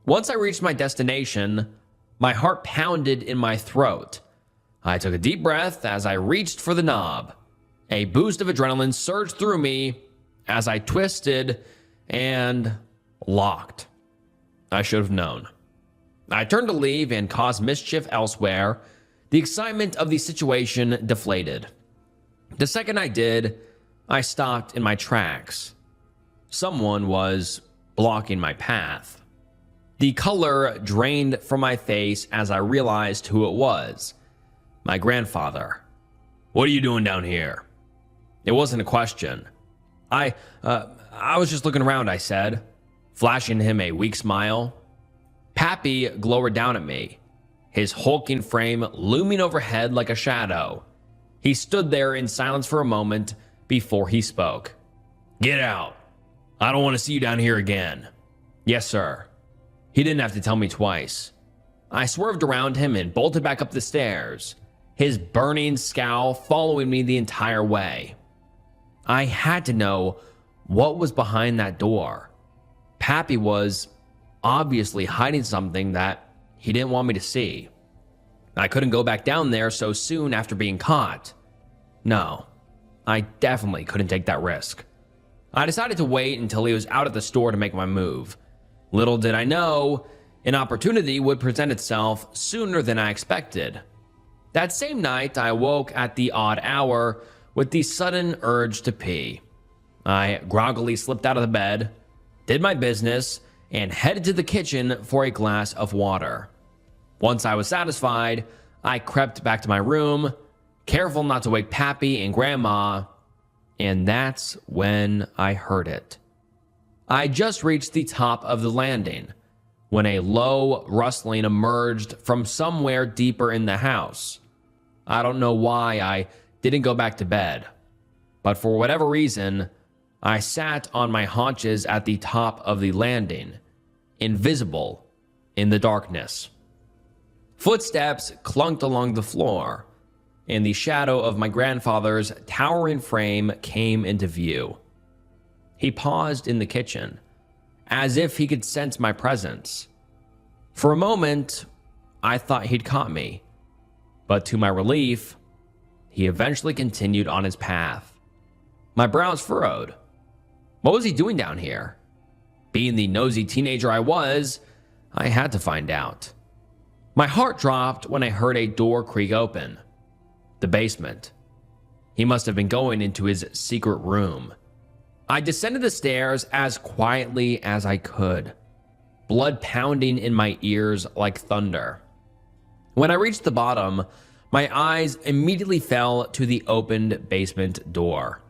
Once I reached my destination, my heart pounded in my throat. I took a deep breath as I reached for the knob. A boost of adrenaline surged through me as I twisted and locked. I should have known. I turned to leave and caused mischief elsewhere. The excitement of the situation deflated. The second I did, I stopped in my tracks. Someone was blocking my path. The color drained from my face as I realized who it was. My grandfather. "What are you doing down here?" It wasn't a question. I was just looking around, I said, flashing him a weak smile. Pappy glowered down at me, his hulking frame looming overhead like a shadow. He stood there in silence for a moment before he spoke. Get out. I don't want to see you down here again. Yes, sir. He didn't have to tell me twice. I swerved around him and bolted back up the stairs, his burning scowl following me the entire way. I had to know what was behind that door. Pappy was obviously hiding something that he didn't want me to see. I couldn't go back down there so soon after being caught. No, I definitely couldn't take that risk. I decided to wait until he was out at the store to make my move. Little did I know, an opportunity would present itself sooner than I expected. That same night, I awoke at the odd hour with the sudden urge to pee. I groggily slipped out of the bed, did my business, and headed to the kitchen for a glass of water. Once I was satisfied, I crept back to my room, careful not to wake Pappy and Grandma, and that's when I heard it. I just reached the top of the landing when a low rustling emerged from somewhere deeper in the house. I don't know why I didn't go back to bed, but for whatever reason, I sat on my haunches at the top of the landing, invisible in the darkness. Footsteps clunked along the floor, and the shadow of my grandfather's towering frame came into view. He paused in the kitchen, as if he could sense my presence. For a moment, I thought he'd caught me, but to my relief, he eventually continued on his path. My brows furrowed. What was he doing down here? Being the nosy teenager I was, I had to find out. My heart dropped when I heard a door creak open. The basement. He must have been going into his secret room. I descended the stairs as quietly as I could, blood pounding in my ears like thunder. When I reached the bottom, my eyes immediately fell to the opened basement door.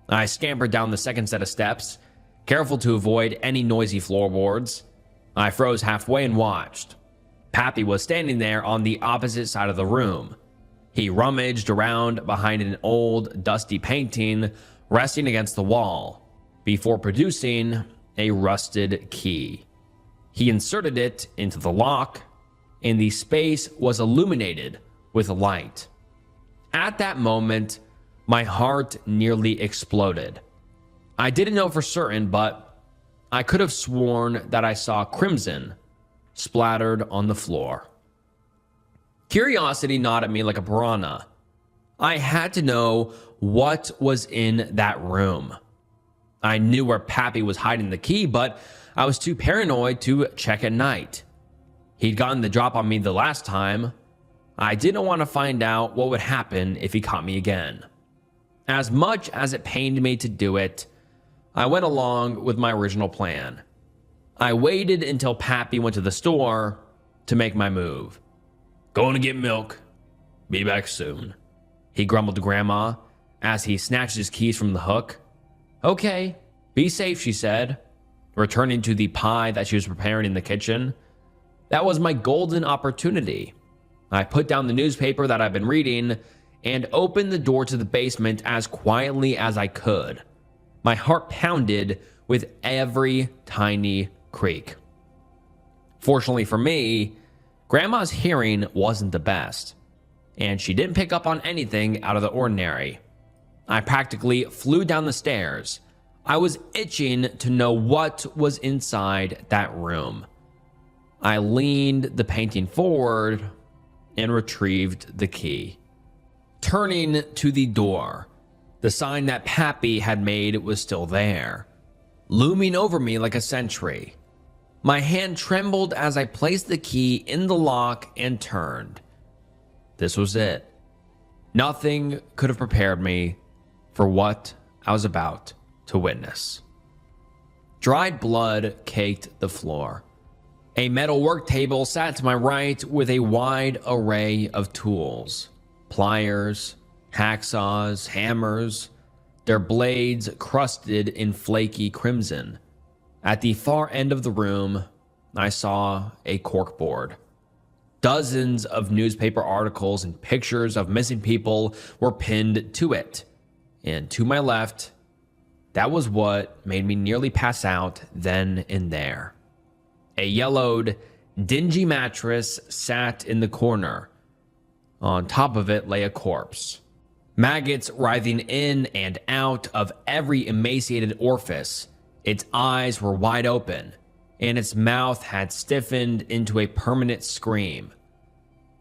I scampered down the second set of steps, careful to avoid any noisy floorboards. I froze halfway and watched. Pappy was standing there on the opposite side of the room. He rummaged around behind an old, dusty painting resting against the wall before producing a rusted key. He inserted it into the lock, and the space was illuminated with light. At that moment, my heart nearly exploded. I didn't know for certain, but I could have sworn that I saw crimson splattered on the floor. Curiosity gnawed at me like a piranha. I had to know what was in that room. I knew where Pappy was hiding the key, but I was too paranoid to check at night. He'd gotten the drop on me the last time. I didn't want to find out what would happen if he caught me again. As much as it pained me to do it, I went along with my original plan. I waited until Pappy went to the store to make my move. Going to get milk. Be back soon, he grumbled to Grandma as he snatched his keys from the hook. Okay, be safe, she said, returning to the pie that she was preparing in the kitchen. That was my golden opportunity. I put down the newspaper that I'd been reading and opened the door to the basement as quietly as I could. My heart pounded with every tiny creak. Fortunately for me, Grandma's hearing wasn't the best, and she didn't pick up on anything out of the ordinary. I practically flew down the stairs. I was itching to know what was inside that room. I leaned the painting forward and retrieved the key. Turning to the door, the sign that Pappy had made was still there, looming over me like a sentry. My hand trembled as I placed the key in the lock and turned. This was it. Nothing could have prepared me for what I was about to witness. Dried blood caked the floor. A metal work table sat to my right with a wide array of tools. Pliers, hacksaws, hammers, their blades crusted in flaky crimson. At the far end of the room, I saw a corkboard. Dozens of newspaper articles and pictures of missing people were pinned to it. And to my left, that was what made me nearly pass out then and there. A yellowed, dingy mattress sat in the corner. On top of it lay a corpse. Maggots writhing in and out of every emaciated orifice. Its eyes were wide open, and its mouth had stiffened into a permanent scream.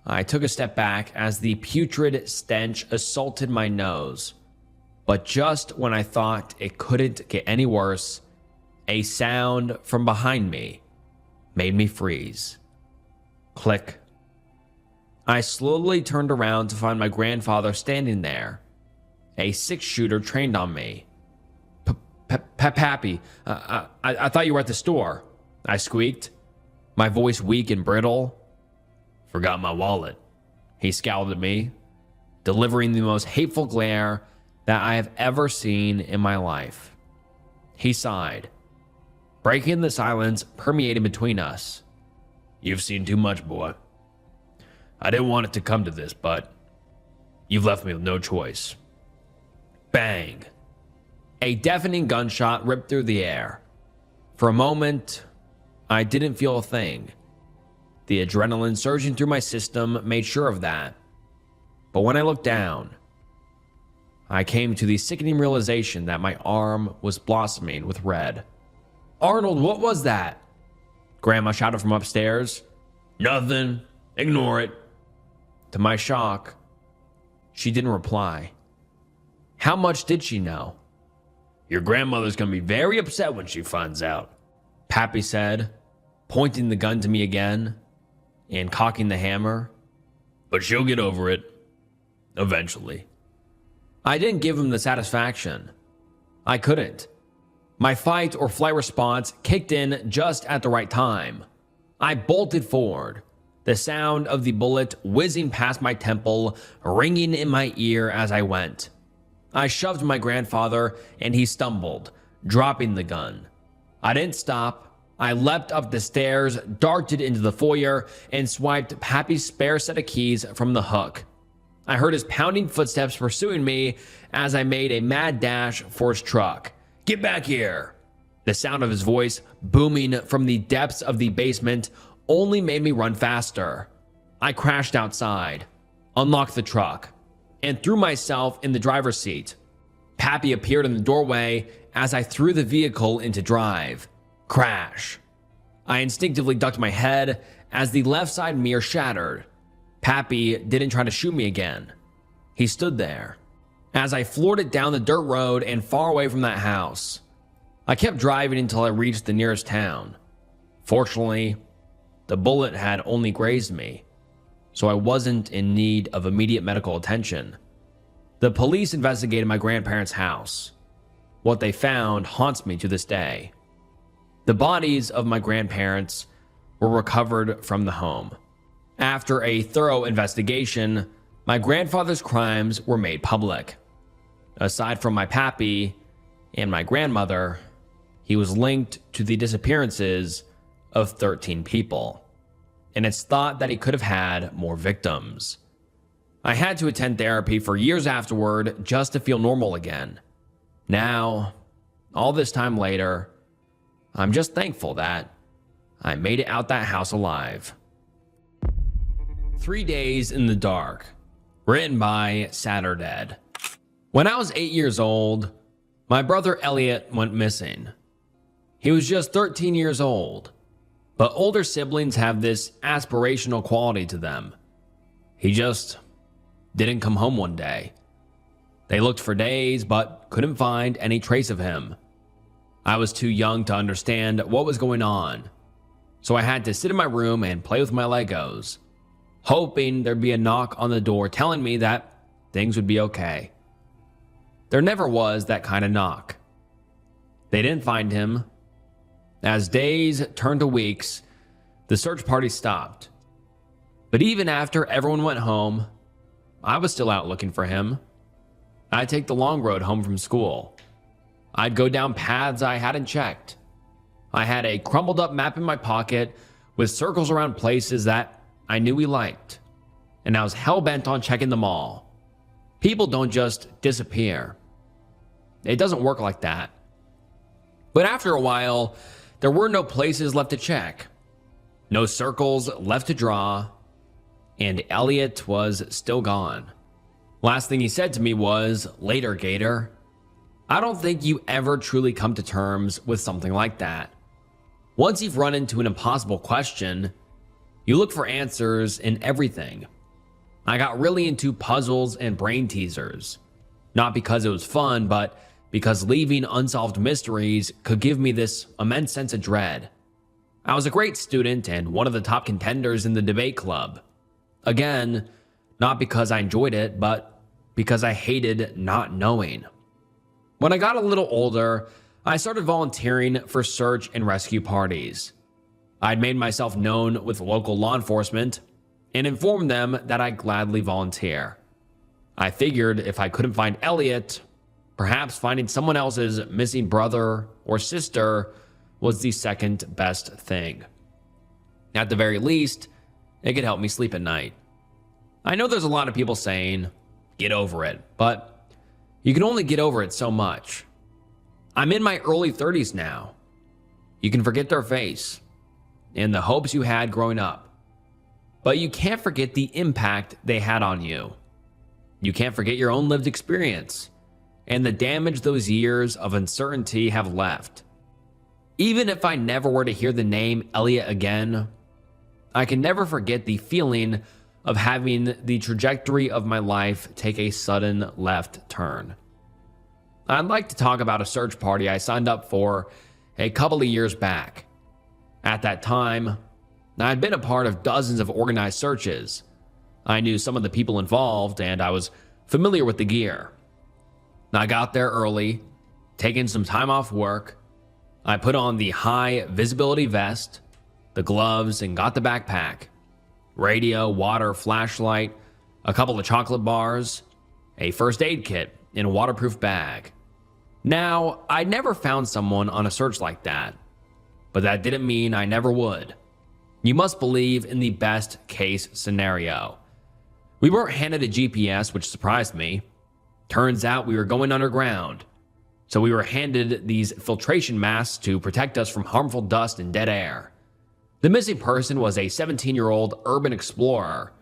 I took a step back as the putrid stench assaulted my nose. But just when I thought it couldn't get any worse, a sound from behind me made me freeze. Click. I slowly turned around to find my grandfather standing there, a six-shooter trained on me. Pappy, I thought you were at the store, I squeaked, my voice weak and brittle. Forgot my wallet. He scowled at me, delivering the most hateful glare that I have ever seen in my life. He sighed, breaking the silence permeating between us. You've seen too much, boy. I didn't want it to come to this, but you've left me with no choice. Bang! A deafening gunshot ripped through the air. For a moment, I didn't feel a thing. The adrenaline surging through my system made sure of that. But when I looked down, I came to the sickening realization that my arm was blossoming with red. Arnold, what was that? Grandma shouted from upstairs. Nothing. Ignore it. To my shock, she didn't reply. How much did she know? Your grandmother's gonna be very upset when she finds out, Pappy said, pointing the gun to me again and cocking the hammer. But she'll get over it. Eventually. I didn't give him the satisfaction. I couldn't. My fight or flight response kicked in just at the right time. I bolted forward, the sound of the bullet whizzing past my temple, ringing in my ear as I went. I shoved my grandfather and he stumbled, dropping the gun. I didn't stop. I leapt up the stairs, darted into the foyer, and swiped Pappy's spare set of keys from the hook. I heard his pounding footsteps pursuing me as I made a mad dash for his truck. Get back here! The sound of his voice, booming from the depths of the basement, only made me run faster. I crashed outside, unlocked the truck, and threw myself in the driver's seat. Pappy appeared in the doorway as I threw the vehicle into drive. Crash. I instinctively ducked my head as the left side mirror shattered. Pappy didn't try to shoot me again. He stood there as I floored it down the dirt road and far away from that house. I kept driving until I reached the nearest town. Fortunately, the bullet had only grazed me, so I wasn't in need of immediate medical attention. The police investigated my grandparents' house. What they found haunts me to this day. The bodies of my grandparents were recovered from the home. After a thorough investigation, my grandfather's crimes were made public. Aside from my pappy and my grandmother, he was linked to the disappearances of 13 people, and it's thought that he could have had more victims. I had to attend therapy for years afterward just to feel normal again. Now, all this time later, I'm just thankful that I made it out that house alive. 3 Days in the Dark, written by Saturday. When I was 8 years old, my brother Elliot went missing. He was just 13 years old, but older siblings have this aspirational quality to them. He just didn't come home one day. They looked for days, but couldn't find any trace of him. I was too young to understand what was going on, so I had to sit in my room and play with my Legos, hoping there'd be a knock on the door telling me that things would be okay. There never was that kind of knock. They didn't find him. As days turned to weeks, the search party stopped. But even after everyone went home, I was still out looking for him. I'd take the long road home from school. I'd go down paths I hadn't checked. I had a crumpled up map in my pocket with circles around places that I knew we liked, and I was hell-bent on checking them all. People don't just disappear. It doesn't work like that. But after a while, there were no places left to check, no circles left to draw, and Elliot was still gone. Last thing he said to me was, "Later, Gator." I don't think you ever truly come to terms with something like that. Once you've run into an impossible question, you look for answers in everything. I got really into puzzles and brain teasers, not because it was fun, but because leaving unsolved mysteries could give me this immense sense of dread. I was a great student and one of the top contenders in the debate club. Again, not because I enjoyed it, but because I hated not knowing. When I got a little older, I started volunteering for search and rescue parties. I'd made myself known with local law enforcement and informed them that I'd gladly volunteer. I figured if I couldn't find Elliot, perhaps finding someone else's missing brother or sister was the second best thing. At the very least, it could help me sleep at night. I know there's a lot of people saying, "Get over it," but you can only get over it so much. I'm in my early 30s now. You can forget their face and the hopes you had growing up, but you can't forget the impact they had on you. You can't forget your own lived experience and the damage those years of uncertainty have left. Even if I never were to hear the name Elliot again, I can never forget the feeling of having the trajectory of my life take a sudden left turn. I'd like to talk about a search party I signed up for a couple of years back. At that time, I'd been a part of dozens of organized searches. I knew some of the people involved, and I was familiar with the gear. I got there early, taking some time off work. I put on the high visibility vest, the gloves, and got the backpack. Radio, water, flashlight, a couple of chocolate bars, a first aid kit in a waterproof bag. Now, I never found someone on a search like that, but that didn't mean I never would. You must believe in the best case scenario. We weren't handed a GPS, which surprised me. Turns out we were going underground, so we were handed these filtration masks to protect us from harmful dust and dead air. The missing person was a 17-year-old urban explorer.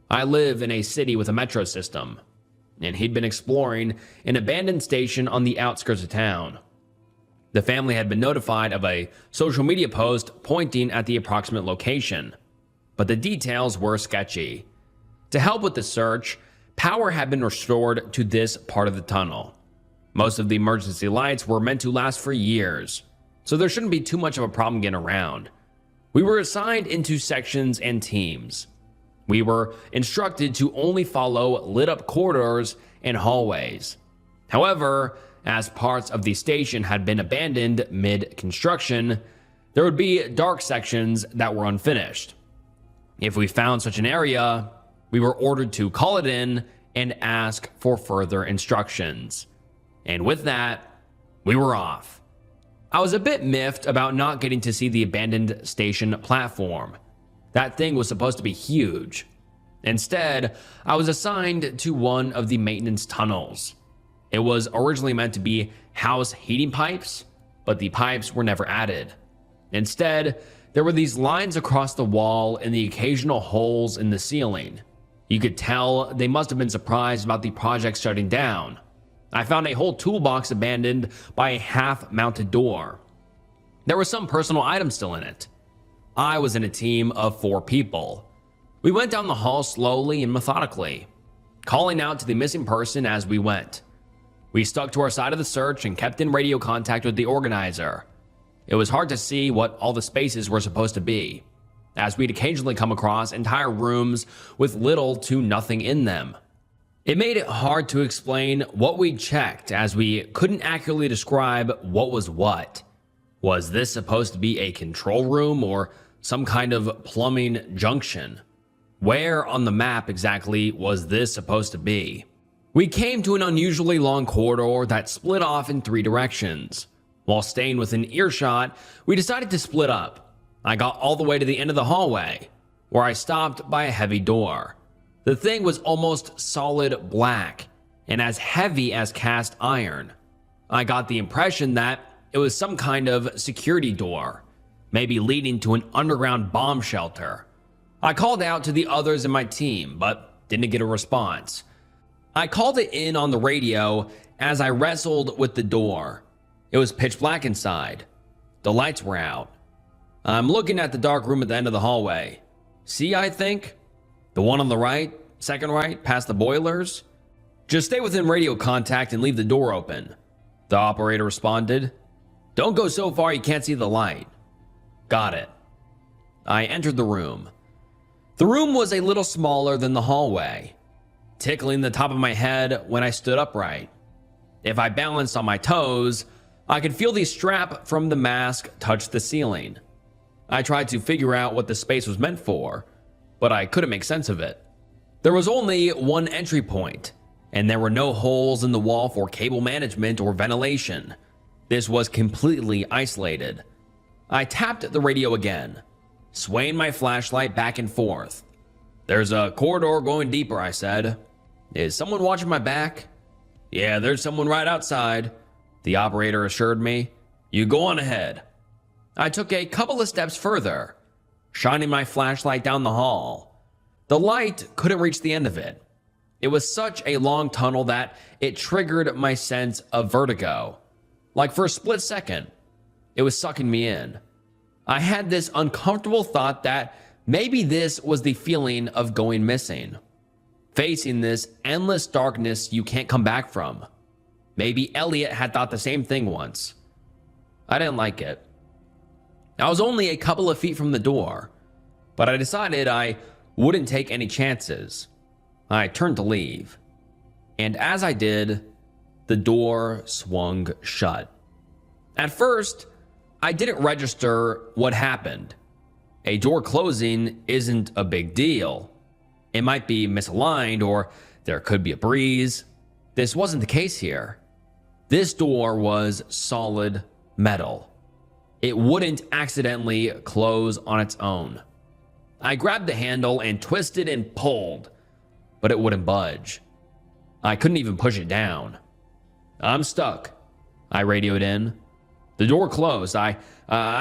I live in a city with a metro system, and he'd been exploring an abandoned station on the outskirts of town. The family had been notified of a social media post pointing at the approximate location, but the details were sketchy. To help with the search, power had been restored to this part of the tunnel. Most of the emergency lights were meant to last for years, so there shouldn't be too much of a problem getting around. We were assigned into sections and teams. We were instructed to only follow lit-up corridors and hallways. However, as parts of the station had been abandoned mid-construction, there would be dark sections that were unfinished. If we found such an area, we were ordered to call it in and ask for further instructions. And with that, we were off. I was a bit miffed about not getting to see the abandoned station platform. That thing was supposed to be huge. Instead, I was assigned to one of the maintenance tunnels. It was originally meant to be house heating pipes, but the pipes were never added. Instead, there were these lines across the wall and the occasional holes in the ceiling. You could tell they must have been surprised about the project shutting down. I found a whole toolbox abandoned by a half-mounted door. There were some personal items still in it. I was in a team of 4 people. We went down the hall slowly and methodically, calling out to the missing person as we went. We stuck to our side of the search and kept in radio contact with the organizer. It was hard to see what all the spaces were supposed to be, as we'd occasionally come across entire rooms with little to nothing in them. It made it hard to explain what we checked, as we couldn't accurately describe what was what. Was this supposed to be a control room or some kind of plumbing junction? Where on the map exactly was this supposed to be? We came to an unusually long corridor that split off in 3 directions. While staying within earshot, we decided to split up. I got all the way to the end of the hallway, where I stopped by a heavy door. The thing was almost solid black and as heavy as cast iron. I got the impression that it was some kind of security door, maybe leading to an underground bomb shelter. I called out to the others in my team, but didn't get a response. I called it in on the radio as I wrestled with the door. It was pitch black inside. The lights were out. I'm looking at the dark room at the end of the hallway. See, I think? The one on the right, second right, past the boilers? Just stay within radio contact and leave the door open. The operator responded. Don't go so far you can't see the light. Got it. I entered the room. The room was a little smaller than the hallway, tickling the top of my head when I stood upright. If I balanced on my toes, I could feel the strap from the mask touch the ceiling. I tried to figure out what the space was meant for, but I couldn't make sense of it. There was only one entry point, and there were no holes in the wall for cable management or ventilation. This was completely isolated. I tapped the radio again, swaying my flashlight back and forth. There's a corridor going deeper, I said. Is someone watching my back? Yeah, there's someone right outside, the operator assured me. You go on ahead. I took a couple of steps further, shining my flashlight down the hall. The light couldn't reach the end of it. It was such a long tunnel that it triggered my sense of vertigo. Like for a split second, it was sucking me in. I had this uncomfortable thought that maybe this was the feeling of going missing. Facing this endless darkness you can't come back from. Maybe Elliot had thought the same thing once. I didn't like it. I was only a couple of feet from the door, but I decided I wouldn't take any chances. I turned to leave, and as I did, the door swung shut. At first, I didn't register what happened. A door closing isn't a big deal. It might be misaligned or there could be a breeze. This wasn't the case here. This door was solid metal. It wouldn't accidentally close on its own. I grabbed the handle and twisted and pulled, but it wouldn't budge. I couldn't even push it down. I'm stuck, I radioed in. The door closed. I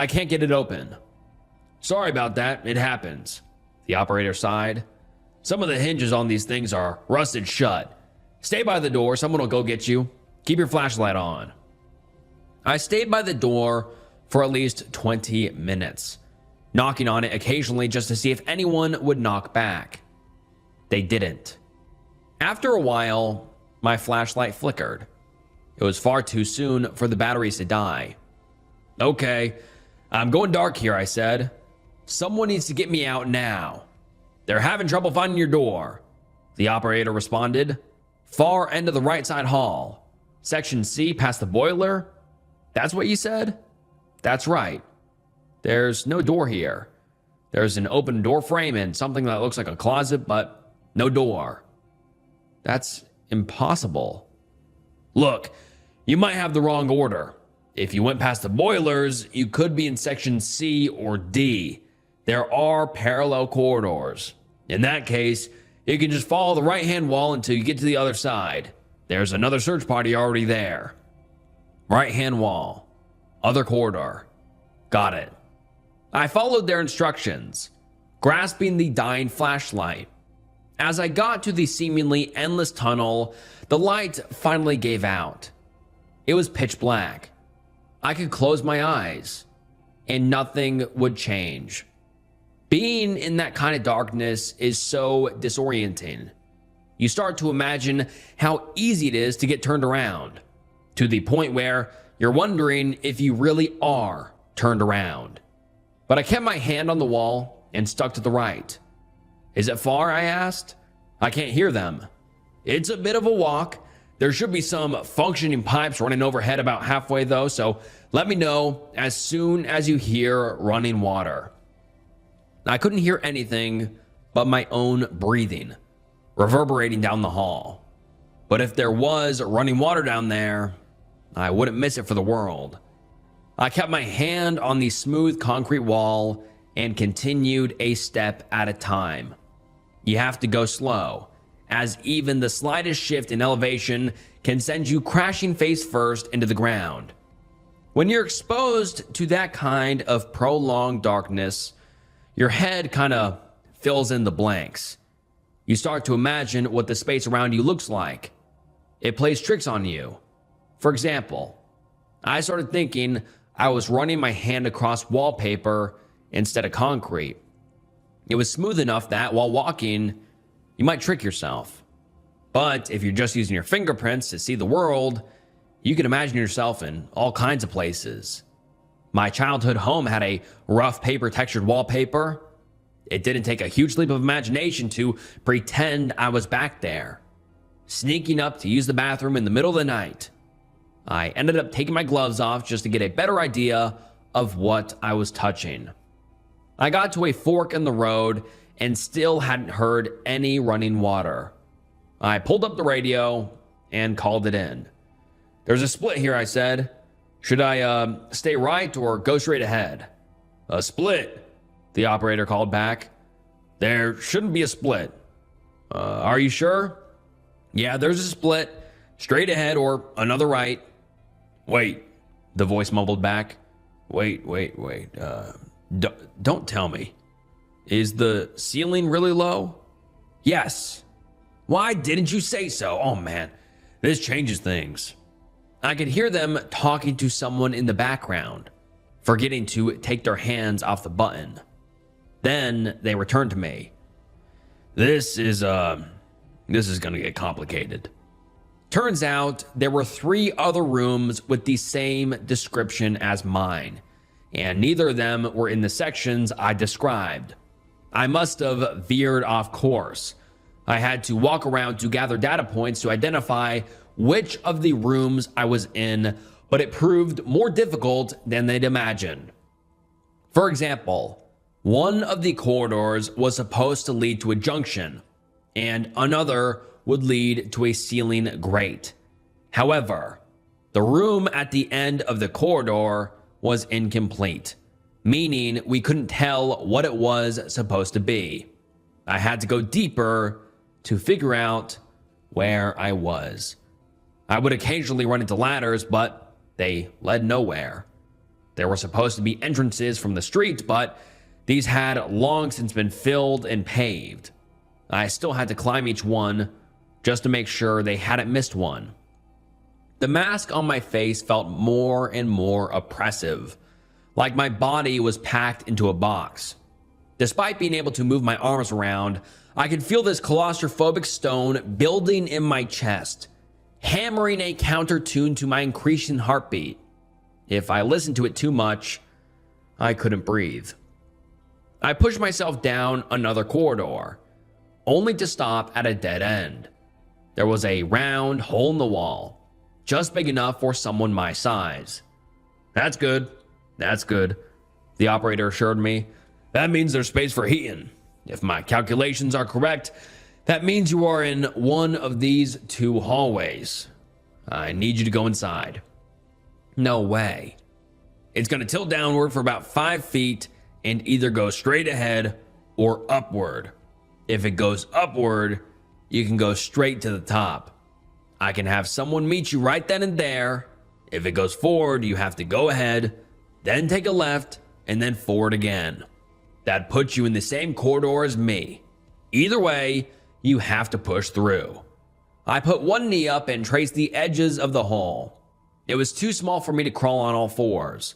can't get it open. Sorry about that. It happens, the operator sighed. Some of the hinges on these things are rusted shut. Stay by the door. Someone will go get you. Keep your flashlight on. I stayed by the door for at least 20 minutes, knocking on it occasionally just to see if anyone would knock back. They didn't. After a while, my flashlight flickered. It was far too soon for the batteries to die. Okay, I'm going dark here, I said. Someone needs to get me out now. They're having trouble finding your door, the operator responded. Far end of the right side hall. Section C past the boiler? That's what you said? That's right. There's no door here. There's an open door frame and something that looks like a closet, but no door. That's impossible. Look, you might have the wrong order. If you went past the boilers, you could be in section C or D. There are parallel corridors. In that case, you can just follow the right-hand wall until you get to the other side. There's another search party already there. Right-hand wall. Other corridor. Got it. I followed their instructions, grasping the dying flashlight. As I got to the seemingly endless tunnel, the light finally gave out. It was pitch black. I could close my eyes, and nothing would change. Being in that kind of darkness is so disorienting. You start to imagine how easy it is to get turned around, to the point where you're wondering if you really are turned around. But I kept my hand on the wall and stuck to the right. Is it far? I asked. I can't hear them. It's a bit of a walk. There should be some functioning pipes running overhead about halfway though, so let me know as soon as you hear running water. I couldn't hear anything but my own breathing, reverberating down the hall. But if there was running water down there, I wouldn't miss it for the world. I kept my hand on the smooth concrete wall and continued a step at a time. You have to go slow, as even the slightest shift in elevation can send you crashing face first into the ground. When you're exposed to that kind of prolonged darkness, your head kind of fills in the blanks. You start to imagine what the space around you looks like. It plays tricks on you. For example, I started thinking I was running my hand across wallpaper instead of concrete. It was smooth enough that while walking, you might trick yourself. But if you're just using your fingerprints to see the world, you can imagine yourself in all kinds of places. My childhood home had a rough paper textured wallpaper. It didn't take a huge leap of imagination to pretend I was back there, sneaking up to use the bathroom in the middle of the night. I ended up taking my gloves off just to get a better idea of what I was touching. I got to a fork in the road and still hadn't heard any running water. I pulled up the radio and called it in. "There's a split here," I said. "Should I stay right or go straight ahead?" "A split," the operator called back. "There shouldn't be a split." Are you sure?" "Yeah, there's a split. Straight ahead or another right." "Wait," the voice mumbled back. Wait. Don't tell me. Is the ceiling really low?" "Yes." "Why didn't you say so? Oh man, this changes things." I could hear them talking to someone in the background, forgetting to take their hands off the button. Then they returned to me. This is gonna get complicated." Turns out there were 3 other rooms with the same description as mine, and neither of them were in the sections I described. I must have veered off course. I had to walk around to gather data points to identify which of the rooms I was in, but it proved more difficult than they'd imagined. For example, one of the corridors was supposed to lead to a junction, and another would lead to a ceiling grate. However, the room at the end of the corridor was incomplete, meaning we couldn't tell what it was supposed to be. I had to go deeper to figure out where I was. I would occasionally run into ladders, but they led nowhere. There were supposed to be entrances from the street, but these had long since been filled and paved. I still had to climb each one just to make sure they hadn't missed one. The mask on my face felt more and more oppressive, like my body was packed into a box. Despite being able to move my arms around, I could feel this claustrophobic stone building in my chest, hammering a counter tune to my increasing heartbeat. If I listened to it too much, I couldn't breathe. I pushed myself down another corridor, only to stop at a dead end. There was a round hole in the wall, just big enough for someone my size. That's good, the operator assured me. "That means there's space for heating. If my calculations are correct, that means you are in one of these 2 hallways. I need you to go inside." "No way." "It's going to tilt downward for about 5 feet and either go straight ahead or upward. If it goes upward, you can go straight to the top. I can have someone meet you right then and there. If it goes forward, you have to go ahead, then take a left, and then forward again. That puts you in the same corridor as me. Either way, you have to push through." I put one knee up and traced the edges of the hole. It was too small for me to crawl on all fours.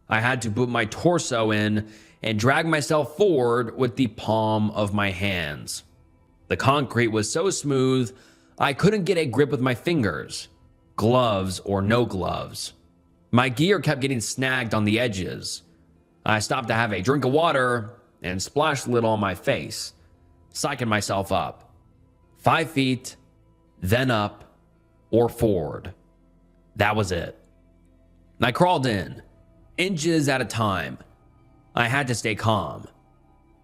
I had to put my torso in and drag myself forward with the palm of my hands. The concrete was so smooth, I couldn't get a grip with my fingers, gloves or no gloves. My gear kept getting snagged on the edges. I stopped to have a drink of water and splashed a little on my face, psyching myself up. 5 feet, then up, or forward. That was it. I crawled in, inches at a time. I had to stay calm.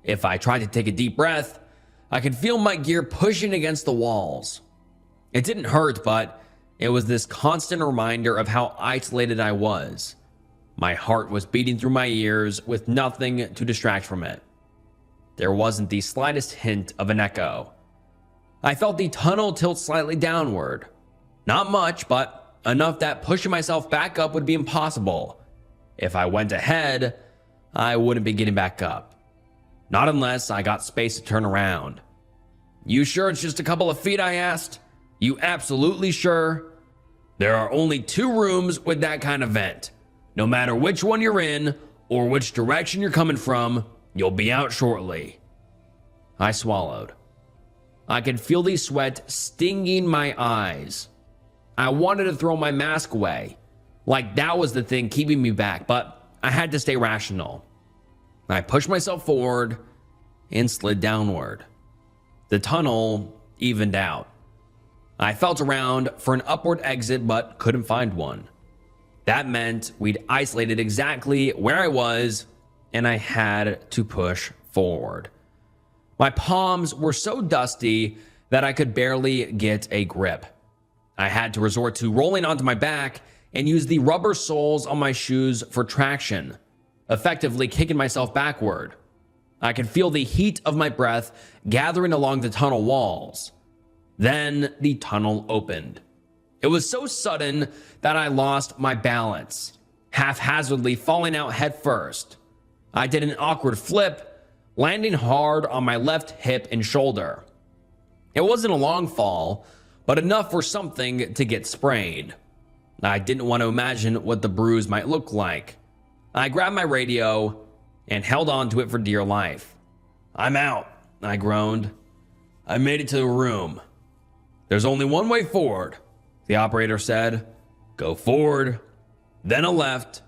If I tried to take a deep breath, I could feel my gear pushing against the walls. It didn't hurt, but it was this constant reminder of how isolated I was. My heart was beating through my ears with nothing to distract from it. There wasn't the slightest hint of an echo. I felt the tunnel tilt slightly downward. Not much, but enough that pushing myself back up would be impossible. If I went ahead, I wouldn't be getting back up. Not unless I got space to turn around. "You sure it's just a couple of feet?" I asked. "You absolutely sure?" "There are only 2 rooms with that kind of vent. No matter which one you're in or which direction you're coming from, you'll be out shortly." I swallowed. I could feel the sweat stinging my eyes. I wanted to throw my mask away, like that was the thing keeping me back, but I had to stay rational. I pushed myself forward and slid downward. The tunnel evened out. I felt around for an upward exit but couldn't find one. That meant we'd isolated exactly where I was, and I had to push forward. My palms were so dusty that I could barely get a grip. I had to resort to rolling onto my back and use the rubber soles on my shoes for traction, effectively kicking myself backward. I could feel the heat of my breath gathering along the tunnel walls. Then the tunnel opened. It was so sudden that I lost my balance, haphazardly falling out headfirst. I did an awkward flip, landing hard on my left hip and shoulder. It wasn't a long fall, but enough for something to get sprained. I didn't want to imagine what the bruise might look like. I grabbed my radio and held on to it for dear life. "I'm out," I groaned. "I made it to the room." "There's only one way forward," the operator said. "Go forward, then a left,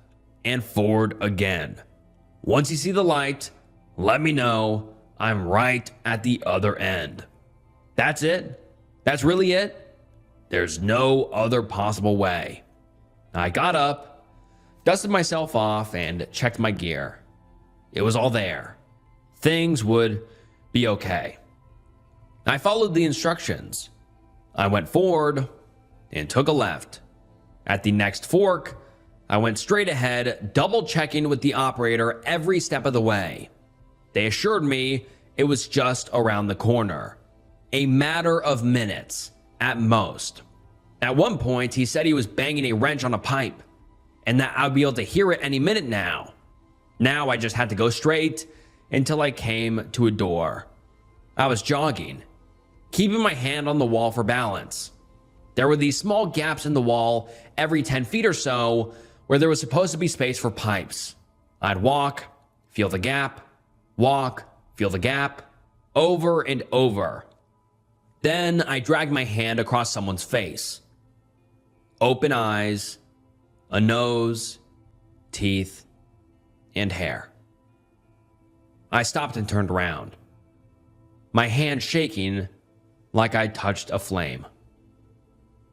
and forward again. Once you see the light, let me know. I'm right at the other end." "That's it? That's really it?" "There's no other possible way." I got up, dusted myself off, and checked my gear. It was all there. Things would be okay. I followed the instructions. I went forward and took a left. At the next fork, I went straight ahead, double checking with the operator every step of the way. They assured me it was just around the corner. A matter of minutes, at most. At one point, he said he was banging a wrench on a pipe, and that I'd be able to hear it any minute now. Now I just had to go straight until I came to a door. I was jogging, keeping my hand on the wall for balance. There were these small gaps in the wall every 10 feet or so where there was supposed to be space for pipes. I'd walk, feel the gap, walk, feel the gap, over and over. Then I dragged my hand across someone's face. Open eyes, a nose, teeth, and hair. I stopped and turned around, my hand shaking like I'd touched a flame.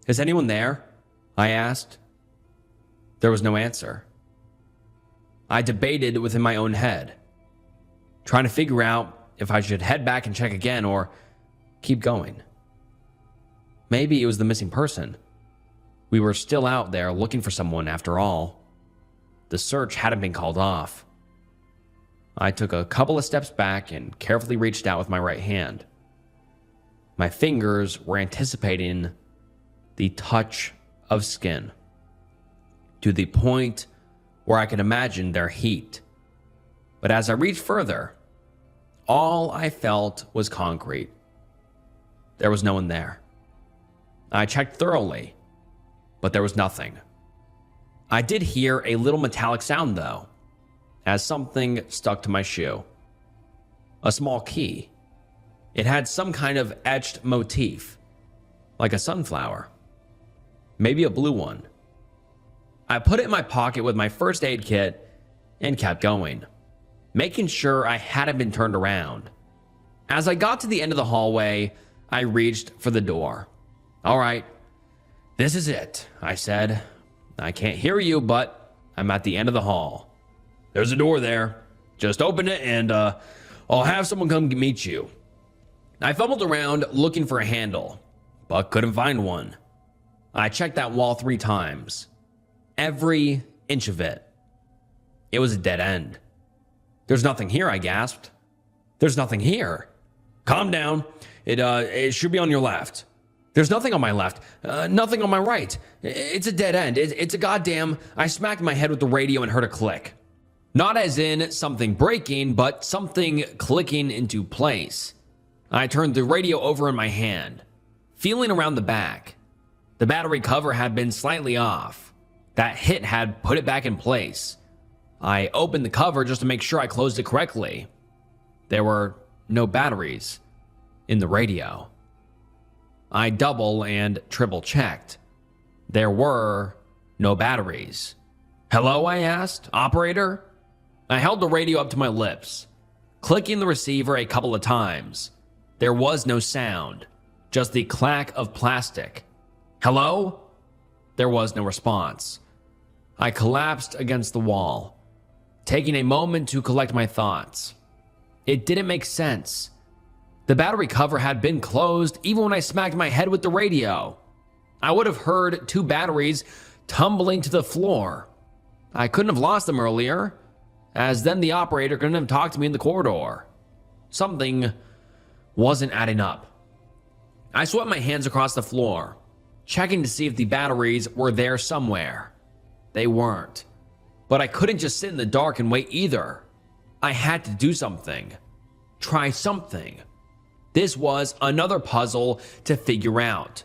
"Is anyone there?" I asked. There was no answer. I debated within my own head, trying to figure out if I should head back and check again or keep going. Maybe it was the missing person. We were still out there looking for someone after all. The search hadn't been called off. I took a couple of steps back and carefully reached out with my right hand. My fingers were anticipating the touch of skin, to the point where I could imagine their heat. But as I reached further, all I felt was concrete. There was no one there. I checked thoroughly, but there was nothing. I did hear a little metallic sound though, as something stuck to my shoe. A small key. It had some kind of etched motif, like a sunflower. Maybe a blue one. I put it in my pocket with my first aid kit and kept going, making sure I hadn't been turned around. As I got to the end of the hallway, I reached for the door. "All right, this is it," I said. "I can't hear you, but I'm at the end of the hall. There's a door there. Just open it and I'll have someone come meet you." I fumbled around looking for a handle, but couldn't find one. I checked that wall 3 times. Every inch of it. It was a dead end. "There's nothing here," I gasped. "There's nothing here." "Calm down. It should be on your left." "There's nothing on my left. Nothing on my right. It's a dead end. It's a goddamn..." I smacked my head with the radio and heard a click. Not as in something breaking, but something clicking into place. I turned the radio over in my hand, feeling around the back. The battery cover had been slightly off. That hit had put it back in place. I opened the cover just to make sure I closed it correctly. There were no batteries in the radio. I double and triple checked. There were no batteries. "Hello?" I asked. "Operator?" I held the radio up to my lips, clicking the receiver a couple of times. There was no sound, just the clack of plastic. "Hello?" There was no response. I collapsed against the wall, taking a moment to collect my thoughts. It didn't make sense. The battery cover had been closed even when I smacked my head with the radio. I would have heard 2 batteries tumbling to the floor. I couldn't have lost them earlier, as then the operator couldn't have talked to me in the corridor. Something wasn't adding up. I swept my hands across the floor, checking to see if the batteries were there somewhere. They weren't. But I couldn't just sit in the dark and wait either. I had to do something. Try something. This was another puzzle to figure out.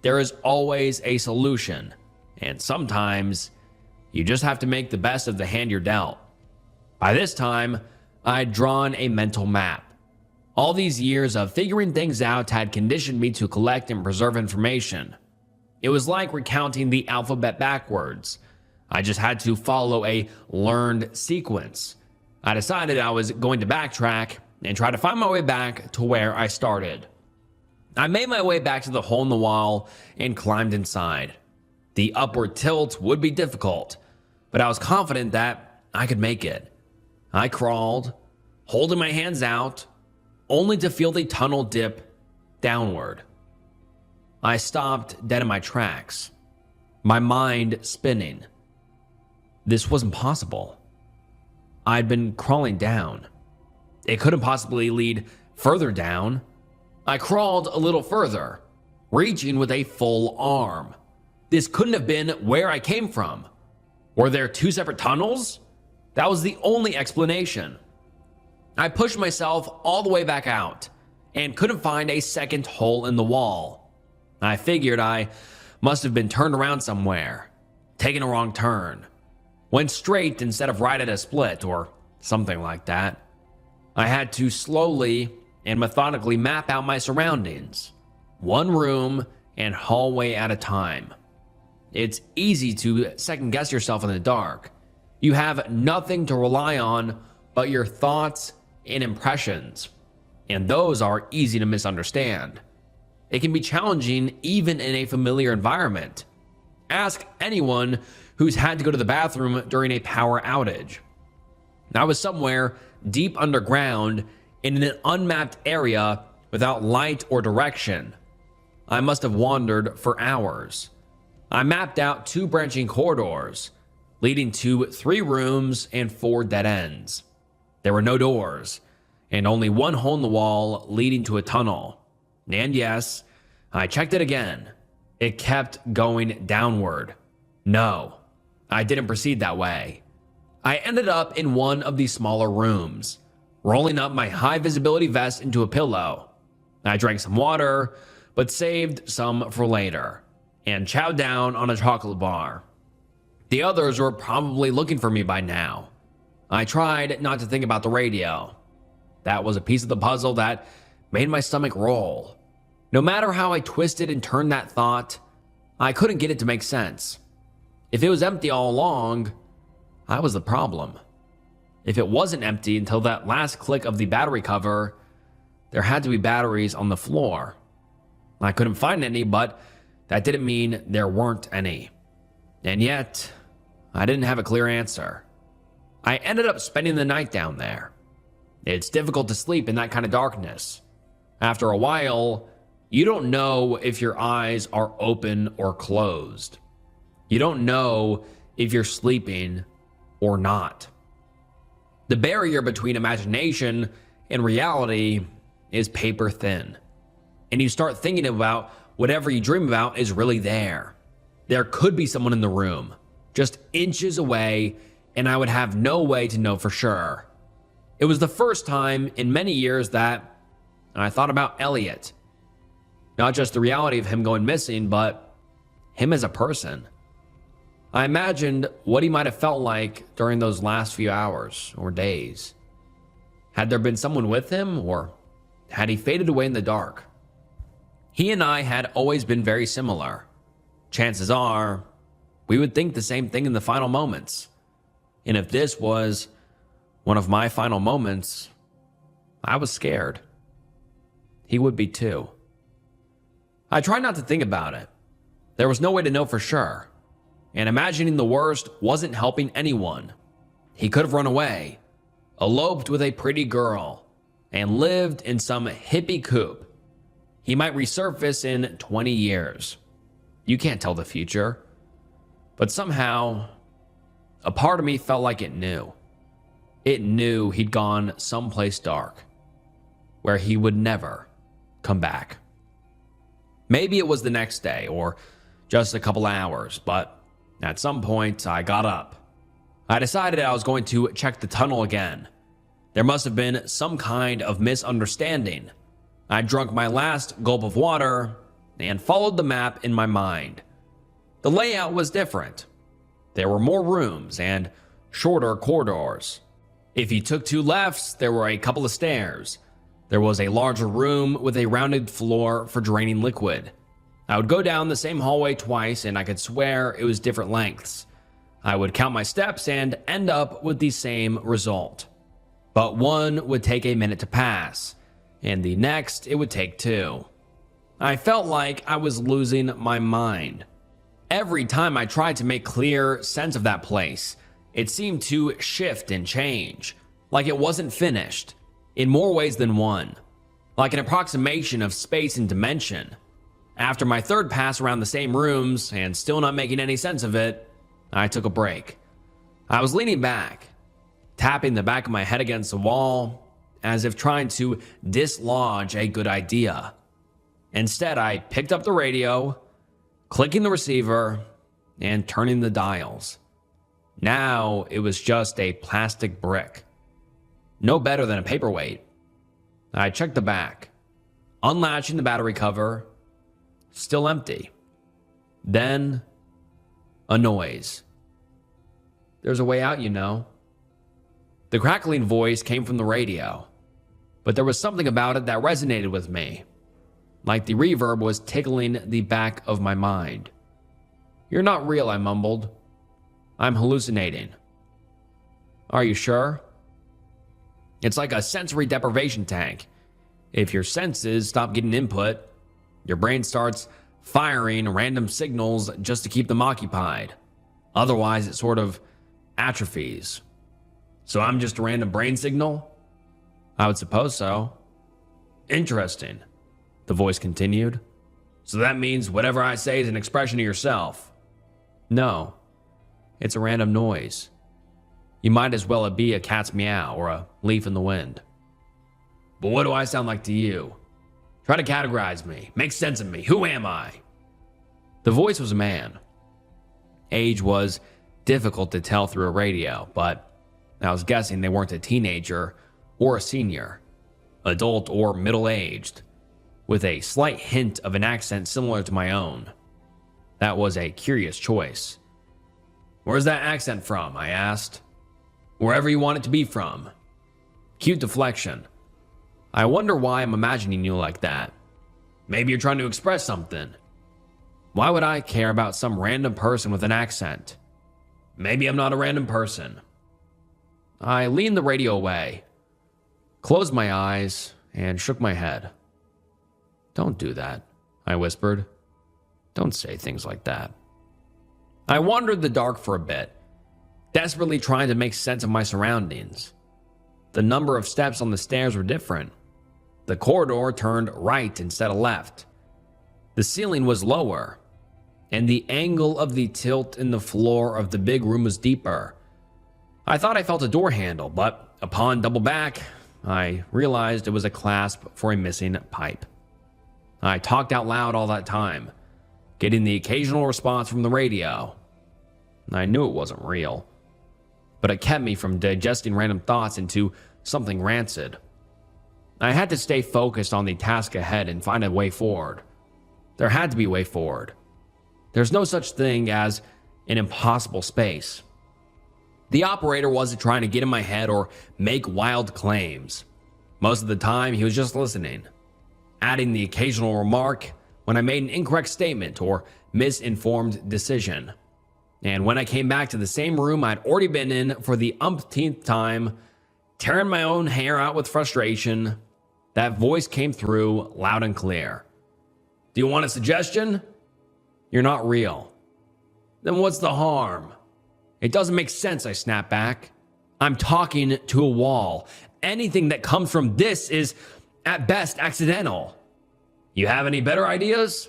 There is always a solution, and sometimes you just have to make the best of the hand you're dealt. By this time, I'd drawn a mental map. All these years of figuring things out had conditioned me to collect and preserve information. It was like recounting the alphabet backwards. I just had to follow a learned sequence. I decided I was going to backtrack and try to find my way back to where I started. I made my way back to the hole in the wall and climbed inside. The upward tilt would be difficult, but I was confident that I could make it. I crawled, holding my hands out, only to feel the tunnel dip downward. I stopped dead in my tracks, my mind spinning. This wasn't possible. I'd been crawling down. It couldn't possibly lead further down. I crawled a little further, reaching with a full arm. This couldn't have been where I came from. Were there 2 separate tunnels? That was the only explanation. I pushed myself all the way back out and couldn't find a second hole in the wall. I figured I must have been turned around somewhere, taken a wrong turn, went straight instead of right at a split or something like that. I had to slowly and methodically map out my surroundings, one room and hallway at a time. It's easy to second guess yourself in the dark. You have nothing to rely on but your thoughts and impressions, and those are easy to misunderstand. It can be challenging even in a familiar environment. Ask anyone who's had to go to the bathroom during a power outage. I was somewhere deep underground in an unmapped area without light or direction. I must have wandered for hours. I mapped out 2 branching corridors, leading to 3 rooms and 4 dead ends. There were no doors, and only 1 hole in the wall leading to a tunnel. And yes, I checked it again. It kept going downward. No, I didn't proceed that way. I ended up in one of the smaller rooms, rolling up my high visibility vest into a pillow. I drank some water, but saved some for later, and chowed down on a chocolate bar. The others were probably looking for me by now. I tried not to think about the radio. That was a piece of the puzzle that made my stomach roll. No matter how I twisted and turned that thought, I couldn't get it to make sense. If it was empty all along, I was the problem. If it wasn't empty until that last click of the battery cover, there had to be batteries on the floor. I couldn't find any, but that didn't mean there weren't any. And yet, I didn't have a clear answer. I ended up spending the night down there. It's difficult to sleep in that kind of darkness. After a while, You don't know if your eyes are open or closed. You don't know if you're sleeping or not. The barrier between imagination and reality is paper thin. And you start thinking about whatever you dream about is really there. There could be someone in the room, just inches away, and I would have no way to know for sure. It was the first time in many years that I thought about Elliot. Not just the reality of him going missing, but him as a person. I imagined what he might have felt like during those last few hours or days. Had there been someone with him, or had he faded away in the dark? He and I had always been very similar. Chances are, we would think the same thing in the final moments. And if this was one of my final moments, I was scared. He would be too. I tried not to think about it. There was no way to know for sure. And imagining the worst wasn't helping anyone. He could have run away, eloped with a pretty girl, and lived in some hippie coop. He might resurface in 20 years. You can't tell the future. But somehow, a part of me felt like it knew. It knew he'd gone someplace dark, where he would never come back. Maybe it was the next day, or just a couple hours, but at some point, I got up. I decided I was going to check the tunnel again. There must have been some kind of misunderstanding. I drank my last gulp of water and followed the map in my mind. The layout was different. There were more rooms and shorter corridors. If you took two lefts, there were a couple of stairs. There was a larger room with a rounded floor for draining liquid. I would go down the same hallway twice, and I could swear it was different lengths. I would count my steps and end up with the same result. But one would take a minute to pass, and the next it would take 2. I felt like I was losing my mind. Every time I tried to make clear sense of that place, it seemed to shift and change, like it wasn't finished, in more ways than one, like an approximation of space and dimension. After my third pass around the same rooms and still not making any sense of it, I took a break. I was leaning back, tapping the back of my head against the wall, as if trying to dislodge a good idea. Instead, I picked up the radio, clicking the receiver, and turning the dials. Now it was just a plastic brick. No better than a paperweight. I checked the back, unlatching the battery cover. Still empty. Then, a noise. There's a way out, you know. The crackling voice came from the radio, but there was something about it that resonated with me, like the reverb was tickling the back of my mind. "You're not real," I mumbled. "I'm hallucinating." "Are you sure?" It's like a sensory deprivation tank. If your senses stop getting input, your brain starts firing random signals just to keep them occupied. Otherwise, it sort of atrophies. "So I'm just a random brain signal?" "I would suppose so." "Interesting," the voice continued. "So that means whatever I say is an expression of yourself?" "No, it's a random noise. You might as well be a cat's meow or a leaf in the wind." "But what do I sound like to you? Try to categorize me. Make sense of me. Who am I?" The voice was a man. Age was difficult to tell through a radio, but I was guessing they weren't a teenager or a senior, adult or middle-aged, with a slight hint of an accent similar to my own. That was a curious choice. "Where's that accent from?" I asked. "Wherever you want it to be from." Cute deflection. "I wonder why I'm imagining you like that. Maybe you're trying to express something." "Why would I care about some random person with an accent?" "Maybe I'm not a random person." I leaned the radio away, closed my eyes, and shook my head. "Don't do that," I whispered. "Don't say things like that." I wandered the dark for a bit, desperately trying to make sense of my surroundings. The number of steps on the stairs were different. The corridor turned right instead of left. The ceiling was lower, and the angle of the tilt in the floor of the big room was deeper. I thought I felt a door handle, but upon double back, I realized it was a clasp for a missing pipe. I talked out loud all that time, getting the occasional response from the radio. I knew it wasn't real, but it kept me from digesting random thoughts into something rancid. I had to stay focused on the task ahead and find a way forward. There had to be a way forward. There's no such thing as an impossible space. The operator wasn't trying to get in my head or make wild claims. Most of the time, he was just listening, adding the occasional remark when I made an incorrect statement or misinformed decision. And when I came back to the same room I'd already been in for the umpteenth time, tearing my own hair out with frustration, that voice came through loud and clear. Do you want a suggestion? You're not real. Then what's the harm? It doesn't make sense, I snapped back. I'm talking to a wall. Anything that comes from this is, at best, accidental. You have any better ideas?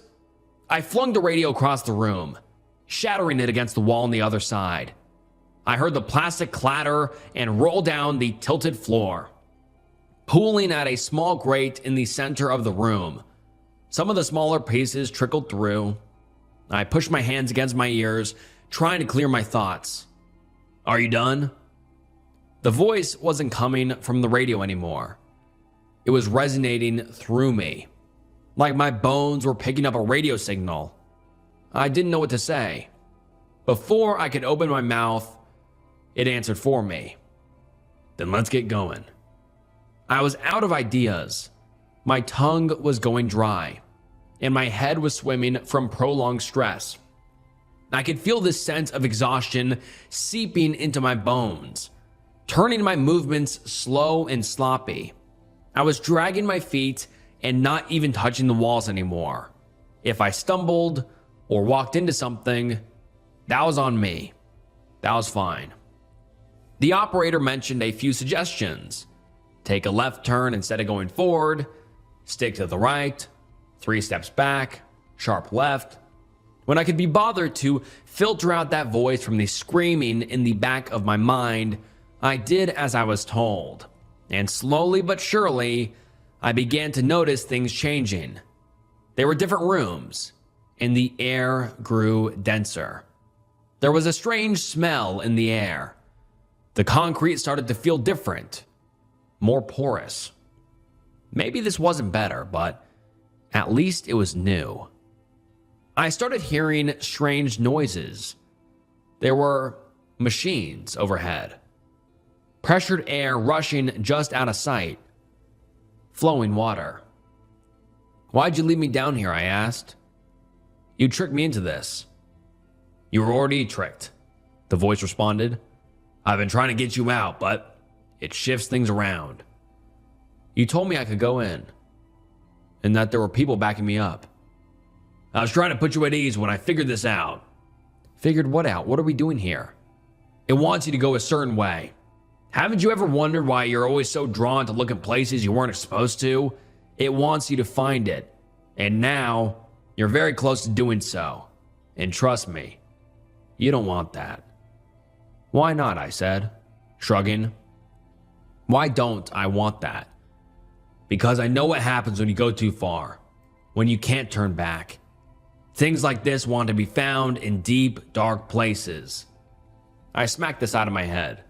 I flung the radio across the room, shattering it against the wall on the other side. I heard the plastic clatter and roll down the tilted floor, pooling at a small grate in the center of the room. Some of the smaller pieces trickled through. I pushed my hands against my ears, trying to clear my thoughts. Are you done? The voice wasn't coming from the radio anymore. It was resonating through me, like my bones were picking up a radio signal. I didn't know what to say. Before I could open my mouth, it answered for me. Then let's get going. I was out of ideas. My tongue was going dry, and my head was swimming from prolonged stress. I could feel this sense of exhaustion seeping into my bones, turning my movements slow and sloppy. I was dragging my feet and not even touching the walls anymore. If I stumbled or walked into something, that was on me. That was fine. The operator mentioned a few suggestions. Take a left turn instead of going forward, stick to the right, 3 steps back, sharp left. When I could be bothered to filter out that voice from the screaming in the back of my mind, I did as I was told. And slowly but surely, I began to notice things changing. There were different rooms, and the air grew denser. There was a strange smell in the air. The concrete started to feel different, more porous. Maybe this wasn't better, but at least it was new. I started hearing strange noises. There were machines overhead, pressured air rushing just out of sight, flowing water. Why'd you leave me down here? I asked. You tricked me into this. You were already tricked, the voice responded. I've been trying to get you out, but it shifts things around. You told me I could go in, and that there were people backing me up. I was trying to put you at ease when I figured this out. Figured what out? What are we doing here? It wants you to go a certain way. Haven't you ever wondered why you're always so drawn to look at places you weren't supposed to? It wants you to find it. And now, you're very close to doing so. And trust me, you don't want that. Why not? I said, shrugging. Why don't I want that? Because I know what happens when you go too far, when you can't turn back. Things like this want to be found in deep, dark places. I smacked this out of my head,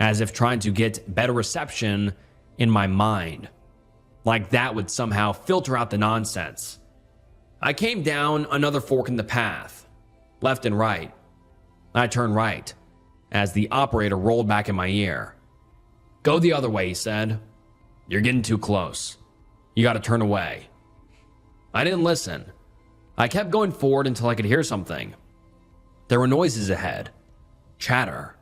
as if trying to get better reception in my mind. Like that would somehow filter out the nonsense. I came down another fork in the path, left and right. I turned right, as the operator rolled back in my ear. Go the other way, he said. You're getting too close. You gotta turn away. I didn't listen. I kept going forward until I could hear something. There were noises ahead. Chatter.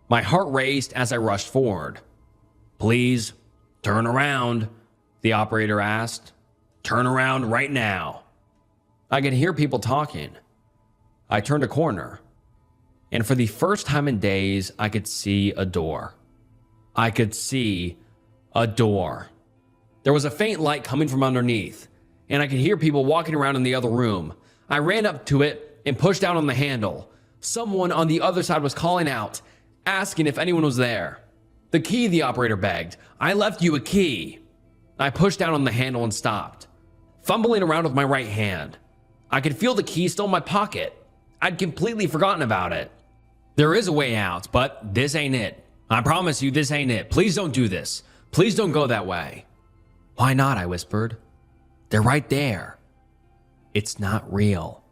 My heart raced as I rushed forward. Please, turn around, the operator asked. Turn around right now. I could hear people talking. I turned a corner, and for the first time in days, I could see a door. I could see a door. There was a faint light coming from underneath, and I could hear people walking around in the other room. I ran up to it and pushed down on the handle. Someone on the other side was calling out, asking if anyone was there. "The key," the operator begged. "I left you a key." I pushed down on the handle and stopped, fumbling around with my right hand. I could feel the key still in my pocket. I'd completely forgotten about it. "There is a way out, but this ain't it. I promise you this ain't it. Please don't do this. Please don't go that way." "Why not?" I whispered. "They're right there." "It's not real.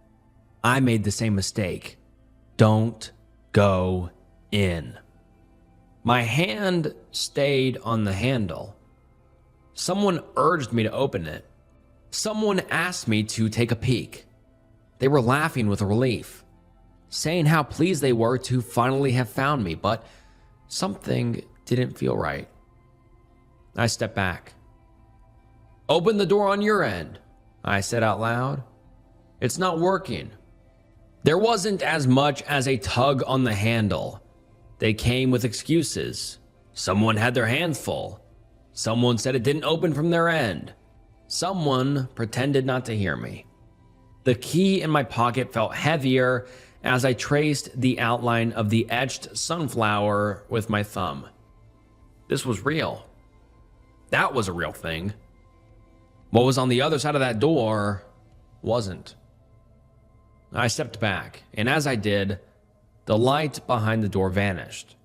I made the same mistake. Don't go in." My hand stayed on the handle. Someone urged me to open it. Someone asked me to take a peek. They were laughing with relief, saying how pleased they were to finally have found me, but something didn't feel right. I stepped back. "Open the door on your end," I said out loud. "It's not working." There wasn't as much as a tug on the handle. They came with excuses. Someone had their hands full. Someone said it didn't open from their end. Someone pretended not to hear me. The key in my pocket felt heavier as I traced the outline of the etched sunflower with my thumb. This was real. That was a real thing. What was on the other side of that door wasn't. I stepped back, and as I did, the light behind the door vanished.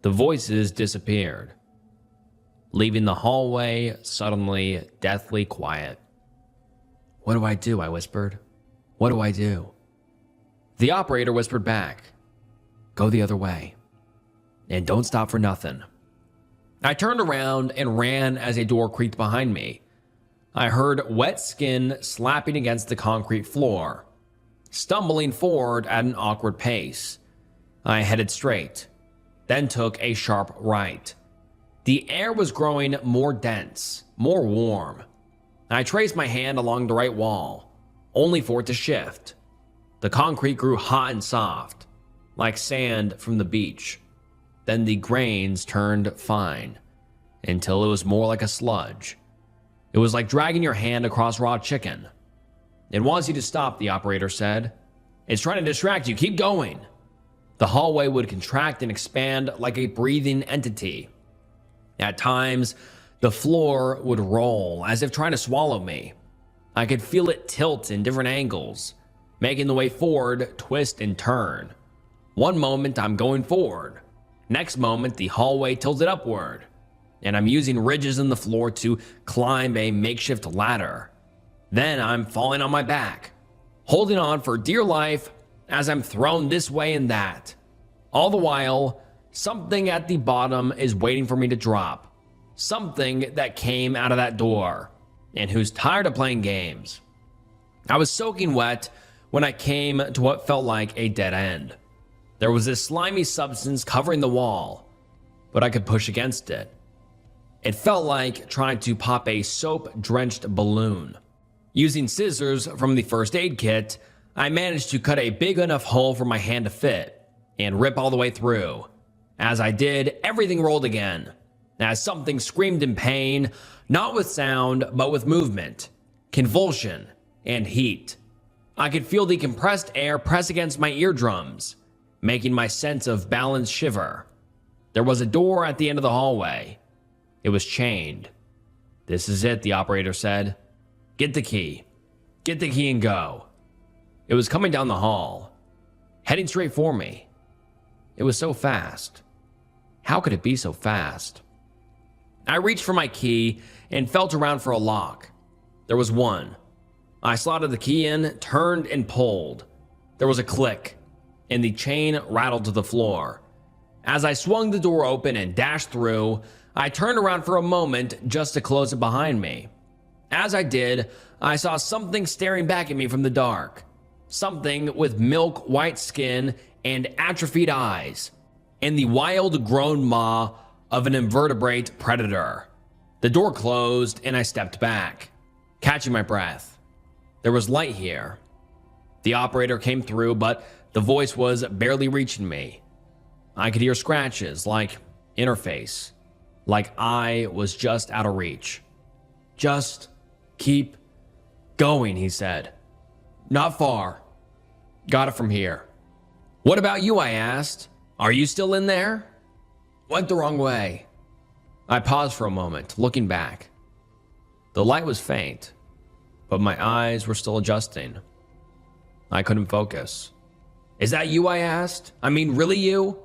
The voices disappeared, leaving the hallway suddenly deathly quiet. "What do I do?" I whispered. "What do I do?" The operator whispered back, "Go the other way, and don't stop for nothing." I turned around and ran as a door creaked behind me. I heard wet skin slapping against the concrete floor. Stumbling forward at an awkward pace, I headed straight, then took a sharp right. The air was growing more dense, more warm. I traced my hand along the right wall, only for it to shift. The concrete grew hot and soft, like sand from the beach. Then the grains turned fine, until it was more like a sludge. It was like dragging your hand across raw chicken. "It wants you to stop," the operator said. "It's trying to distract you. Keep going." The hallway would contract and expand like a breathing entity. At times, the floor would roll as if trying to swallow me. I could feel it tilt in different angles, making the way forward twist and turn. One moment I'm going forward. Next moment the hallway tilted upward, and I'm using ridges in the floor to climb a makeshift ladder. Then I'm falling on my back, holding on for dear life as I'm thrown this way and that. All the while, something at the bottom is waiting for me to drop. Something that came out of that door, and who's tired of playing games. I was soaking wet when I came to what felt like a dead end. There was this slimy substance covering the wall, but I could push against it. It felt like trying to pop a soap-drenched balloon. Using scissors from the first aid kit, I managed to cut a big enough hole for my hand to fit and rip all the way through. As I did, everything rolled again, as something screamed in pain, not with sound, but with movement, convulsion, and heat. I could feel the compressed air press against my eardrums, making my sense of balance shiver. There was a door at the end of the hallway. It was chained. "This is it," the operator said. "Get the key. Get the key and go." It was coming down the hall, heading straight for me. It was so fast. How could it be so fast? I reached for my key and felt around for a lock. There was one. I slotted the key in, turned, and pulled. There was a click, and the chain rattled to the floor. As I swung the door open and dashed through, I turned around for a moment just to close it behind me. As I did, I saw something staring back at me from the dark. Something with milk white skin and atrophied eyes, and the wild grown maw of an invertebrate predator. The door closed, and I stepped back, catching my breath. There was light here. The operator came through, but the voice was barely reaching me. I could hear scratches, like interface, like I was just out of reach. "Just keep going, he said. Not far. Got it from here. What about you, I asked. Are you still in there? Went the wrong way. I paused for a moment, looking back. The light was faint, but my eyes were still adjusting. I couldn't focus. Is that you, I asked? I mean, really you?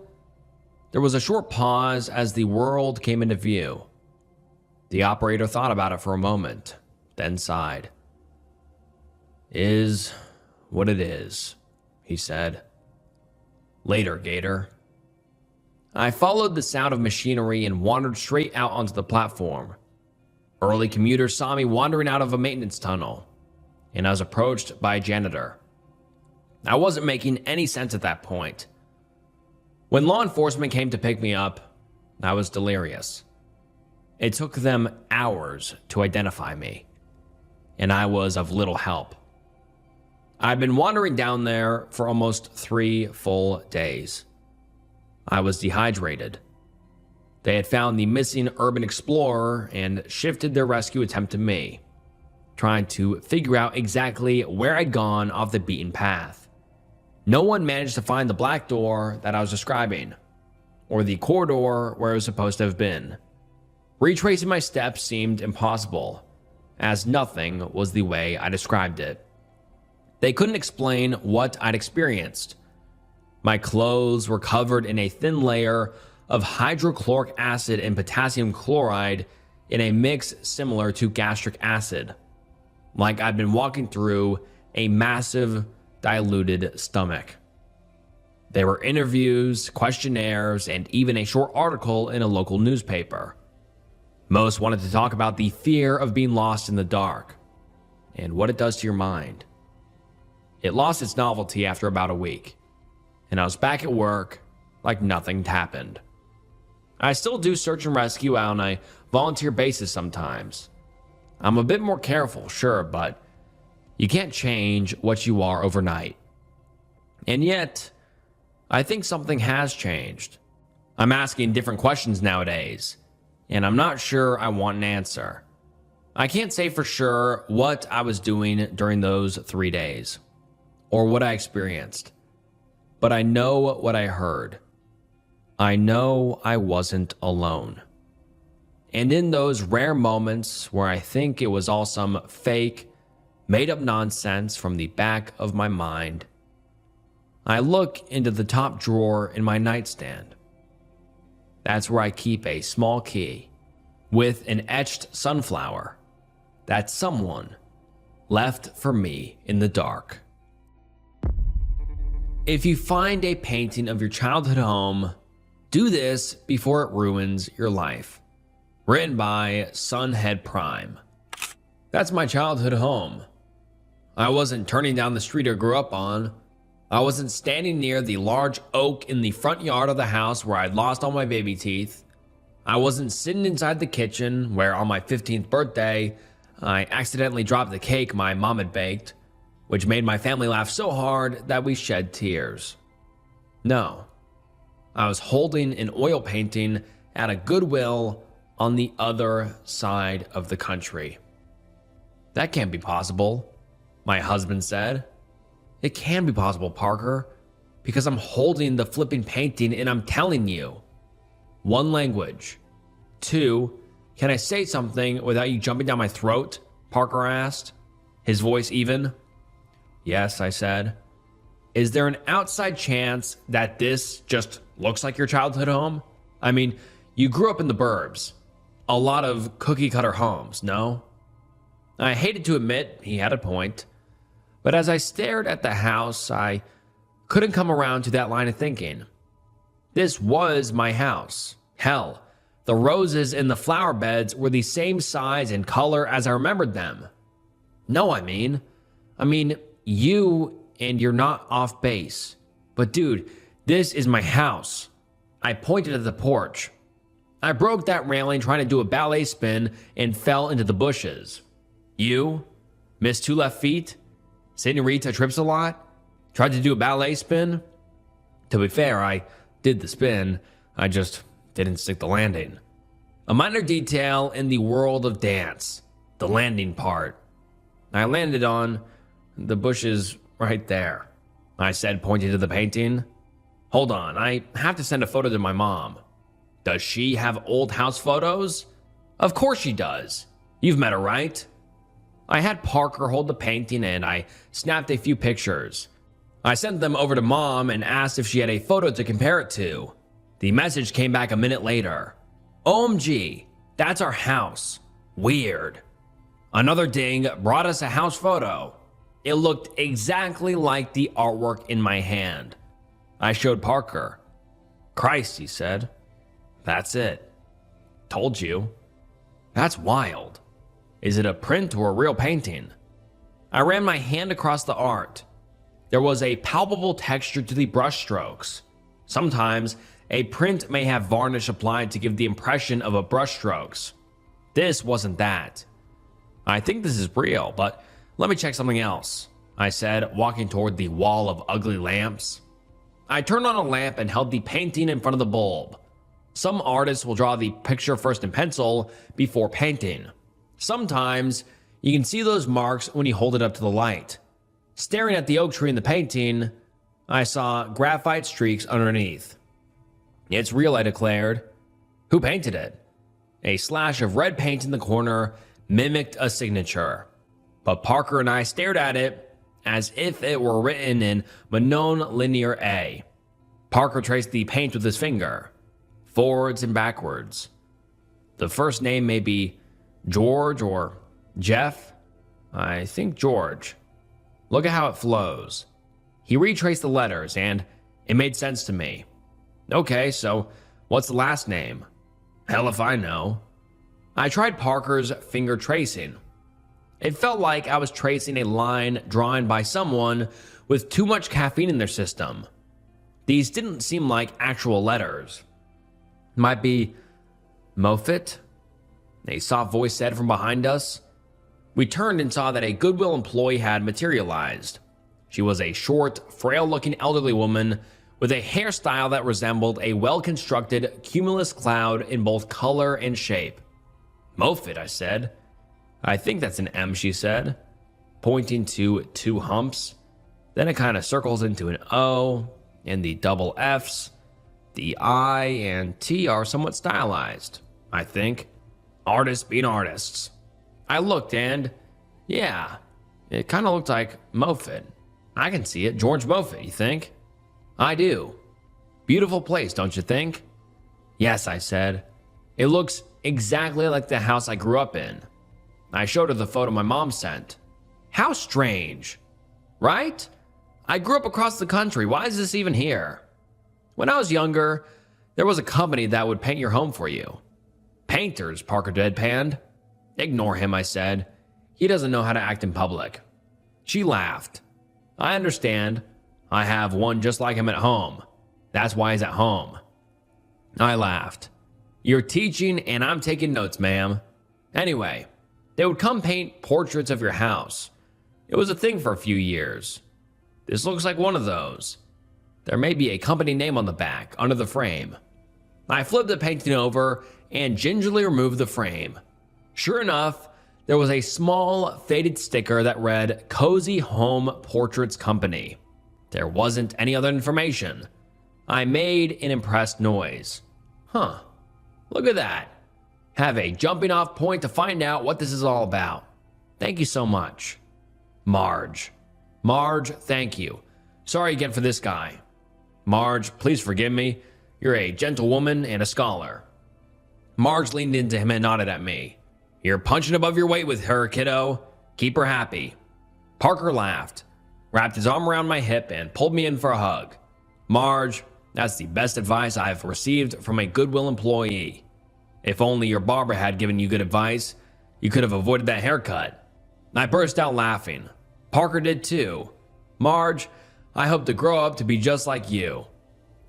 There was a short pause as the world came into view. The operator thought about it for a moment, then sighed. Is what it is, he said. Later, Gator. I followed the sound of machinery and wandered straight out onto the platform. Early commuters saw me wandering out of a maintenance tunnel, and I was approached by a janitor. I wasn't making any sense at that point. When law enforcement came to pick me up, I was delirious. It took them hours to identify me, and I was of little help. I'd been wandering down there for almost 3 full days. I was dehydrated. They had found the missing urban explorer and shifted their rescue attempt to me, trying to figure out exactly where I'd gone off the beaten path. No one managed to find the black door that I was describing, or the corridor where it was supposed to have been. Retracing my steps seemed impossible, as nothing was the way I described it. They couldn't explain what I'd experienced. My clothes were covered in a thin layer of hydrochloric acid and potassium chloride in a mix similar to gastric acid, like I'd been walking through a massive diluted stomach. There were interviews, questionnaires, and even a short article in a local newspaper. Most wanted to talk about the fear of being lost in the dark and what it does to your mind. It lost its novelty after about a week, and I was back at work like nothing happened. I still do search and rescue on a volunteer basis sometimes. I'm a bit more careful, sure, but you can't change what you are overnight. And yet, I think something has changed. I'm asking different questions nowadays, and I'm not sure I want an answer. I can't say for sure what I was doing during those 3 days, or what I experienced, but I know what I heard. I know I wasn't alone. And in those rare moments where I think it was all some fake, made-up nonsense from the back of my mind, I look into the top drawer in my nightstand. That's where I keep a small key with an etched sunflower that someone left for me in the dark. If you find a painting of your childhood home, do this before it ruins your life. Written by Sunhead Prime. That's my childhood home. I wasn't turning down the street I grew up on. I wasn't standing near the large oak in the front yard of the house where I'd lost all my baby teeth. I wasn't sitting inside the kitchen where on my 15th birthday, I accidentally dropped the cake my mom had baked, which made my family laugh so hard that we shed tears. No, I was holding an oil painting at a Goodwill on the other side of the country. That can't be possible, my husband said. It can be possible, Parker, because I'm holding the flipping painting and I'm telling you. 1, language. 2, can I say something without you jumping down my throat? Parker asked, his voice even. Yes, I said. Is there an outside chance that this just looks like your childhood home? I mean, you grew up in the burbs. A lot of cookie-cutter homes, no? I hated to admit he had a point, but as I stared at the house, I couldn't come around to that line of thinking. This was my house. Hell, the roses in the flower beds were the same size and color as I remembered them. No, I mean, you and you're not off base. But dude, this is my house. I pointed at the porch. I broke that railing trying to do a ballet spin and fell into the bushes. You missed 2 left feet? Senorita trips a lot? Tried to do a ballet spin? To be fair, I did the spin. I just didn't stick the landing. A minor detail in the world of dance. The landing part. I landed on the bushes right there, I said, pointing to the painting. Hold on, I have to send a photo to my mom. Does she have old house photos? Of course she does. You've met her, right? I had Parker hold the painting and I snapped a few pictures. I sent them over to Mom and asked if she had a photo to compare it to. The message came back a minute later. OMG, that's our house. Weird. Another ding brought us a house photo. It looked exactly like the artwork in my hand. I showed Parker. Christ, he said. That's it. Told you. That's wild. Is it a print or a real painting? I ran my hand across the art. There was a palpable texture to the brushstrokes. Sometimes, a print may have varnish applied to give the impression of a brushstrokes. This wasn't that. I think this is real, but let me check something else, I said, walking toward the wall of ugly lamps. I turned on a lamp and held the painting in front of the bulb. Some artists will draw the picture first in pencil before painting. Sometimes, you can see those marks when you hold it up to the light. Staring at the oak tree in the painting, I saw graphite streaks underneath. It's real, I declared. Who painted it? A slash of red paint in the corner mimicked a signature. But Parker and I stared at it as if it were written in Monone Linear A. Parker traced the paint with his finger, forwards and backwards. The first name may be George or Jeff. I think George. Look at how it flows. He retraced the letters and it made sense to me. Okay, so what's the last name? Hell if I know. I tried Parker's finger tracing. It felt like I was tracing a line drawn by someone with too much caffeine in their system. These didn't seem like actual letters. Might be Moffat? A soft voice said from behind us. We turned and saw that a Goodwill employee had materialized. She was a short, frail-looking elderly woman with a hairstyle that resembled a well-constructed cumulus cloud in both color and shape. Moffat, I said. I think that's an M, she said, pointing to two humps. Then it kind of circles into an O, and the double Fs. The I and T are somewhat stylized, I think. Artists being artists. I looked and, yeah, it kind of looked like Moffat. I can see it. George Moffat, you think? I do. Beautiful place, don't you think? Yes, I said. It looks exactly like the house I grew up in. I showed her the photo my mom sent. How strange, right? I grew up across the country. Why is this even here? When I was younger, there was a company that would paint your home for you. Painters, Parker deadpanned. Ignore him, I said. He doesn't know how to act in public. She laughed. I understand. I have one just like him at home. That's why he's at home. I laughed. You're teaching and I'm taking notes, ma'am. Anyway, they would come paint portraits of your house. It was a thing for a few years. This looks like one of those. There may be a company name on the back, under the frame. I flipped the painting over and gingerly removed the frame. Sure enough, there was a small, faded sticker that read Cozy Home Portraits Company. There wasn't any other information. I made an impressed noise. Huh, look at that. Have a jumping off point to find out what this is all about. Thank you so much. Marge. Marge, thank you. Sorry again for this guy. Marge, please forgive me. You're a gentlewoman and a scholar. Marge leaned into him and nodded at me. You're punching above your weight with her, kiddo. Keep her happy. Parker laughed, wrapped his arm around my hip, and pulled me in for a hug. Marge, that's the best advice I've received from a Goodwill employee. If only your barber had given you good advice, you could have avoided that haircut. I burst out laughing. Parker did too. Marge, I hope to grow up to be just like you.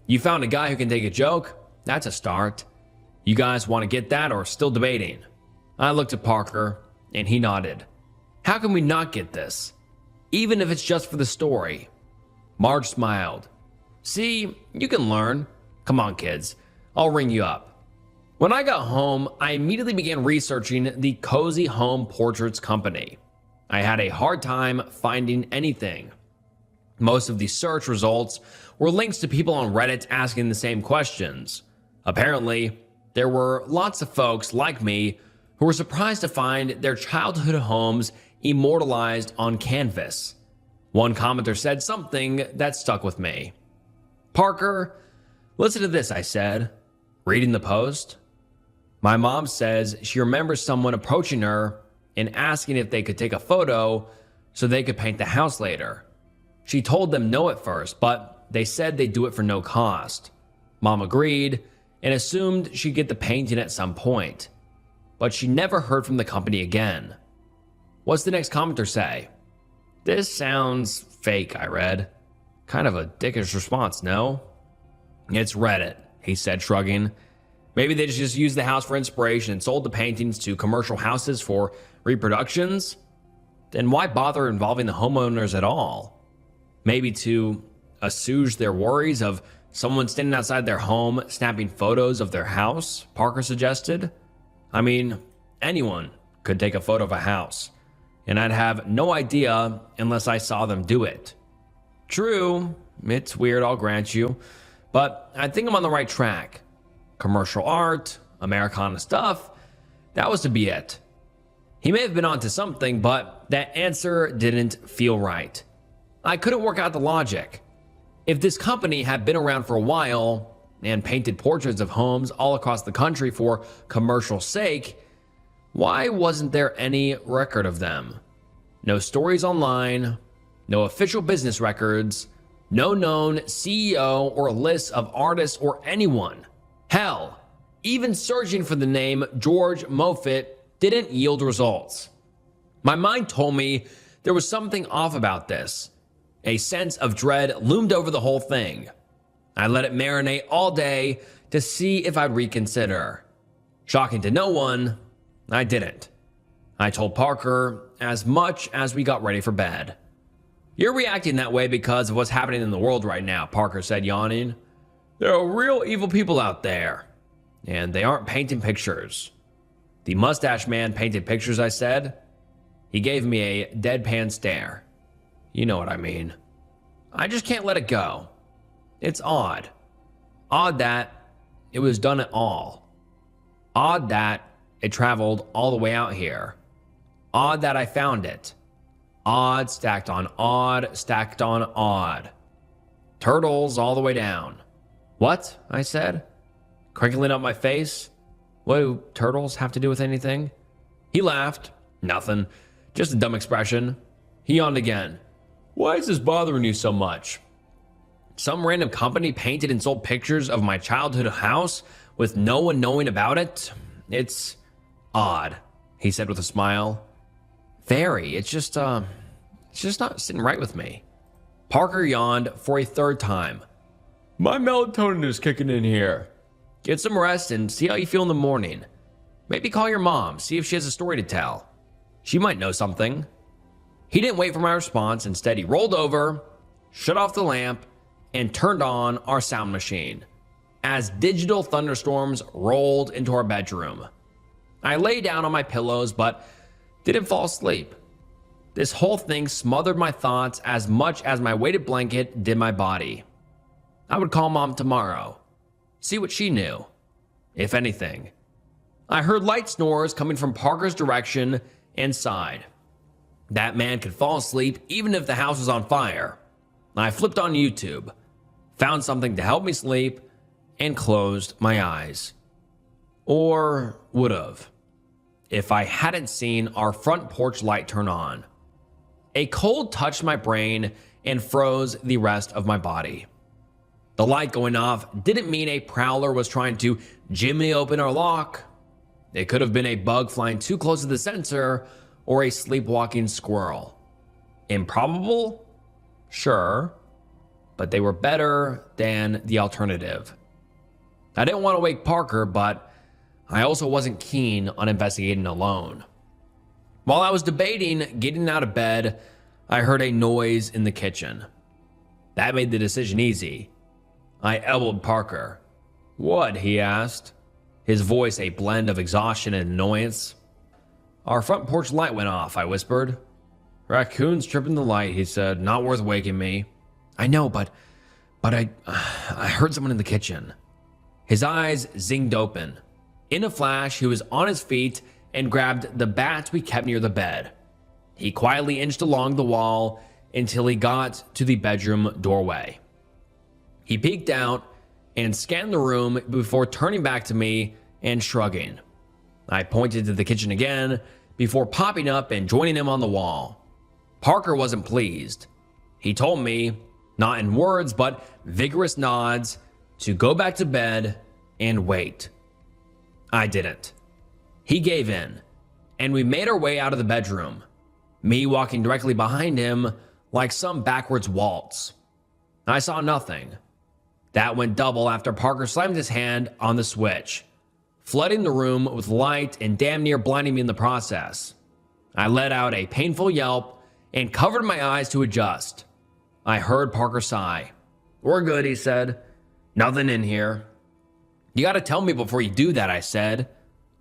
You found a guy who can take a joke? That's a start. You guys want to get that or still debating? I looked at Parker, and he nodded. How can we not get this? Even if it's just for the story. Marge smiled. See, you can learn. Come on, kids. I'll ring you up. When I got home, I immediately began researching the Cozy Home Portraits Company. I had a hard time finding anything. Most of the search results were links to people on Reddit asking the same questions. Apparently, there were lots of folks like me who were surprised to find their childhood homes immortalized on canvas. One commenter said something that stuck with me. "Parker, listen to this," I said, reading the post. "My mom says she remembers someone approaching her and asking if they could take a photo so they could paint the house later. She told them no at first, but they said they'd do it for no cost. Mom agreed and assumed she'd get the painting at some point, but she never heard from the company again." What's the next commenter say? "This sounds fake," I read. Kind of a dickish response, no? "It's Reddit," he said, shrugging. "Maybe they just used the house for inspiration and sold the paintings to commercial houses for reproductions? Then why bother involving the homeowners at all? Maybe to assuage their worries of someone standing outside their home snapping photos of their house," Parker suggested. "I mean, anyone could take a photo of a house, and I'd have no idea unless I saw them do it." True, it's weird, I'll grant you, but I think I'm on the right track. Commercial art, Americana stuff, that was to be it. He may have been onto something, but that answer didn't feel right. I couldn't work out the logic. If this company had been around for a while and painted portraits of homes all across the country for commercial sake, why wasn't there any record of them? No stories online, no official business records, no known CEO or list of artists or anyone. Hell, even searching for the name George Moffett didn't yield results. My mind told me there was something off about this. A sense of dread loomed over the whole thing. I let it marinate all day to see if I'd reconsider. Shocking to no one, I didn't. I told Parker as much as we got ready for bed. "You're reacting that way because of what's happening in the world right now," Parker said, yawning. "There are real evil people out there, and they aren't painting pictures." "The mustache man painted pictures," I said. He gave me a deadpan stare. You know what I mean. I just can't let it go. It's odd. Odd that it was done at all. Odd that it traveled all the way out here. Odd that I found it. Odd stacked on odd stacked on odd. Turtles all the way down. "What?" I said, crinkling up my face. "What do turtles have to do with anything?" He laughed. "Nothing. Just a dumb expression." He yawned again. "Why is this bothering you so much? Some random company painted and sold pictures of my childhood house with no one knowing about it? It's odd," he said with a smile. "Very. It's just not sitting right with me." Parker yawned for a third time. "My melatonin is kicking in here. Get some rest and see how you feel in the morning. Maybe call your mom, see if she has a story to tell. She might know something." He didn't wait for my response. Instead, he rolled over, shut off the lamp, and turned on our sound machine as digital thunderstorms rolled into our bedroom. I lay down on my pillows, but didn't fall asleep. This whole thing smothered my thoughts as much as my weighted blanket did my body. I would call Mom tomorrow, see what she knew, if anything. I heard light snores coming from Parker's direction and sighed. That man could fall asleep even if the house was on fire. I flipped on YouTube, found something to help me sleep, and closed my eyes. Or would've, if I hadn't seen our front porch light turn on. A cold touched my brain and froze the rest of my body. The light going off didn't mean a prowler was trying to jimmy open our lock. It could have been a bug flying too close to the sensor or a sleepwalking squirrel. Improbable? Sure, but they were better than the alternative. I didn't want to wake Parker, but I also wasn't keen on investigating alone. While I was debating getting out of bed, I heard a noise in the kitchen. That made the decision easy. I elbowed Parker. "What?" he asked, his voice a blend of exhaustion and annoyance. "Our front porch light went off," I whispered. Raccoons tripping the light, he said. Not worth waking me. I know, but I heard someone in the kitchen. His eyes zinged open. In a flash, he was on his feet and grabbed the bats we kept near the bed. He quietly inched along the wall until he got to the bedroom doorway. He peeked out and scanned the room before turning back to me and shrugging. I pointed to the kitchen again before popping up and joining him on the wall. Parker wasn't pleased. He told me, not in words but vigorous nods, to go back to bed and wait. I didn't. He gave in, and we made our way out of the bedroom, me walking directly behind him like some backwards waltz. I saw nothing. That went double after Parker slammed his hand on the switch, flooding the room with light and damn near blinding me in the process. I let out a painful yelp and covered my eyes to adjust. I heard Parker sigh. We're good, he said. Nothing in here. You gotta tell me before you do that, I said,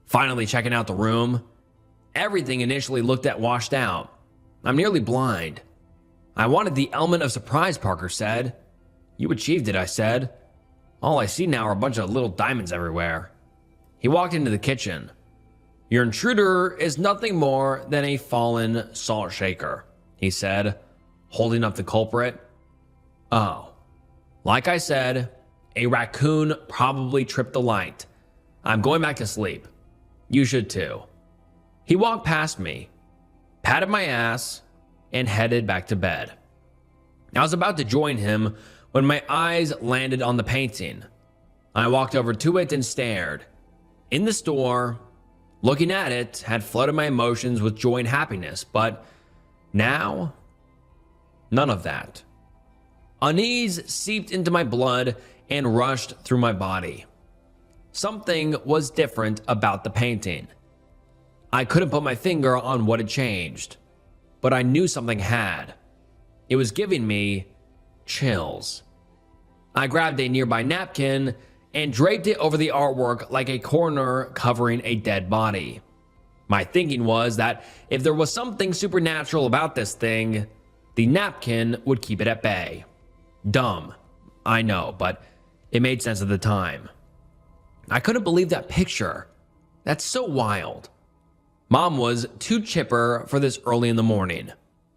finally checking out the room. Everything initially looked at washed out. I'm nearly blind. I wanted the element of surprise, Parker said. You achieved it, I said. All I see now are a bunch of little diamonds everywhere. He walked into the kitchen. Your intruder is nothing more than a fallen salt shaker, he said, holding up the culprit. Oh. Like I said, a raccoon probably tripped the light. I'm going back to sleep. You should too. He walked past me, patted my ass, and headed back to bed. I was about to join him when my eyes landed on the painting. I walked over to it and stared. In the store, looking at it had flooded my emotions with joy and happiness, but now, none of that. Unease seeped into my blood and rushed through my body. Something was different about the painting. I couldn't put my finger on what had changed, but I knew something had. It was giving me chills. I grabbed a nearby napkin and draped it over the artwork like a corner covering a dead body. My thinking was that if there was something supernatural about this thing, the napkin would keep it at bay. Dumb, I know, but it made sense at the time. I couldn't believe that picture. That's so wild. Mom was too chipper for this early in the morning.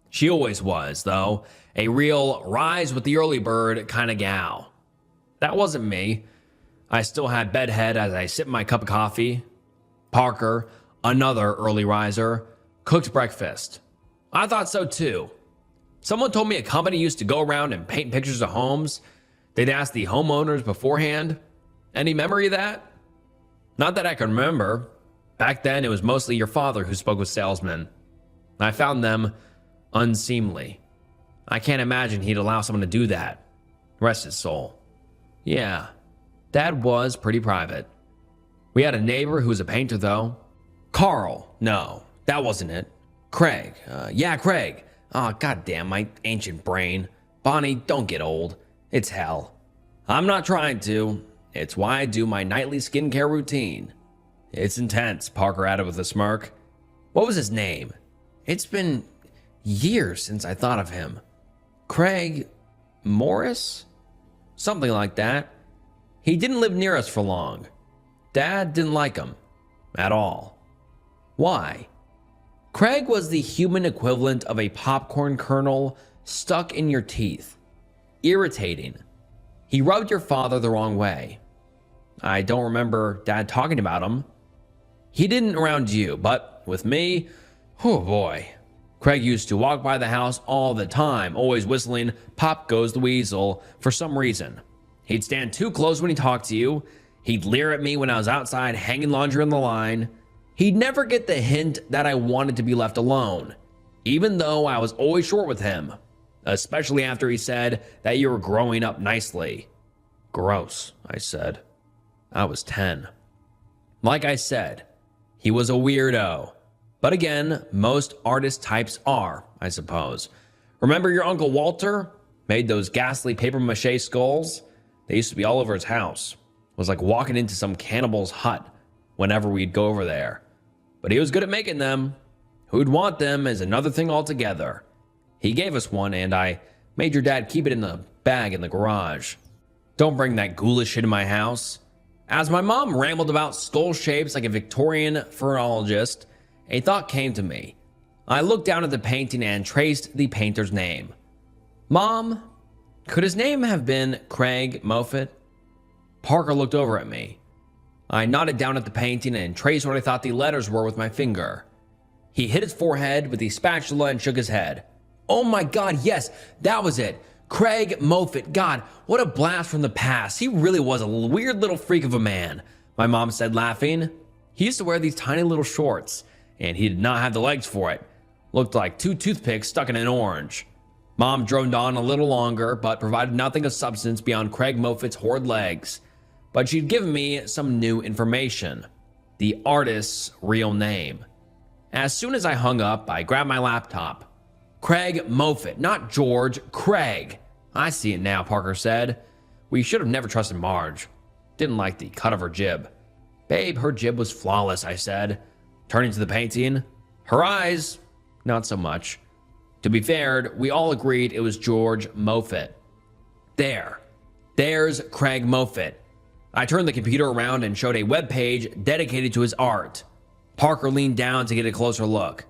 She always was, though, a real rise with the early bird kind of gal. That wasn't me. I still had bedhead as I sipped my cup of coffee. Parker, another early riser, cooked breakfast. I thought so too. Someone told me a company used to go around and paint pictures of homes. They'd ask the homeowners beforehand. Any memory of that? Not that I can remember. Back then, it was mostly your father who spoke with salesmen. I found them unseemly. I can't imagine he'd allow someone to do that. Rest his soul. Yeah, Dad was pretty private. We had a neighbor who was a painter, though. Carl. No, that wasn't it. Craig. Yeah, Craig. Oh, goddamn, my ancient brain. Bonnie, don't get old. It's hell. I'm not trying to. It's why I do my nightly skincare routine. It's intense, Parker added with a smirk. What was his name? It's been years since I thought of him. Craig Morris? Something like that. He didn't live near us for long. Dad didn't like him. At all. Why? Craig was the human equivalent of a popcorn kernel stuck in your teeth. Irritating. He rubbed your father the wrong way. I don't remember Dad talking about him. He didn't around you, but with me, oh boy. Craig used to walk by the house all the time, always whistling Pop Goes the Weasel for some reason. He'd stand too close when he talked to you. He'd leer at me when I was outside hanging laundry on the line. He'd never get the hint that I wanted to be left alone, even though I was always short with him, especially after he said that you were growing up nicely. Gross, I said. I was 10. Like I said, he was a weirdo. But again, most artist types are, I suppose. Remember your Uncle Walter? Made those ghastly papier-mâché skulls? They used to be all over his house. It was like walking into some cannibal's hut whenever we'd go over there. But he was good at making them. Who'd want them is another thing altogether. He gave us one, and I made your dad keep it in the bag in the garage. Don't bring that ghoulish shit in my house. As my mom rambled about skull shapes like a Victorian phrenologist, a thought came to me. I looked down at the painting and traced the painter's name. Mom, could his name have been Craig Moffett? Parker looked over at me. I nodded down at the painting and traced what I thought the letters were with my finger. He hit his forehead with the spatula and shook his head. Oh my God, yes, that was it. Craig Moffett. God, what a blast from the past. He really was a weird little freak of a man, my mom said, laughing. He used to wear these tiny little shorts, and he did not have the legs for it. Looked like two toothpicks stuck in an orange. Mom droned on a little longer, but provided nothing of substance beyond Craig Moffett's horrid legs. But she'd given me some new information. The artist's real name. As soon as I hung up, I grabbed my laptop. Craig Moffett, not George, Craig. I see it now, Parker said. We should have never trusted Marge. Didn't like the cut of her jib. Babe, her jib was flawless, I said. Turning to the painting. Her eyes, not so much. To be fair, we all agreed it was George Moffett. There's Craig Moffett. I turned the computer around and showed a web page dedicated to his art. Parker leaned down to get a closer look.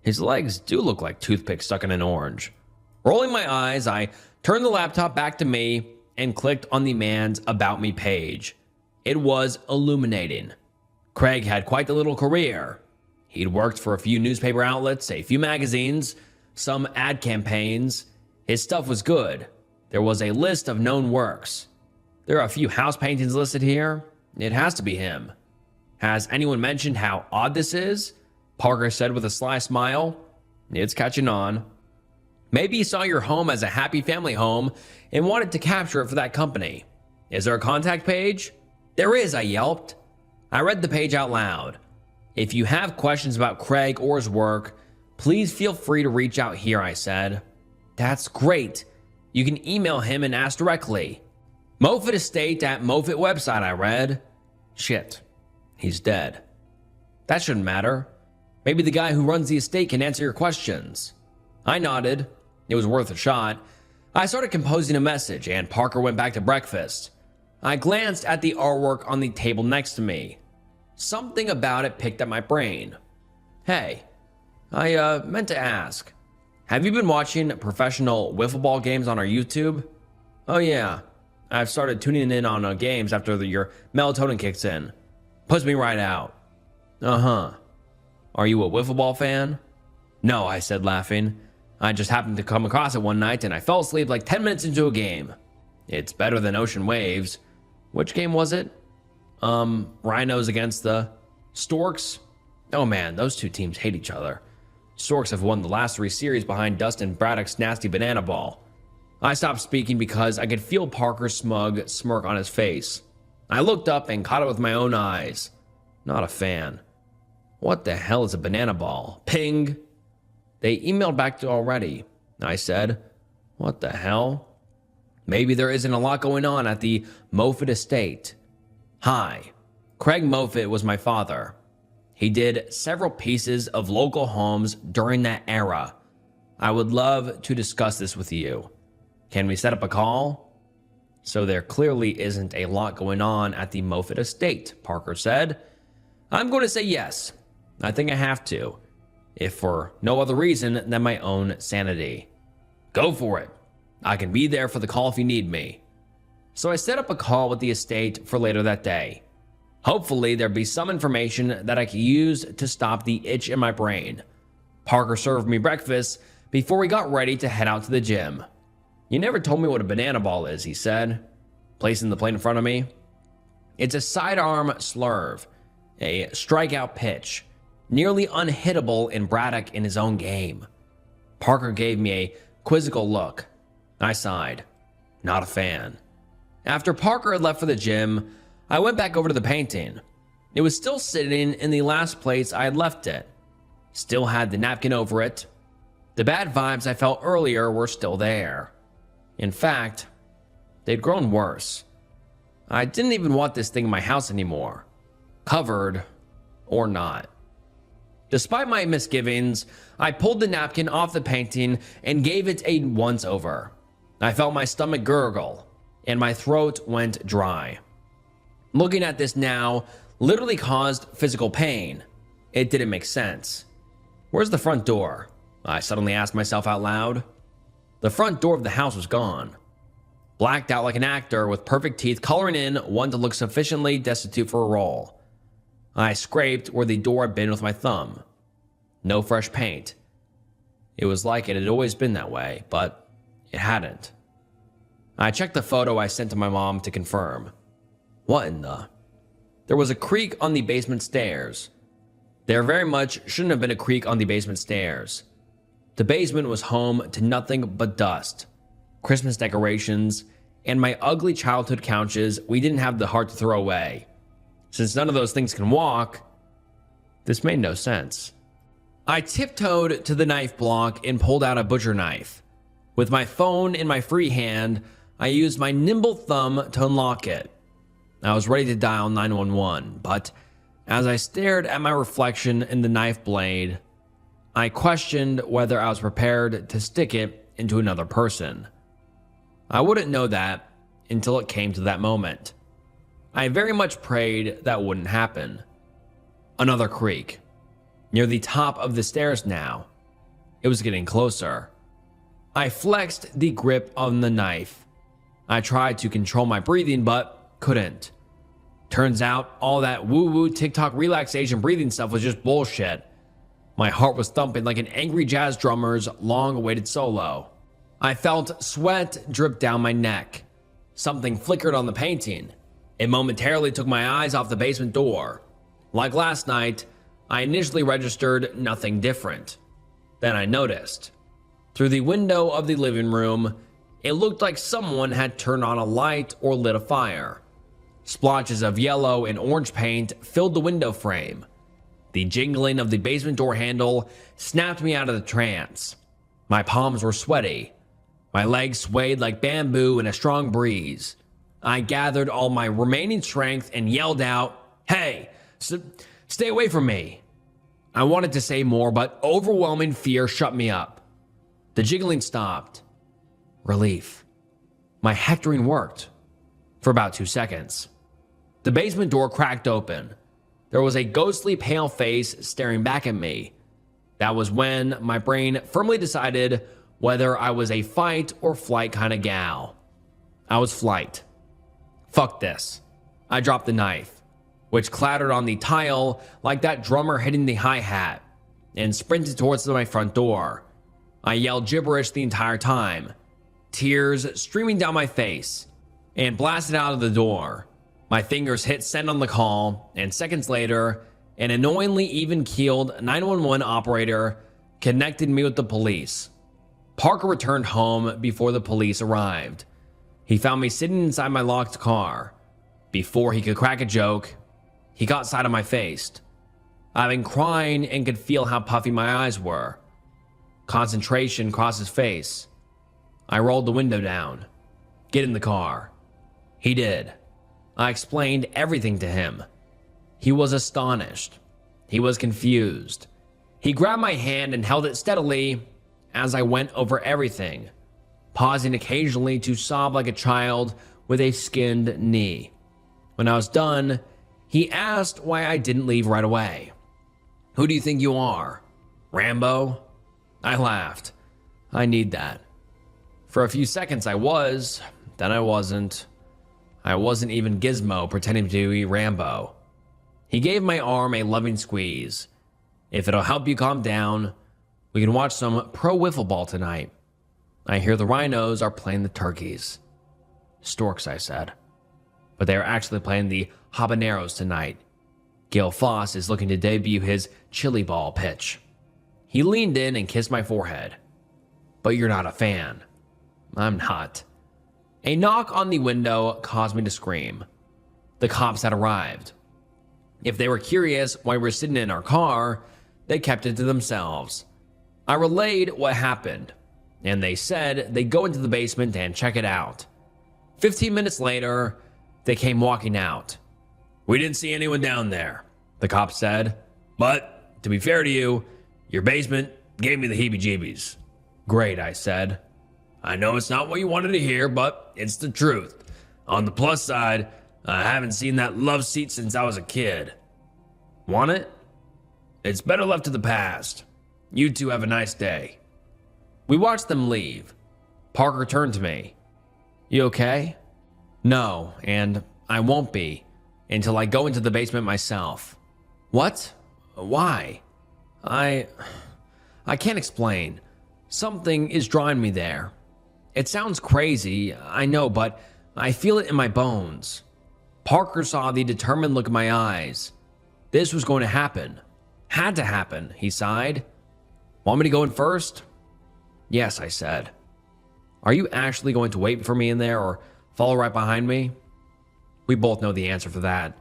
His legs do look like toothpicks stuck in an orange. Rolling my eyes, I turned the laptop back to me and clicked on the man's About Me page. It was illuminating. Craig had quite the little career. He'd worked for a few newspaper outlets, a few magazines, some ad campaigns. His stuff was good. There was a list of known works. There are a few house paintings listed here. It has to be him. Has anyone mentioned how odd this is? Parker said with a sly smile. It's catching on. Maybe he saw your home as a happy family home and wanted to capture it for that company. Is there a contact page? There is, I yelped. I read the page out loud. If you have questions about Craig or his work, please feel free to reach out here, I said. That's great. You can email him and ask directly. Moffett Estate at Moffett website, I read. Shit. He's dead. That shouldn't matter. Maybe the guy who runs the estate can answer your questions. I nodded. It was worth a shot. I started composing a message, and Parker went back to breakfast. I glanced at the artwork on the table next to me. Something about it picked at my brain. Hey, I meant to ask. Have you been watching professional wiffle ball games on our YouTube? Oh yeah, I've started tuning in on games after your melatonin kicks in. Puts me right out. Uh-huh. Are you a wiffle ball fan? No, I said, laughing. I just happened to come across it one night and I fell asleep like 10 minutes into a game. It's better than Ocean Waves. Which game was it? Rhinos against the Storks? Oh man, those two teams hate each other. Storks have won the last 3 series behind Dustin Braddock's nasty banana ball. I stopped speaking because I could feel Parker's smug smirk on his face. I looked up and caught it with my own eyes. Not a fan. What the hell is a banana ball? Ping! They emailed back to already, I said. What the hell? Maybe there isn't a lot going on at the Moffett Estate. Hi, Craig Moffett was my father. He did several pieces of local homes during that era. I would love to discuss this with you. Can we set up a call? So there clearly isn't a lot going on at the Moffett Estate, Parker said. I'm going to say yes. I think I have to, if for no other reason than my own sanity. Go for it. I can be there for the call if you need me. So I set up a call with the estate for later that day. Hopefully there'd be some information that I could use to stop the itch in my brain. Parker served me breakfast before we got ready to head out to the gym. You never told me what a banana ball is, he said, placing the plate in front of me. It's a sidearm slurve, a strikeout pitch, nearly unhittable in Braddock in his own game. Parker gave me a quizzical look. I sighed. Not a fan. After Parker had left for the gym, I went back over to the painting. It was still sitting in the last place I had left it. Still had the napkin over it. The bad vibes I felt earlier were still there. In fact, they'd grown worse. I didn't even want this thing in my house anymore, covered or not. Despite my misgivings, I pulled the napkin off the painting and gave it a once-over. I felt my stomach gurgle, and my throat went dry. Looking at this now literally caused physical pain. It didn't make sense. Where's the front door? I suddenly asked myself out loud. The front door of the house was gone. Blacked out like an actor with perfect teeth coloring in one to look sufficiently destitute for a role. I scraped where the door had been with my thumb. No fresh paint. It was like it had always been that way, but it hadn't. I checked the photo I sent to my mom to confirm. What in the? There was a creak on the basement stairs. There very much shouldn't have been a creak on the basement stairs. The basement was home to nothing but dust, Christmas decorations, and my ugly childhood couches we didn't have the heart to throw away. Since none of those things can walk, this made no sense. I tiptoed to the knife block and pulled out a butcher knife. With my phone in my free hand, I used my nimble thumb to unlock it. I was ready to dial 911, but as I stared at my reflection in the knife blade, I questioned whether I was prepared to stick it into another person. I wouldn't know that until it came to that moment. I very much prayed that wouldn't happen. Another creak. Near the top of the stairs now. It was getting closer. I flexed the grip on the knife. I tried to control my breathing, but couldn't. Turns out all that woo-woo TikTok relaxation breathing stuff was just bullshit. My heart was thumping like an angry jazz drummer's long-awaited solo. I felt sweat drip down my neck. Something flickered on the painting. It momentarily took my eyes off the basement door. Like last night, I initially registered nothing different. Then I noticed. Through the window of the living room, it looked like someone had turned on a light or lit a fire. Splotches of yellow and orange paint filled the window frame. The jingling of the basement door handle snapped me out of the trance. My palms were sweaty. My legs swayed like bamboo in a strong breeze. I gathered all my remaining strength and yelled out, "Hey, stay away from me." I wanted to say more, but overwhelming fear shut me up. The jiggling stopped. Relief. My hectoring worked. For about 2 seconds. The basement door cracked open. There was a ghostly pale face staring back at me. That was when my brain firmly decided whether I was a fight or flight kind of gal. I was flight. Fuck this. I dropped the knife, which clattered on the tile like that drummer hitting the hi-hat, and sprinted towards my front door. I yelled gibberish the entire time, tears streaming down my face, and blasted out of the door. My fingers hit send on the call, and seconds later, an annoyingly even-keeled 911 operator connected me with the police. Parker returned home before the police arrived. He found me sitting inside my locked car. Before he could crack a joke, he caught sight of my face. I've been crying and could feel how puffy my eyes were. Concentration crossed his face. I rolled the window down. "Get in the car." He did. I explained everything to him. He was astonished. He was confused. He grabbed my hand and held it steadily as I went over everything, pausing occasionally to sob like a child with a skinned knee. When I was done, he asked why I didn't leave right away. "Who do you think you are? Rambo?" I laughed. I need that. For a few seconds I was, then I wasn't. I wasn't even Gizmo pretending to be Rambo. He gave my arm a loving squeeze. "If it'll help you calm down, we can watch some pro wiffle ball tonight. I hear the rhinos are playing the turkeys." "Storks," I said. "But they are actually playing the habaneros tonight. Gil Foss is looking to debut his chili ball pitch." He leaned in and kissed my forehead. "But you're not a fan." "I'm not." A knock on the window caused me to scream. The cops had arrived. If they were curious why we were sitting in our car, they kept it to themselves. I relayed what happened, and they said they'd go into the basement and check it out. 15 minutes later, they came walking out. "We didn't see anyone down there," the cop said, "but to be fair to you, your basement gave me the heebie-jeebies. Great, I said. I know it's not what you wanted to hear, but it's the truth. On the plus side, I haven't seen that love seat since I was a kid. Want it? It's better left to the past. You two have a nice day. We watched them leave. Parker turned to me. You okay? No, and I won't be until I go into the basement myself. What? Why? I can't explain. Something is drawing me there. It sounds crazy, I know, but I feel it in my bones. Parker saw the determined look in my eyes. This was going to happen. Had to happen, he sighed. Want me to go in first? Yes, I said. Are you actually going to wait for me in there or follow right behind me? We both know the answer for that.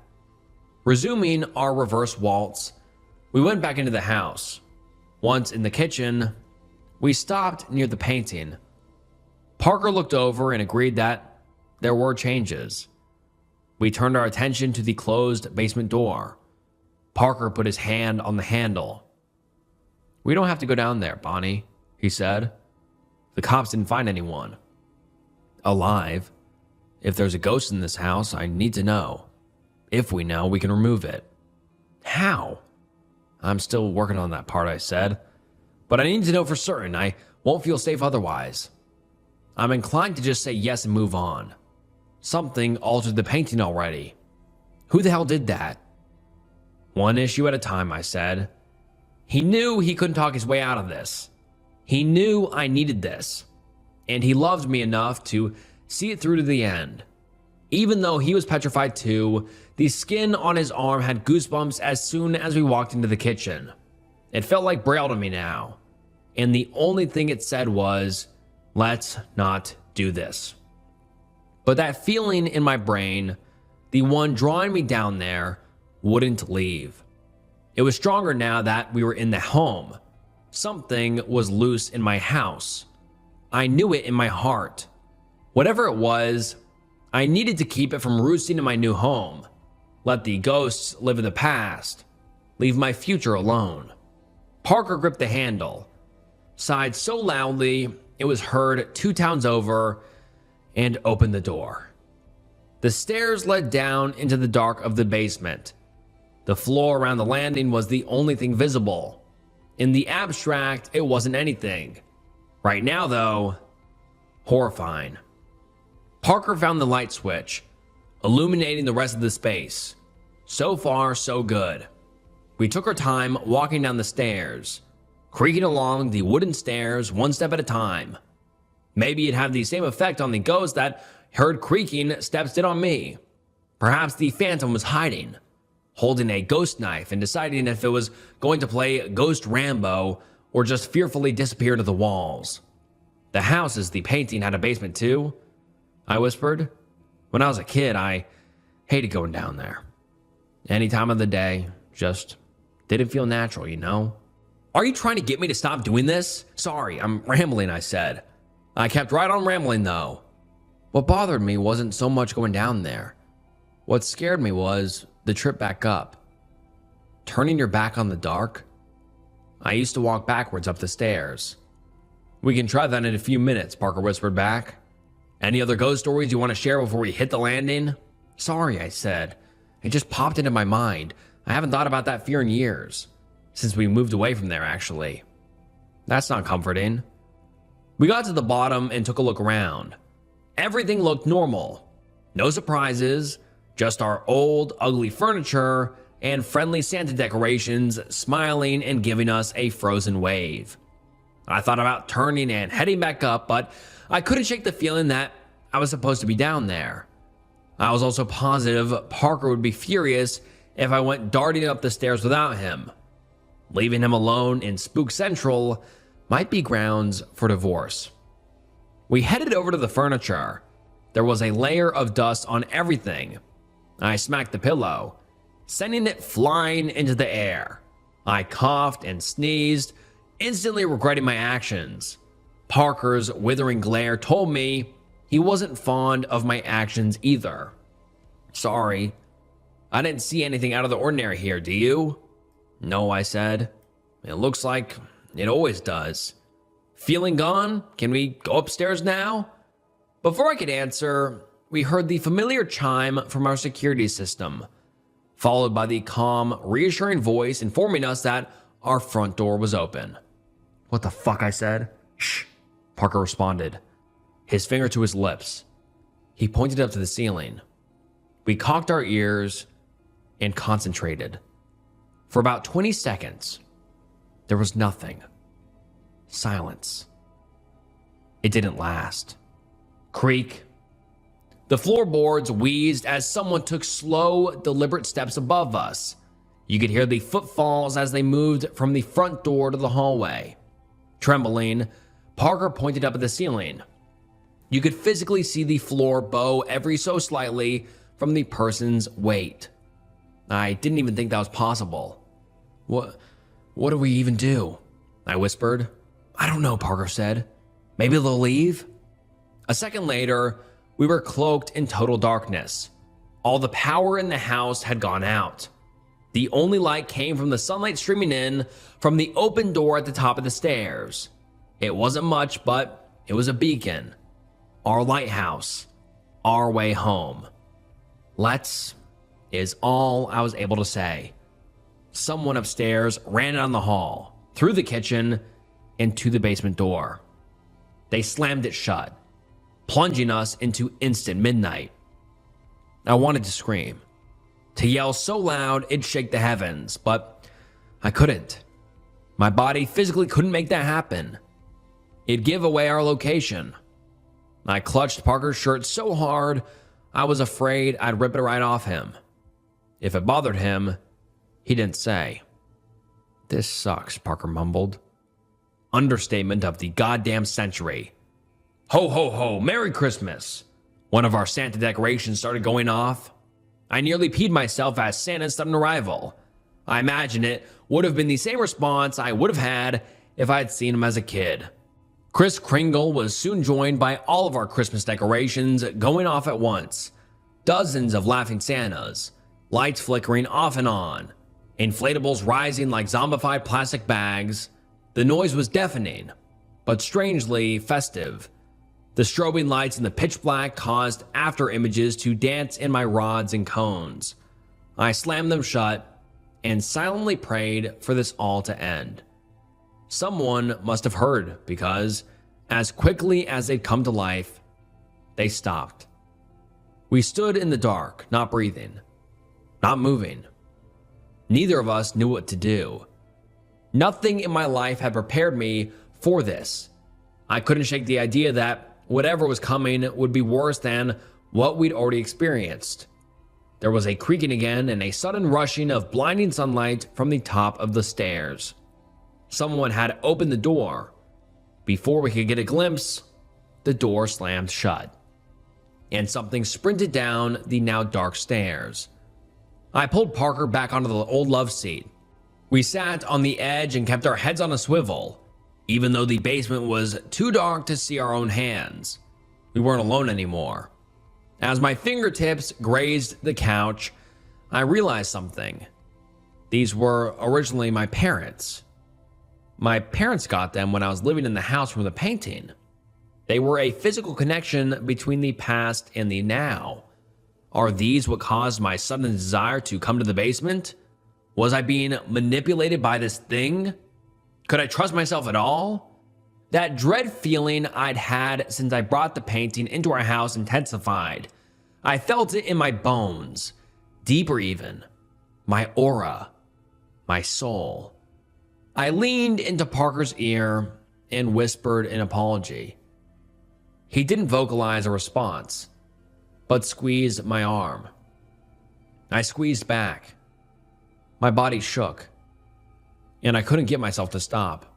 Resuming our reverse waltz, we went back into the house. Once in the kitchen, we stopped near the painting. Parker looked over and agreed that there were changes. We turned our attention to the closed basement door. Parker put his hand on the handle. We don't have to go down there, Bonnie, he said. The cops didn't find anyone. Alive. If there's a ghost in this house, I need to know. If we know, we can remove it. How? I'm still working on that part, I said. But I need to know for certain. I won't feel safe otherwise. I'm inclined to just say yes and move on. Something altered the painting already. Who the hell did that? One issue at a time, I said. He knew he couldn't talk his way out of this. He knew I needed this. And he loved me enough to see it through to the end. Even though he was petrified too, the skin on his arm had goosebumps as soon as we walked into the kitchen. It felt like Braille to me now. And the only thing it said was, let's not do this. But that feeling in my brain, the one drawing me down there, wouldn't leave. It was stronger now that we were in the home. Something was loose in my house. I knew it in my heart. Whatever it was, I needed to keep it from roosting in my new home. Let the ghosts live in the past. Leave my future alone. Parker gripped the handle, sighed so loudly it was heard 2 towns over, and opened the door. The stairs led down into the dark of the basement. The floor around the landing was the only thing visible. In the abstract, it wasn't anything. Right now, though, horrifying. Parker found the light switch, illuminating the rest of the space. So far, so good. We took our time walking down the stairs, creaking along the wooden stairs one step at a time. Maybe it'd have the same effect on the ghost that heard creaking steps did on me. Perhaps the phantom was hiding, holding a ghost knife and deciding if it was going to play Ghost Rambo or just fearfully disappear to the walls. The houses, the painting had a basement too, I whispered. When I was a kid, I hated going down there. Any time of the day, just didn't feel natural, you know? Are you trying to get me to stop doing this? Sorry, I'm rambling, I said. I kept right on rambling though. What bothered me wasn't so much going down there. What scared me was the trip back up. Turning your back on the dark? I used to walk backwards up the stairs. We can try that in a few minutes, Parker whispered back. Any other ghost stories you want to share before we hit the landing? Sorry, I said. It just popped into my mind. I haven't thought about that fear in years. Since we moved away from there, actually. That's not comforting. We got to the bottom and took a look around. Everything looked normal. No surprises, just our old, ugly furniture and friendly Santa decorations smiling and giving us a frozen wave. I thought about turning and heading back up, but I couldn't shake the feeling that I was supposed to be down there. I was also positive Parker would be furious if I went darting up the stairs without him. Leaving him alone in Spook Central might be grounds for divorce. We headed over to the furniture. There was a layer of dust on everything. I smacked the pillow, sending it flying into the air. I coughed and sneezed, instantly regretting my actions. Parker's withering glare told me he wasn't fond of my actions either. Sorry. I didn't see anything out of the ordinary here, do you? No, I said. It looks like it always does. Feeling gone? Can we go upstairs now? Before I could answer, we heard the familiar chime from our security system, followed by the calm, reassuring voice informing us that our front door was open. What the fuck, I said. Shh, Parker responded, his finger to his lips. He pointed up to the ceiling. We cocked our ears and concentrated. For about 20 seconds, there was nothing. Silence. It didn't last. Creak. The floorboards wheezed as someone took slow, deliberate steps above us. You could hear the footfalls as they moved from the front door to the hallway. Trembling, Parker pointed up at the ceiling. You could physically see the floor bow every so slightly from the person's weight. I didn't even think that was possible. What do we even do? I whispered. I don't know, Parker said. Maybe they'll leave? A second later, we were cloaked in total darkness. All the power in the house had gone out. The only light came from the sunlight streaming in from the open door at the top of the stairs. It wasn't much, but it was a beacon. Our lighthouse. Our way home. Let's is all I was able to say. Someone upstairs ran down the hall, through the kitchen, and to the basement door. They slammed it shut, plunging us into instant midnight. I wanted to scream, to yell so loud it'd shake the heavens, but I couldn't. My body physically couldn't make that happen. It'd give away our location. I clutched Parker's shirt so hard, I was afraid I'd rip it right off him. If it bothered him, he didn't say. This sucks, Parker mumbled. Understatement of the goddamn century. Ho, ho, ho, Merry Christmas. One of our Santa decorations started going off. I nearly peed myself at Santa's sudden arrival. I imagine it would have been the same response I would have had if I had seen him as a kid. Kris Kringle was soon joined by all of our Christmas decorations going off at once. Dozens of laughing Santas, lights flickering off and on, inflatables rising like zombified plastic bags. The noise was deafening, but strangely festive. The strobing lights in the pitch black caused after images to dance in my rods and cones. I slammed them shut and silently prayed for this all to end. Someone must have heard because, as quickly as they'd come to life, they stopped. We stood in the dark, not breathing, not moving. Neither of us knew what to do. Nothing in my life had prepared me for this. I couldn't shake the idea that whatever was coming would be worse than what we'd already experienced. There was a creaking again and a sudden rushing of blinding sunlight from the top of the stairs. Someone had opened the door. Before we could get a glimpse, the door slammed shut, and something sprinted down the now dark stairs. I pulled Parker back onto the old love seat. We sat on the edge and kept our heads on a swivel, even though the basement was too dark to see our own hands. We weren't alone anymore. As my fingertips grazed the couch, I realized something. These were originally my parents. My parents got them when I was living in the house from the painting. They were a physical connection between the past and the now. Are these what caused my sudden desire to come to the basement? Was I being manipulated by this thing? Could I trust myself at all? That dread feeling I'd had since I brought the painting into our house intensified. I felt it in my bones, deeper even, my aura, my soul. I leaned into Parker's ear and whispered an apology. He didn't vocalize a response, but squeezed my arm. I squeezed back. My body shook, and I couldn't get myself to stop.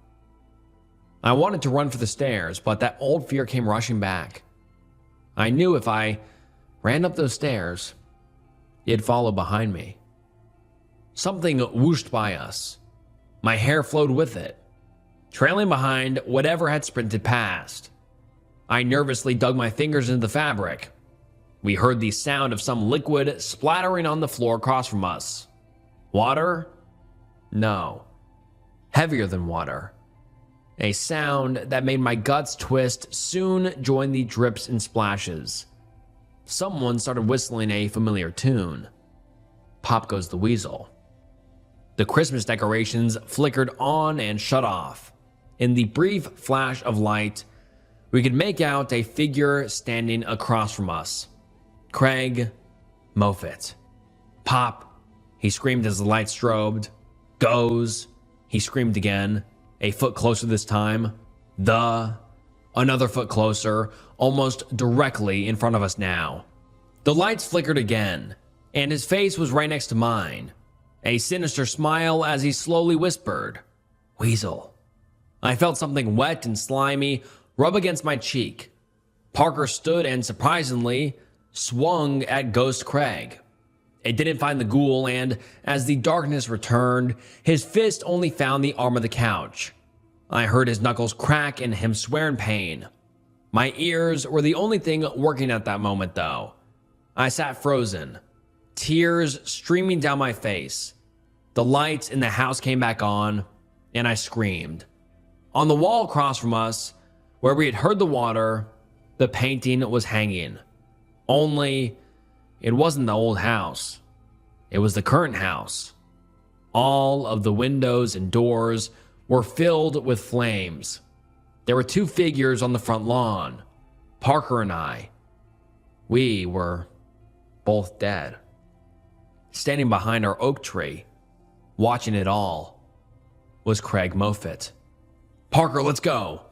I wanted to run for the stairs, but that old fear came rushing back. I knew if I ran up those stairs, it'd follow behind me. Something whooshed by us. My hair flowed with it, trailing behind whatever had sprinted past. I nervously dug my fingers into the fabric. We heard the sound of some liquid splattering on the floor across from us. Water? No. Heavier than water. A sound that made my guts twist soon joined the drips and splashes. Someone started whistling a familiar tune. Pop Goes the Weasel. The Christmas decorations flickered on and shut off. In the brief flash of light, we could make out a figure standing across from us. Craig Moffitt. Pop, he screamed as the light strobed. Goes, he screamed again, a foot closer this time. Another foot closer, almost directly in front of us now. The lights flickered again, and his face was right next to mine. A sinister smile as he slowly whispered, "Weasel." I felt something wet and slimy rub against my cheek. Parker stood and surprisingly swung at Ghost Craig. It didn't find the ghoul, and as the darkness returned, his fist only found the arm of the couch. I heard his knuckles crack and him swear in pain. My ears were the only thing working at that moment, though. I sat frozen, tears streaming down my face. The lights in the house came back on, and I screamed. On the wall across from us, where we had heard the water, the painting was hanging. Only, it wasn't the old house. It was the current house. All of the windows and doors were filled with flames. There were two figures on the front lawn, Parker and I. We were both dead. Standing behind our oak tree, watching it all, was Craig Moffitt. "Parker, let's go."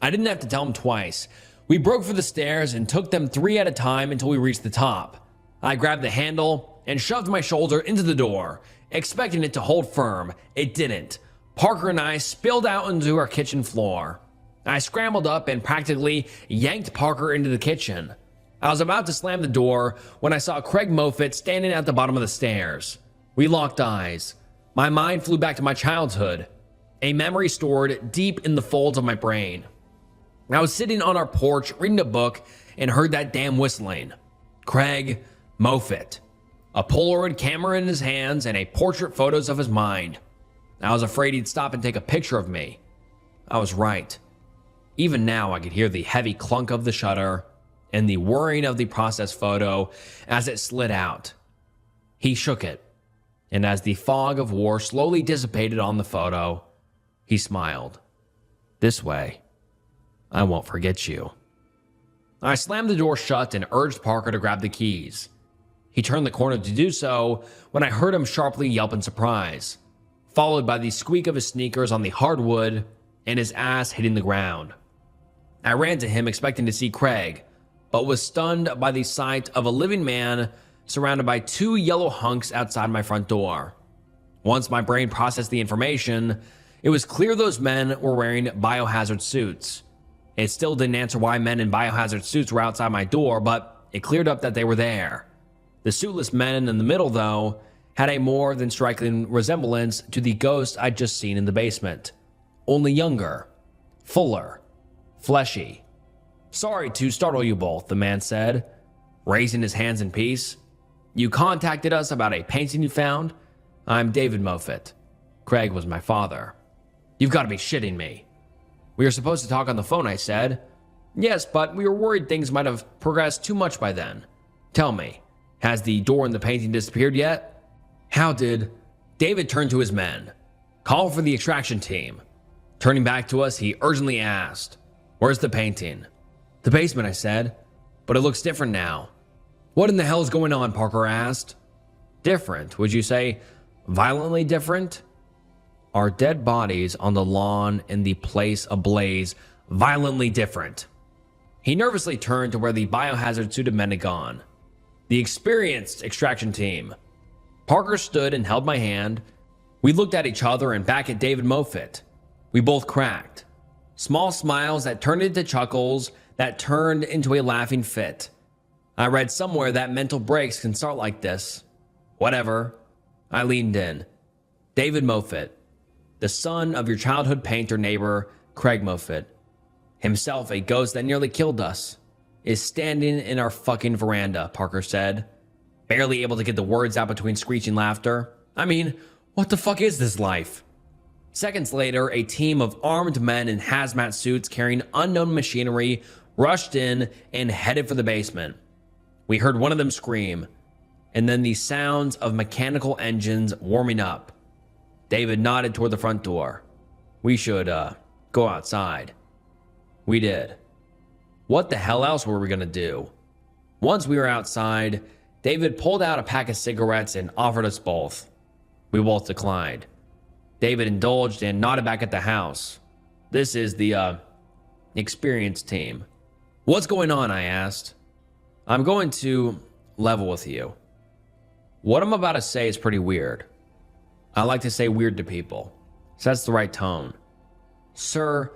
I didn't have to tell him twice. We broke for the stairs and took them 3 at a time until we reached the top. I grabbed the handle and shoved my shoulder into the door, expecting it to hold firm. It didn't. Parker and I spilled out into our kitchen floor. I scrambled up and practically yanked Parker into the kitchen. I was about to slam the door when I saw Craig Moffitt standing at the bottom of the stairs. We locked eyes. My mind flew back to my childhood, a memory stored deep in the folds of my brain. I was sitting on our porch reading a book and heard that damn whistling. Craig Moffitt. A Polaroid camera in his hands and a portrait photos of his mind. I was afraid he'd stop and take a picture of me. I was right. Even now I could hear the heavy clunk of the shutter and the whirring of the process photo as it slid out. He shook it, and as the fog of war slowly dissipated on the photo, he smiled. "This way, I won't forget you." I slammed the door shut and urged Parker to grab the keys. He turned the corner to do so when I heard him sharply yelp in surprise, followed by the squeak of his sneakers on the hardwood and his ass hitting the ground. I ran to him expecting to see Craig, but was stunned by the sight of a living man surrounded by 2 yellow hunks outside my front door. Once my brain processed the information, it was clear those men were wearing biohazard suits. It still didn't answer why men in biohazard suits were outside my door, but it cleared up that they were there. The suitless men in the middle, though, had a more than striking resemblance to the ghost I'd just seen in the basement. Only younger, fuller, fleshy. "Sorry to startle you both," the man said, raising his hands in peace. "You contacted us about a painting you found? I'm David Moffitt. Craig was my father." "You've got to be shitting me." "We were supposed to talk on the phone," I said. "Yes, but we were worried things might have progressed too much by then. Tell me, has the door in the painting disappeared yet?" "How did—" David turned to his men. "Call for the extraction team." Turning back to us, he urgently asked, "Where's the painting?" "The basement," I said, "but it looks different now." "What in the hell is going on?" Parker asked. "Different? Would you say violently different?" Our dead bodies on the lawn and the place ablaze, violently different. He nervously turned to where the biohazard suited men had gone. "The experienced extraction team." Parker stood and held my hand. We looked at each other and back at David Moffitt. We both cracked. Small smiles that turned into chuckles that turned into a laughing fit. I read somewhere that mental breaks can start like this. Whatever. I leaned in. "David Moffitt, the son of your childhood painter neighbor, Craig Moffitt, himself a ghost that nearly killed us, is standing in our fucking veranda," Parker said, barely able to get the words out between screeching laughter. "I mean, What the fuck is this life? Seconds later, a team of armed men in hazmat suits carrying unknown machinery rushed in and headed for the basement. We heard one of them scream, and then the sounds of mechanical engines warming up. David nodded toward the front door. We should, go outside. We did. What the hell else were we gonna do? Once we were outside, David pulled out a pack of cigarettes and offered us both. We both declined. David indulged and nodded back at the house. This is the, experienced team. What's going on? I asked. I'm going to level with you. What I'm about to say is pretty weird. I like to say weird to people. Sets the right tone. Sir,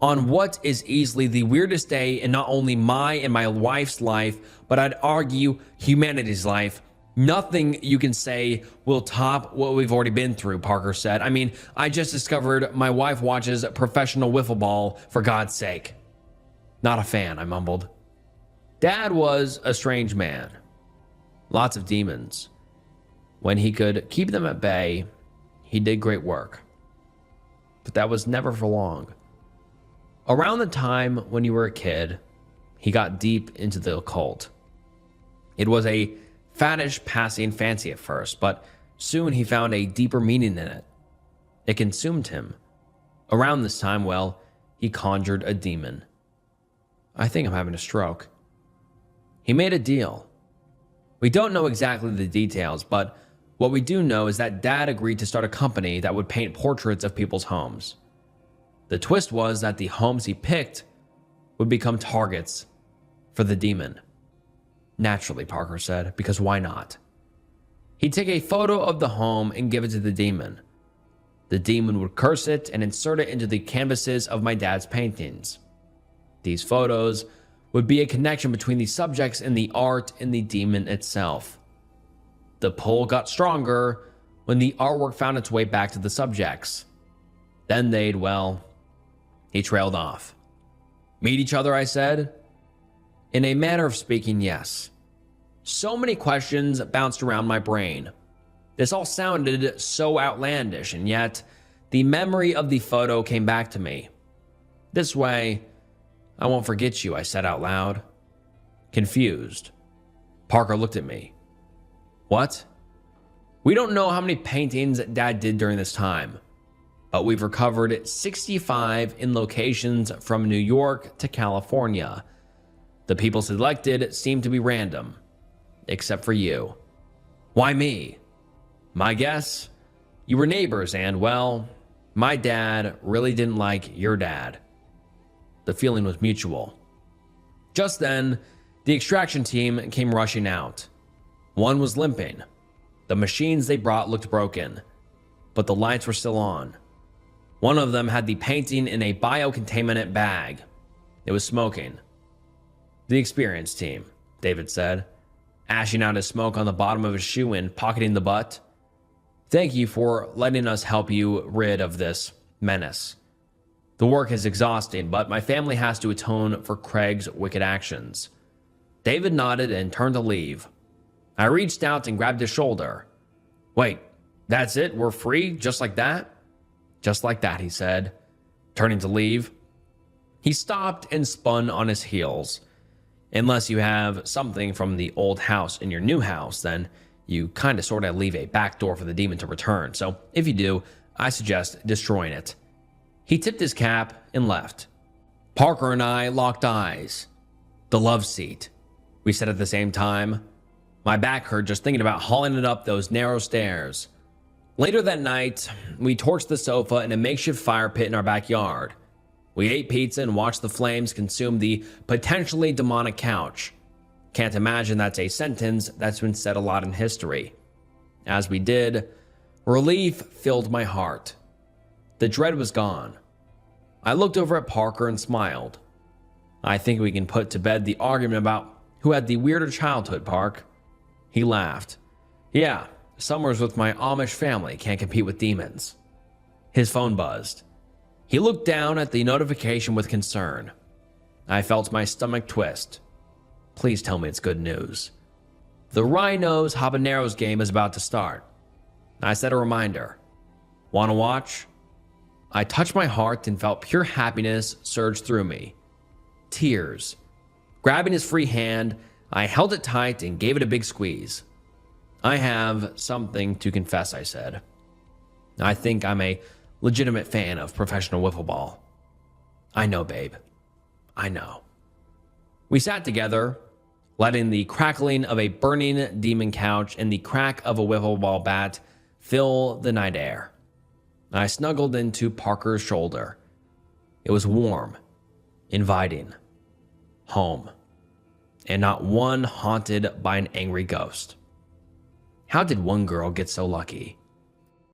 on what is easily the weirdest day in not only my and my wife's life, but I'd argue humanity's life, nothing you can say will top what we've already been through, Parker said. I mean, I just discovered my wife watches professional wiffle ball, for God's sake. Not a fan, I mumbled. Dad was a strange man. Lots of demons. When he could keep them at bay, he did great work. But that was never for long. Around the time when you were a kid, he got deep into the occult. It was a faddish passing fancy at first, but soon he found a deeper meaning in it. It consumed him. Around this time, well, he conjured a demon. I think I'm having a stroke. He made a deal. We don't know exactly the details, but what we do know is that Dad agreed to start a company that would paint portraits of people's homes. The twist was that the homes he picked would become targets for the demon. Naturally, Parker said, because why not? He'd take a photo of the home and give it to the demon. The demon would curse it and insert it into the canvases of my dad's paintings. These photos would be a connection between the subjects and the art and the demon itself. The pull got stronger when the artwork found its way back to the subjects. Then they'd, well, he trailed off. Meet each other, I said. In a manner of speaking, yes. So many questions bounced around my brain. This all sounded so outlandish, and yet the memory of the photo came back to me. This way, I won't forget you, I said out loud. Confused. Parker looked at me. What? We don't know how many paintings Dad did during this time, but we've recovered 65 in locations from New York to California. The people selected seem to be random, except for you. Why me? My guess? You were neighbors and, well, my dad really didn't like your dad. The feeling was mutual. Just then, the extraction team came rushing out. One was limping. The machines they brought looked broken, but the lights were still on. One of them had the painting in a biocontaminant bag. It was smoking. The experienced team, David said, ashing out his smoke on the bottom of his shoe and pocketing the butt. Thank you for letting us help you rid of this menace. The work is exhausting, but my family has to atone for Craig's wicked actions. David nodded and turned to leave. I reached out and grabbed his shoulder. Wait, that's it? We're free? Just like that? Just like that, he said, turning to leave. He stopped and spun on his heels. Unless you have something from the old house in your new house, then you kind of sort of leave a back door for the demon to return. So if you do, I suggest destroying it. He tipped his cap and left. Parker and I locked eyes. The love seat, we said at the same time. My back hurt just thinking about hauling it up those narrow stairs. Later that night, we torched the sofa in a makeshift fire pit in our backyard. We ate pizza and watched the flames consume the potentially demonic couch. Can't imagine that's a sentence that's been said a lot in history. As we did, relief filled my heart. The dread was gone. I looked over at Parker and smiled. I think we can put to bed the argument about who had the weirder childhood, Park. He laughed. Yeah, summers with my Amish family can't compete with demons. His phone buzzed. He looked down at the notification with concern. I felt my stomach twist. Please tell me it's good news. The Rhinos Habaneros game is about to start. I set a reminder. Want to watch? I touched my heart and felt pure happiness surge through me. Tears. Grabbing his free hand, I held it tight and gave it a big squeeze. I have something to confess, I said. I think I'm a legitimate fan of professional wiffle ball. I know, babe. I know. We sat together, letting the crackling of a burning demon couch and the crack of a wiffle ball bat fill the night air. I snuggled into Parker's shoulder. It was warm, inviting, home, and not one haunted by an angry ghost. How did one girl get so lucky?